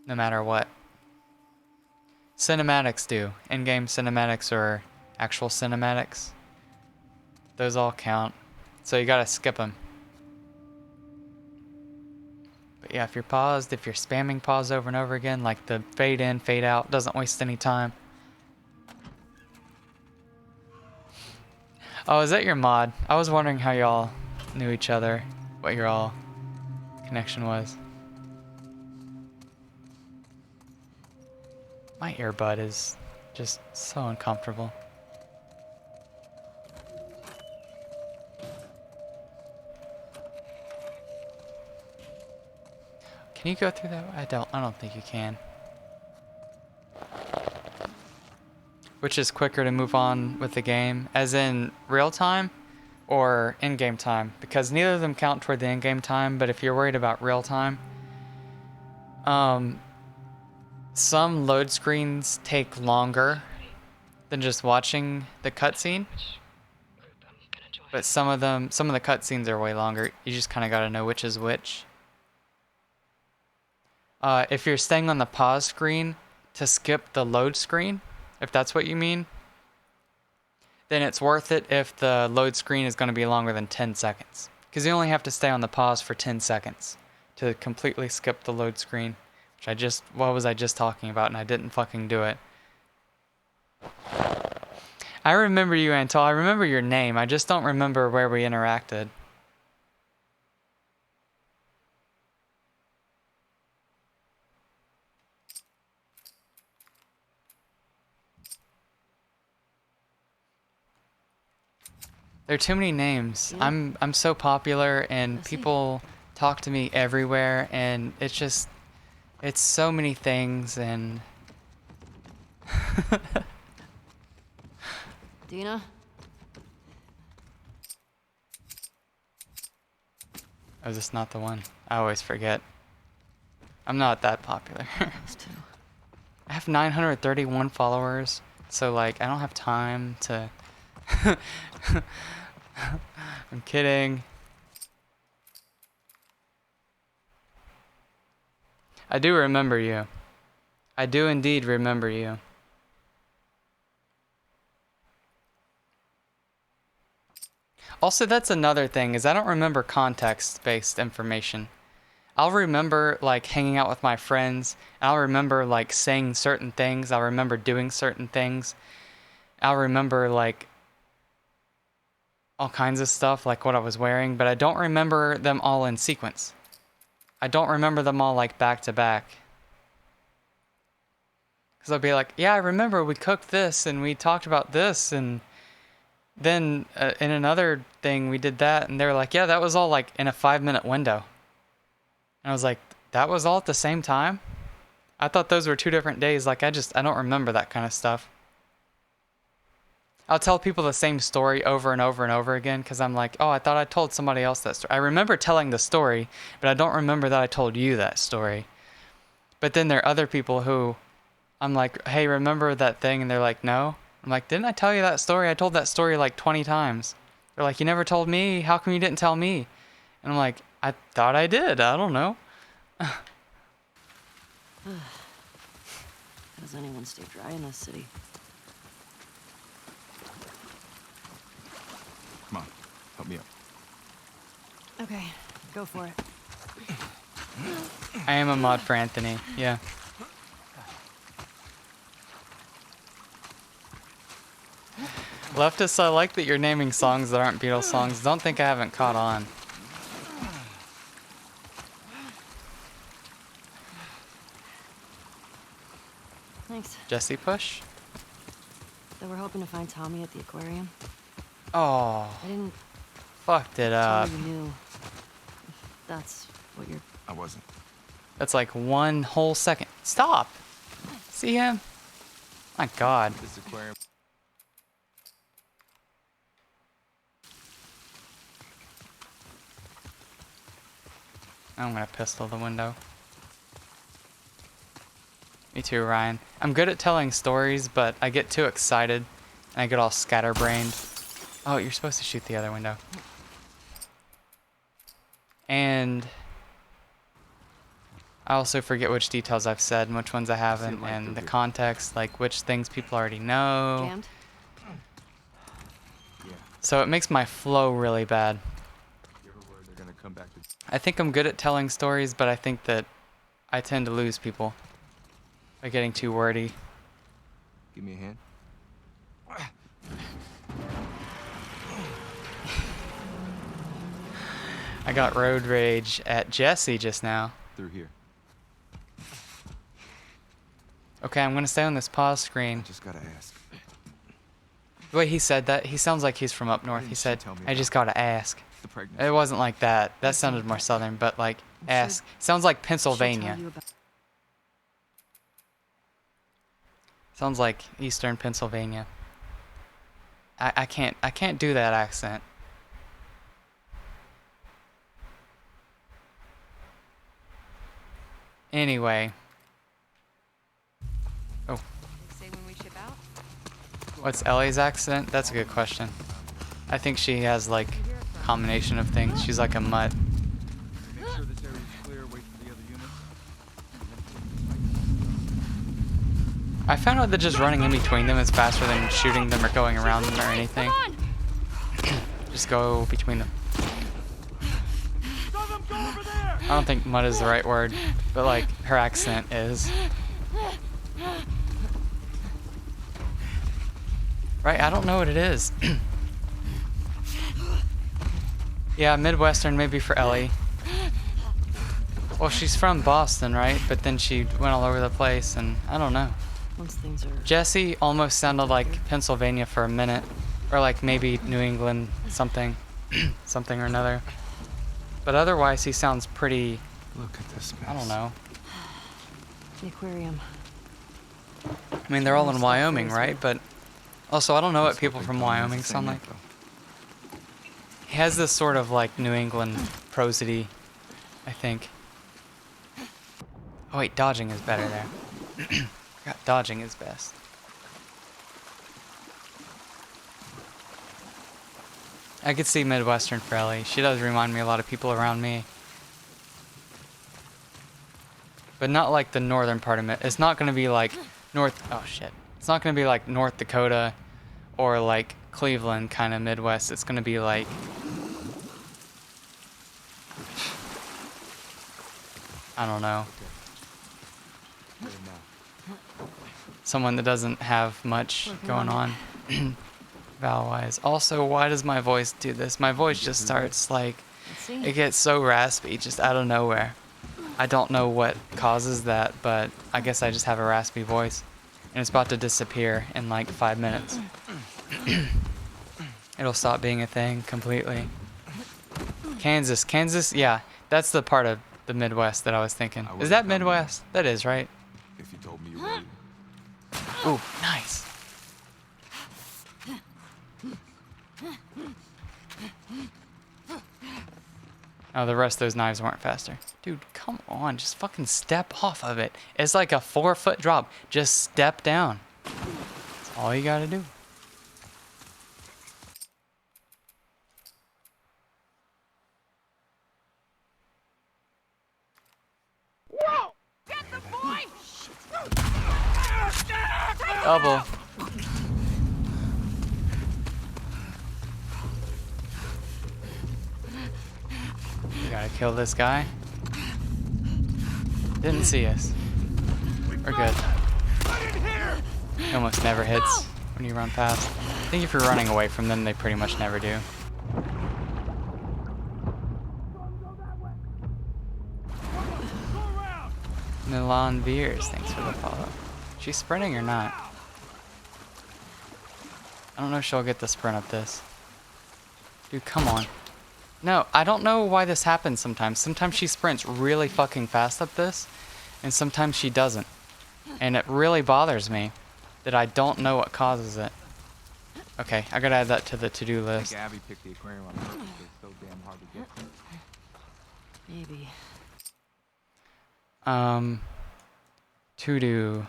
No matter what. Cinematics do. In-game cinematics or actual cinematics. Those all count. So you gotta skip them. But yeah, if you're paused, if you're spamming pause over and over again, like the fade in, fade out, doesn't waste any time. Oh, is that your mod? I was wondering how y'all knew each other, what your all connection was. My earbud is just so uncomfortable. Can you go through that? I don't think you can. Which is quicker to move on with the game, as in real time or in-game time? Because neither of them count toward the in-game time, but if you're worried about real time, some load screens take longer than just watching the cutscene. But some of the cutscenes are way longer. You just kind of got to know which is which. If you're staying on the pause screen to skip the load screen, if that's what you mean, then it's worth it if the load screen is going to be longer than 10 seconds. Because you only have to stay on the pause for 10 seconds to completely skip the load screen. Which what was I just talking about, and I didn't fucking do it. I remember you, Antal. I remember your name. I just don't remember where we interacted. There are too many names. Yeah. I'm so popular, and I see. people talk to me everywhere, and it's so many things, and Dina? oh, is this not the one? I always forget. I'm not that popular. Those two. I have 931 followers, so like I don't have time to. I'm kidding. I do remember you. I do indeed remember you. Also, that's another thing, is I don't remember context-based information. I'll remember like hanging out with my friends, and I'll remember like saying certain things, I'll remember doing certain things. I'll remember like all kinds of stuff, like what I was wearing, but I don't remember them all in sequence. I don't remember them all like back to back. Because I'll be like, yeah, I remember we cooked this and we talked about this, and then in another thing we did that, and they were like, yeah, that was all like in a 5-minute window. And I was like, that was all at the same time? I thought those were 2 different days. Like I don't remember that kind of stuff. I'll tell people the same story over and over and over again because I'm like, oh, I thought I told somebody else that story. I remember telling the story, but I don't remember that I told you that story. But then there are other people who I'm like, hey, remember that thing? And they're like, no. I'm like, didn't I tell you that story? I told that story like 20 times. They're like, you never told me. How come you didn't tell me? And I'm like, I thought I did. I don't know. How does anyone stay dry in this city? Come on, help me up. Okay, go for it. I am a mod for Anthony. Yeah. Leftists, I like that you're naming songs that aren't Beatles songs. Don't think I haven't caught on. Jesse push? So we're hoping to find Tommy at the aquarium. Oh, I didn't fucked it tell up. you knew. If that's what you're... I wasn't. That's like 1 whole second. Stop! See him? My god. This aquarium. I'm gonna pistol the window. Me too, Ryan. I'm good at telling stories, but I get too excited and I get all scatterbrained. Oh, you're supposed to shoot the other window. And I also forget which details I've said and which ones I haven't, and the context, like which things people already know. Jammed? Yeah. So it makes my flow really bad. You ever worried they're gonna come back to? I think I'm good at telling stories, but I think that I tend to lose people by getting too wordy. Give me a hand. I got road rage at Jesse just now. Through here. Okay, I'm gonna stay on this pause screen. Just gotta ask. The way he said that, he sounds like he's from up north. He said, I just gotta ask. The pregnancy. It wasn't like that. That sounded more southern, but like, ask. Sounds like Pennsylvania. Sounds like eastern Pennsylvania. I can't do that accent. Anyway. Oh. Say when we ship out? What's Ellie's accent? That's a good question. I think she has like a combination of things. She's like a mutt. Make sure this area is clear. Wait for the other units. I found out that just running in between them is faster than shooting them or going around them or anything. Just go between them. I don't think mud is the right word, but like her accent is. Right, I don't know what it is. Yeah, Midwestern maybe for Ellie. Well, she's from Boston, right? But then she went all over the place, and I don't know. Once things are... Jesse almost sounded like Pennsylvania for a minute, or like maybe New England something, something or another. But otherwise, he sounds pretty. Look at this mess. I don't know. The aquarium. I mean, they're all in Wyoming, right? But also, I don't know what people from Wyoming sound like. He has this sort of like New England prosody, I think. Oh wait, dodging is better there. Forgot dodging is best. I could see Midwestern for Ellie. She does remind me a lot of people around me. But not like the northern part of it. It's not going to be like oh shit. It's not going to be like North Dakota or like Cleveland kind of Midwest. It's going to be like I don't know. Someone that doesn't have much going on vowel-wise. Also, why does my voice do this? My voice just starts like, it gets so raspy just out of nowhere. I don't know what causes that, but I guess I just have a raspy voice. And it's about to disappear in like 5 minutes. It'll stop being a thing completely. Kansas, yeah, that's the part of the Midwest that I was thinking. Is that Midwest? That is, right? If you told me you were. Ooh, nice. Oh, the rest of those knives weren't faster. Dude, come on, just fucking step off of it. It's like a 4-foot drop. Just step down. That's all you gotta do. Whoa! Get the boy! Double. We gotta kill this guy. Didn't see us. We're good. He almost never hits when you run past. I think if you're running away from them, they pretty much never do. Milan Veers, thanks for the follow. She's sprinting or not? I don't know if she'll get the sprint up this. Dude, come on. No, I don't know why this happens sometimes. Sometimes she sprints really fucking fast up this, and sometimes she doesn't. And it really bothers me that I don't know what causes it. Okay, I gotta add that to the to-do I list. think Abby picked the aquarium on purpose. It's so damn hard to get to. Maybe. To-do.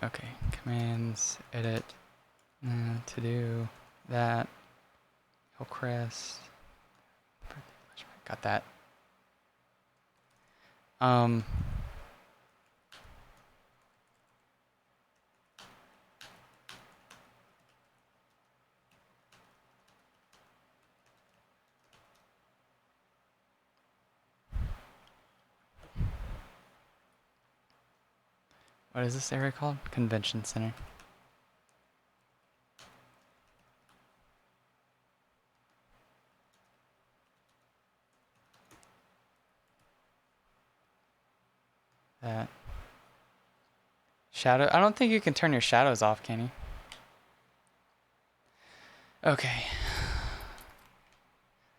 Okay, commands, edit, to do that, Hillcrest, got that. What is this area called? Convention Center. That. Shadow. I don't think you can turn your shadows off, can you? Okay.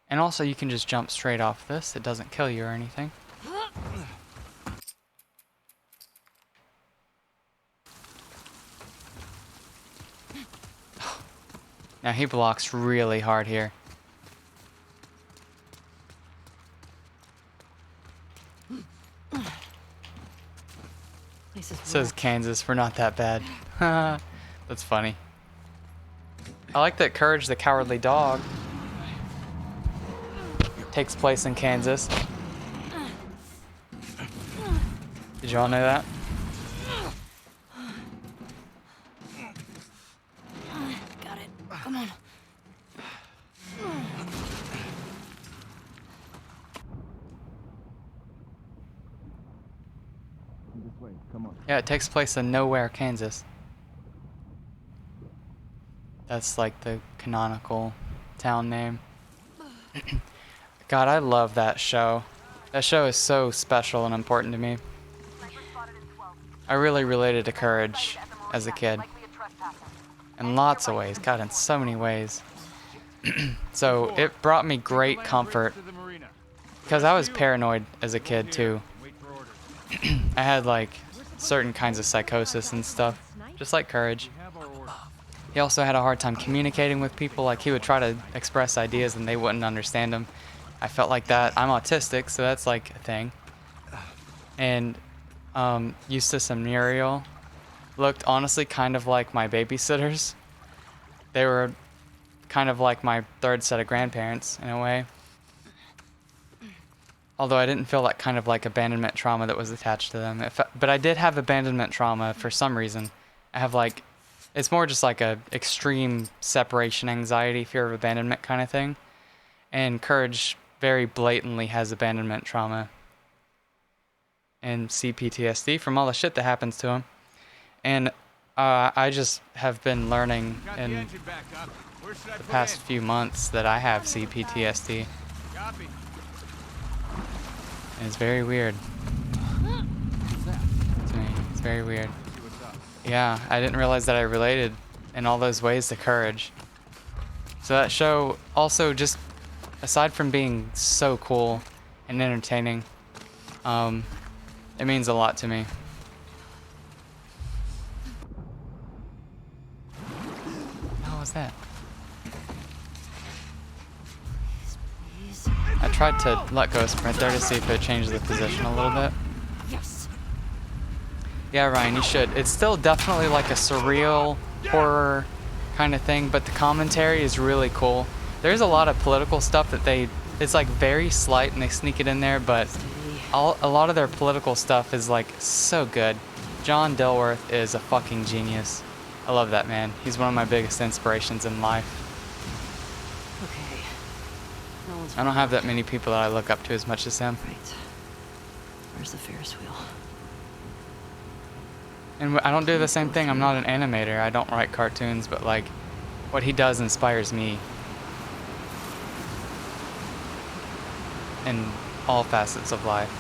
And also you can just jump straight off this. It doesn't kill you or anything. Now he blocks really hard here. Says Kansas, we're not that bad. That's funny. I like that Courage the Cowardly Dog takes place in Kansas. Did you all know that? Got it. Come on. This way, come on. Yeah, it takes place in Nowhere, Kansas. That's like the canonical town name. God, I love that show. That show is so special and important to me. I really related to Courage as a kid. In lots of ways. God, in so many ways. So it brought me great comfort. Because I was paranoid as a kid too. I had like certain kinds of psychosis and stuff. Just like Courage. He also had a hard time communicating with people. Like he would try to express ideas and they wouldn't understand him. I felt like that. I'm autistic, so that's like a thing. And Eustace and Muriel looked honestly kind of like my babysitters. They were kind of like my third set of grandparents in a way. Although I didn't feel that kind of like abandonment trauma that was attached to them. But I did have abandonment trauma for some reason. I have like, it's more just like a extreme separation anxiety, fear of abandonment kind of thing. And Courage very blatantly has abandonment trauma and CPTSD from all the shit that happens to him. And I just have been learning in the past few months that I have CPTSD. And it's very weird to me. It's very weird. Yeah, I didn't realize that I related in all those ways to Courage. So that show also just, aside from being so cool and entertaining, it means a lot to me. What was that? I tried to let go of sprint there to see if it changed the position a little bit. Yes. Yeah, Ryan, you should. It's still definitely like a surreal horror kind of thing, but the commentary is really cool. There's a lot of political stuff that it's like very slight and they sneak it in there, but a lot of their political stuff is like so good. John Dilworth is a fucking genius. I love that man. He's one of my biggest inspirations in life. Okay. No one's I don't have that many people that I look up to as much as him. right. Where's the Ferris wheel? And I don't do the same thing. I'm not an animator. I don't write cartoons, but like what he does inspires me. And all facets of life.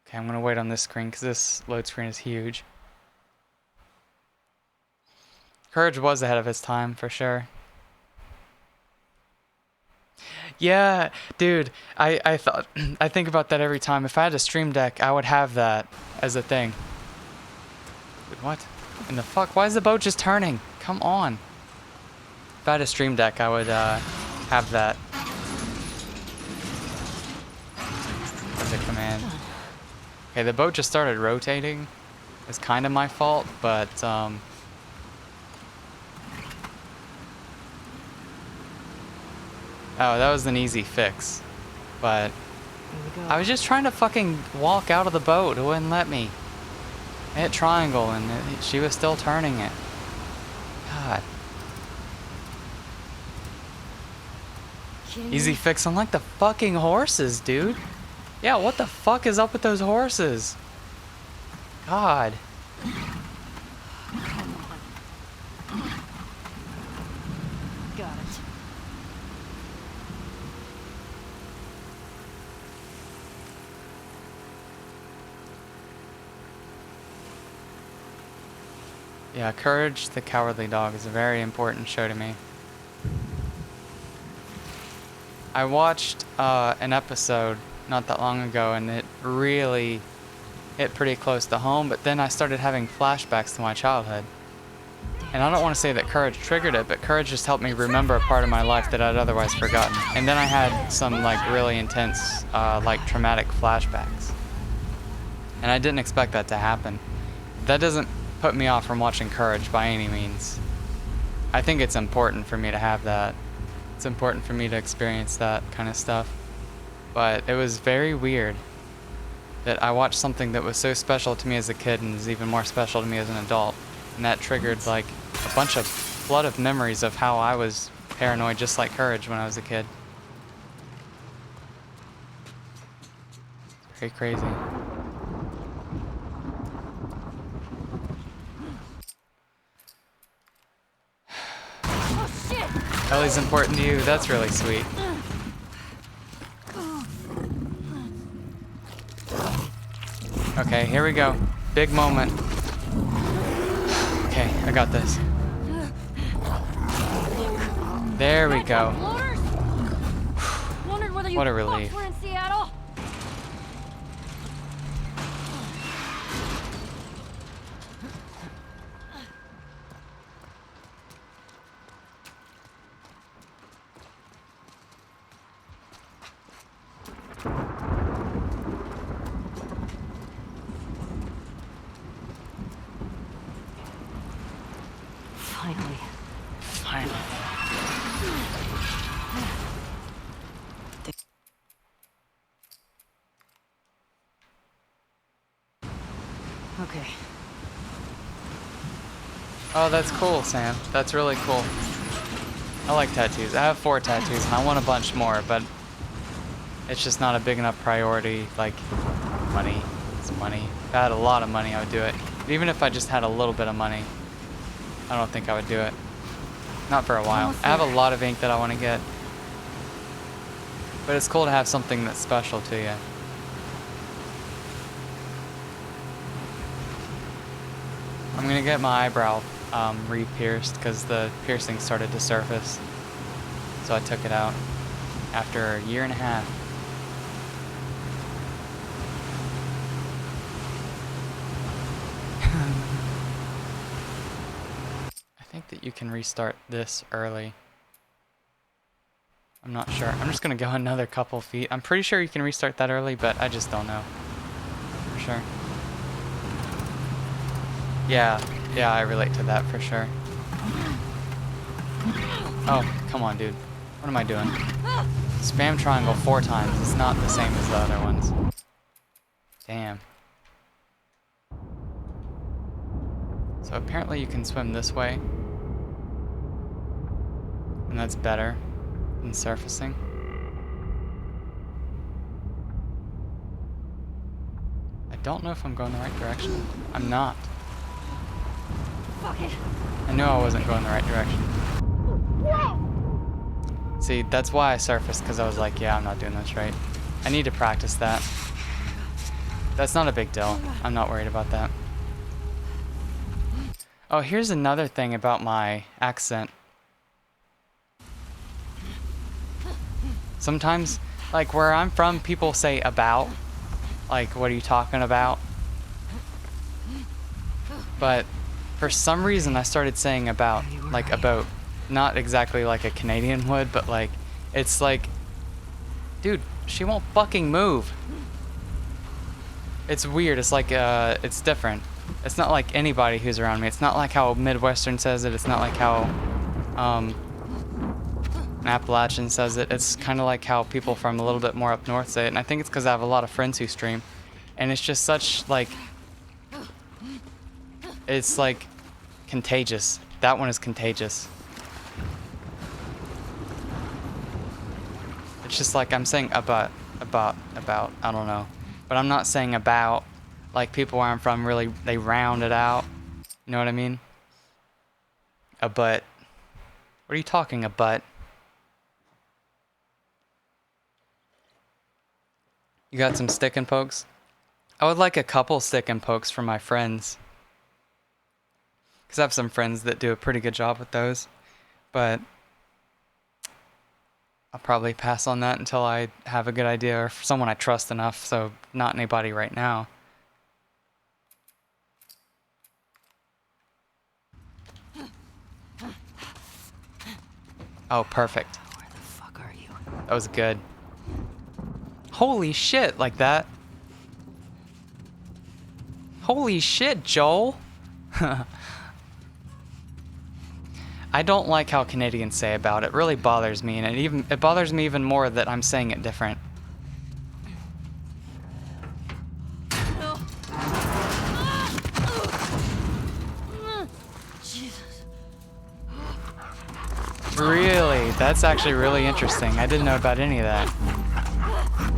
Okay, I'm gonna wait on this screen because this load screen is huge. Courage was ahead of his time, for sure. Yeah, dude, I thought I think about that every time. If I had a stream deck, I would have that as a thing. Dude, what in the fuck? Why is the boat just turning? Come on. If I had a stream deck, I would have that as a command. Okay, the boat just started rotating. It's kind of my fault, but oh, that was an easy fix. But I was just trying to fucking walk out of the boat. It wouldn't let me. I hit triangle and she was still turning it. God. Easy fix. Unlike the fucking horses, dude. Yeah, what the fuck is up with those horses? God. Got it. Yeah, Courage the Cowardly Dog is a very important show to me. I watched an episode not that long ago and it really hit pretty close to home, but then I started having flashbacks to my childhood. And I don't want to say that Courage triggered it, but Courage just helped me remember a part of my life that I'd otherwise forgotten. And then I had some like really intense, like traumatic flashbacks. And I didn't expect that to happen. That doesn't put me off from watching Courage by any means. I think it's important for me to have that. It's important for me to experience that kind of stuff. But it was very weird that I watched something that was so special to me as a kid and is even more special to me as an adult. And that triggered like a bunch of flood of memories of how I was paranoid just like Courage when I was a kid. Very crazy. Oh shit! Ellie's important to you. That's really sweet. Okay, here we go. Big moment. Okay, I got this. There we go. What a relief. We're in Seattle. Finally. Finally. Okay. Oh, that's cool, Sam. That's really cool. I like tattoos. I have 4 tattoos, and I want a bunch more, but it's just not a big enough priority. Like, money. It's money. If I had a lot of money, I would do it. But even if I just had a little bit of money, I don't think I would do it. Not for a while. I have a lot of ink that I want to get. But it's cool to have something that's special to you. I'm going to get my eyebrow re-pierced because the piercing started to surface. So I took it out after a year and a half. I think that you can restart this early. I'm not sure. I'm just going to go another couple feet. I'm pretty sure you can restart that early, but I just don't know. For sure. Yeah, I relate to that for sure. Oh, come on, dude. What am I doing? Spam triangle 4 times. It's not the same as the other ones. Damn. So apparently you can swim this way. And that's better than surfacing. I don't know if I'm going the right direction. I'm not. Fuck it. I knew I wasn't going the right direction. See, that's why I surfaced, because I was like, yeah, I'm not doing this right. I need to practice that. That's not a big deal. I'm not worried about that. Oh, here's another thing about my accent. Sometimes, like where I'm from, people say about. Like, what are you talking about? But for some reason, I started saying about, like about. Not exactly like a Canadian would, but like, it's like, dude, she won't fucking move. It's weird. It's like, it's different. It's not like anybody who's around me. It's not like how Midwestern says it. It's not like how, Appalachian says it. It's kind of like how people from a little bit more up north say it. And I think it's because I have a lot of friends who stream. And it's just such, like, it's like contagious. That one is contagious. It's just like I'm saying about, I don't know. But I'm not saying about, like people where I'm from really, they round it out. You know what I mean? A butt. What are you talking, a butt? You got some stick and pokes? I would like a couple stick and pokes from my friends. Because I have some friends that do a pretty good job with those. But I'll probably pass on that until I have a good idea or someone I trust enough, so not anybody right now. Oh, perfect. Where the fuck are you? That was good. Holy shit, like that. Holy shit, Joel. I don't like how Canadians say about it. It really bothers me, and it bothers me even more that I'm saying it different. Jesus. Really? That's actually really interesting. I didn't know about any of that.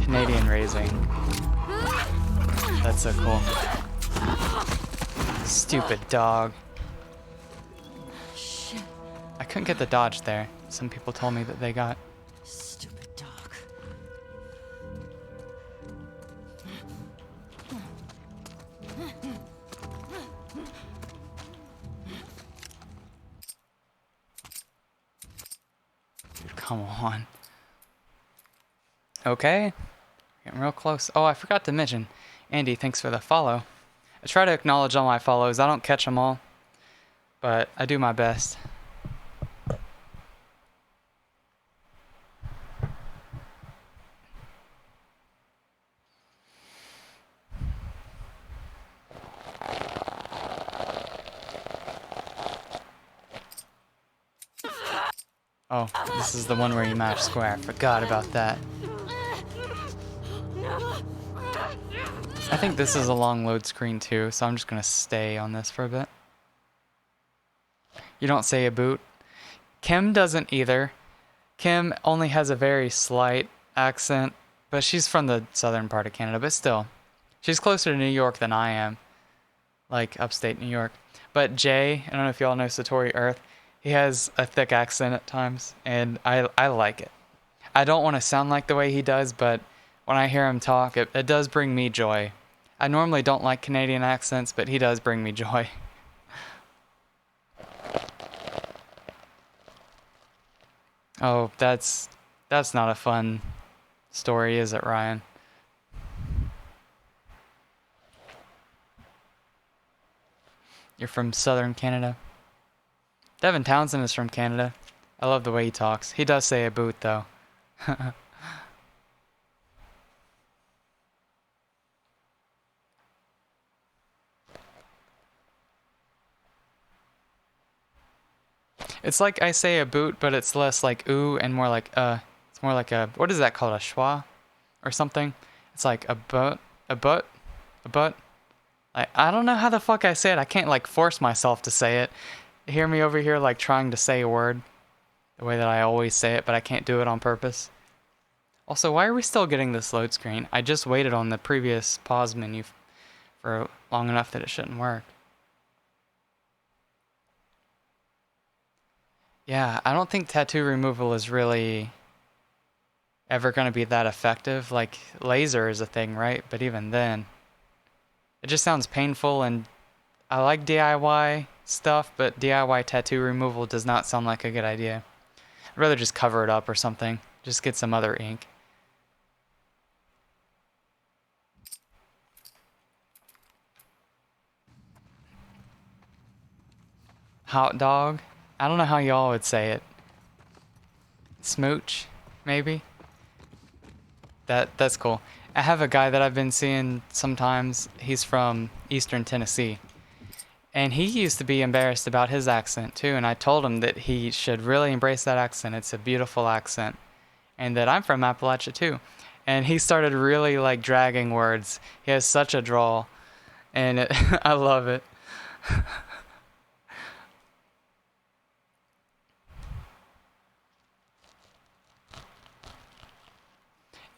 Canadian raising. That's so cool. Stupid dog. Shit. I couldn't get the dodge there. Some people told me that they got. Stupid dog. Dude, come on. Okay. Getting real close. Oh, I forgot to mention. Andy, thanks for the follow. I try to acknowledge all my follows. I don't catch them all. But I do my best. Oh, this is the one where you match square. I forgot about that. I think this is a long load screen too, so I'm just gonna stay on this for a bit. You don't say a boot. Kim doesn't either. Kim only has a very slight accent, but she's from the southern part of Canada, but still. She's closer to New York than I am. Like upstate New York. But Jay, I don't know if y'all know Satori Earth, he has a thick accent at times, and I like it. I don't want to sound like the way he does, but when I hear him talk, it does bring me joy. I normally don't like Canadian accents, but he does bring me joy. Oh, that's not a fun story, is it, Ryan? You're from southern Canada? Devin Townsend is from Canada. I love the way he talks. He does say a boot, though. It's like I say a boot, but it's less like ooh and more like It's more like a, what is that called? A schwa? Or something? It's like a butt. I don't know how the fuck I say it. I can't like force myself to say it. Hear me over here like trying to say a word the way that I always say it, but I can't do it on purpose. Also, why are we still getting this load screen? I just waited on the previous pause menu for long enough that it shouldn't work. Yeah, I don't think tattoo removal is really ever going to be that effective. Like, laser is a thing, right? But even then, it just sounds painful, and I like DIY stuff, but DIY tattoo removal does not sound like a good idea. I'd rather just cover it up or something. Just get some other ink. Hot dog? I don't know how y'all would say it. Smooch, maybe? That's cool. I have a guy that I've been seeing sometimes. He's from Eastern Tennessee. And he used to be embarrassed about his accent too, and I told him that he should really embrace that accent. It's a beautiful accent. And that I'm from Appalachia too. And he started really like dragging words. He has such a drawl. And I love it.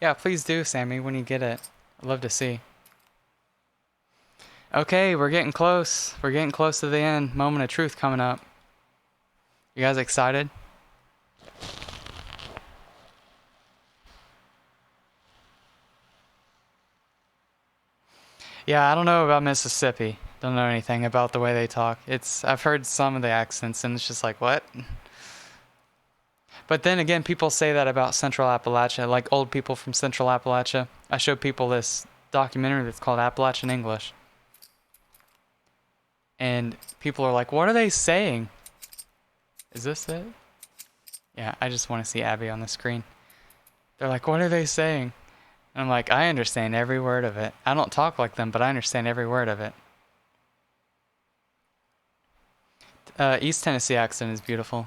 Yeah, please do, Sammy, when you get it. I'd love to see. Okay, we're getting close. We're getting close to the end. Moment of truth coming up. You guys excited? Yeah, I don't know about Mississippi. Don't know anything about the way they talk. I've heard some of the accents, and it's just like, what? But then again, people say that about Central Appalachia, like old people from Central Appalachia. I showed people this documentary that's called Appalachian English. And people are like, what are they saying? Is this it? Yeah, I just want to see Abby on the screen. They're like, what are they saying? And I'm like, I understand every word of it. I don't talk like them, but I understand every word of it. East Tennessee accent is beautiful.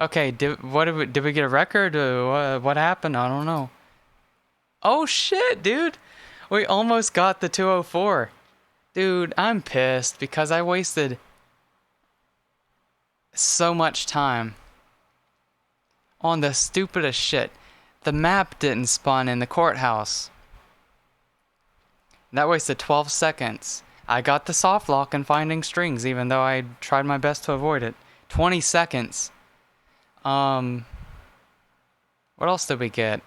Okay, did we get a record? What happened? I don't know. Oh shit, dude. We almost got the 204. Dude, I'm pissed because I wasted so much time on the stupidest shit. The map didn't spawn in the courthouse. That wasted 12 seconds. I got the softlock and finding strings, even though I tried my best to avoid it. 20 seconds. What else did we get?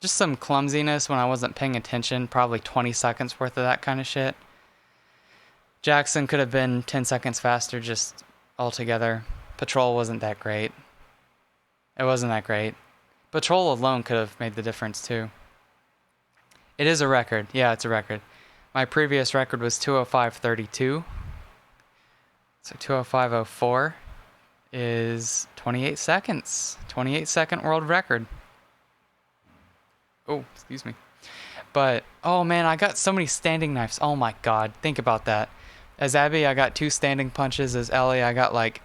Just some clumsiness when I wasn't paying attention. Probably 20 seconds worth of that kind of shit. Jackson could have been 10 seconds faster just altogether. Patrol wasn't that great. It wasn't that great. Patrol alone could have made the difference too. It is a record. Yeah, it's a record. My previous record was 205.32. So 205.04 is 28 seconds. 28-second world record. Oh, excuse me. But, oh man, I got so many standing knives. Oh my god, think about that. As Abby, I got 2 standing punches. As Ellie, I got like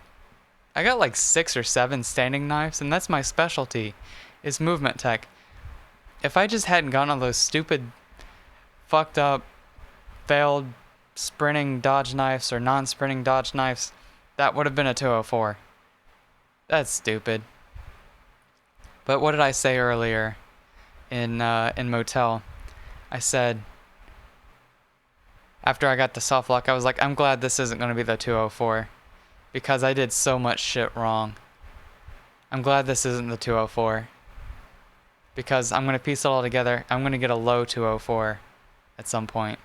6 or 7 standing knives, and that's my specialty, is movement tech. If I just hadn't gotten all those stupid, fucked up, failed sprinting dodge knives or non-sprinting dodge knives, that would have been a 204. That's stupid. But what did I say earlier in Motel? I said, after I got the softlock, I was like, I'm glad this isn't going to be the 204. Because I did so much shit wrong. I'm glad this isn't the 204. Because I'm going to piece it all together. I'm going to get a low 204 at some point.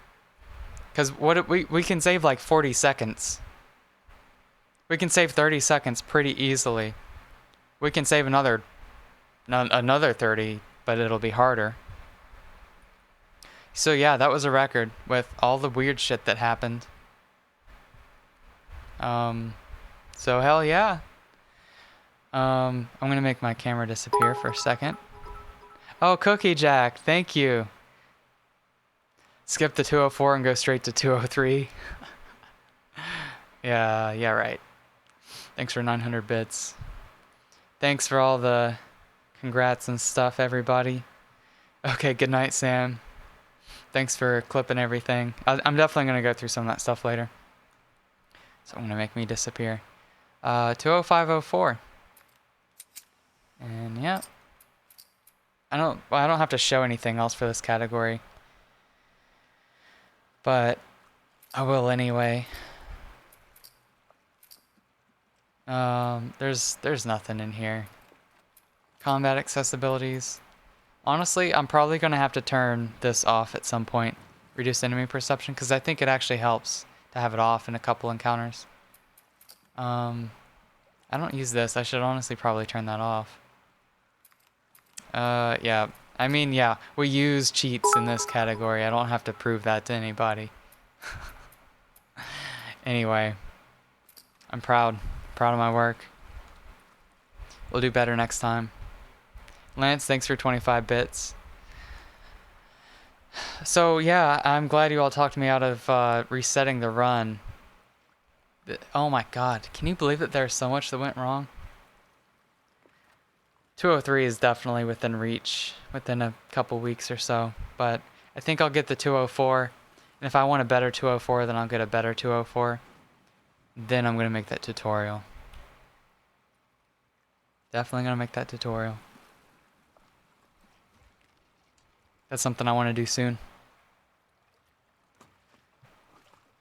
Because we can save like 40 seconds. We can save 30 seconds pretty easily. We can save another 30, but it'll be harder. So yeah, that was a record with all the weird shit that happened. So hell yeah. I'm gonna make my camera disappear for a second. Oh, Cookie Jack, thank you. Skip the 204 and go straight to 203. Yeah, right. Thanks for 900 bits. Thanks for all the congrats and stuff, everybody. Okay, good night, Sam. Thanks for clipping everything. I'm definitely going to go through some of that stuff later. So I'm going to make me disappear. 20504. And yeah. I don't have to show anything else for this category. But I will anyway. There's nothing in here. Combat accessibilities. Honestly, I'm probably going to have to turn this off at some point. Reduce enemy perception, because I think it actually helps to have it off in a couple encounters. I don't use this. I should honestly probably turn that off. Yeah. I mean, yeah, we use cheats in this category. I don't have to prove that to anybody. Anyway, I'm proud. Proud of my work. We'll do better next time. Lance, thanks for 25 bits. So, yeah, I'm glad you all talked me out of resetting the run. Oh my god, can you believe that there's so much that went wrong? 203 is definitely within reach within a couple weeks or so, but I think I'll get the 204, and if I want a better 204, then I'll get a better 204. Then I'm going to make that tutorial. Definitely going to make that tutorial. That's something I want to do soon.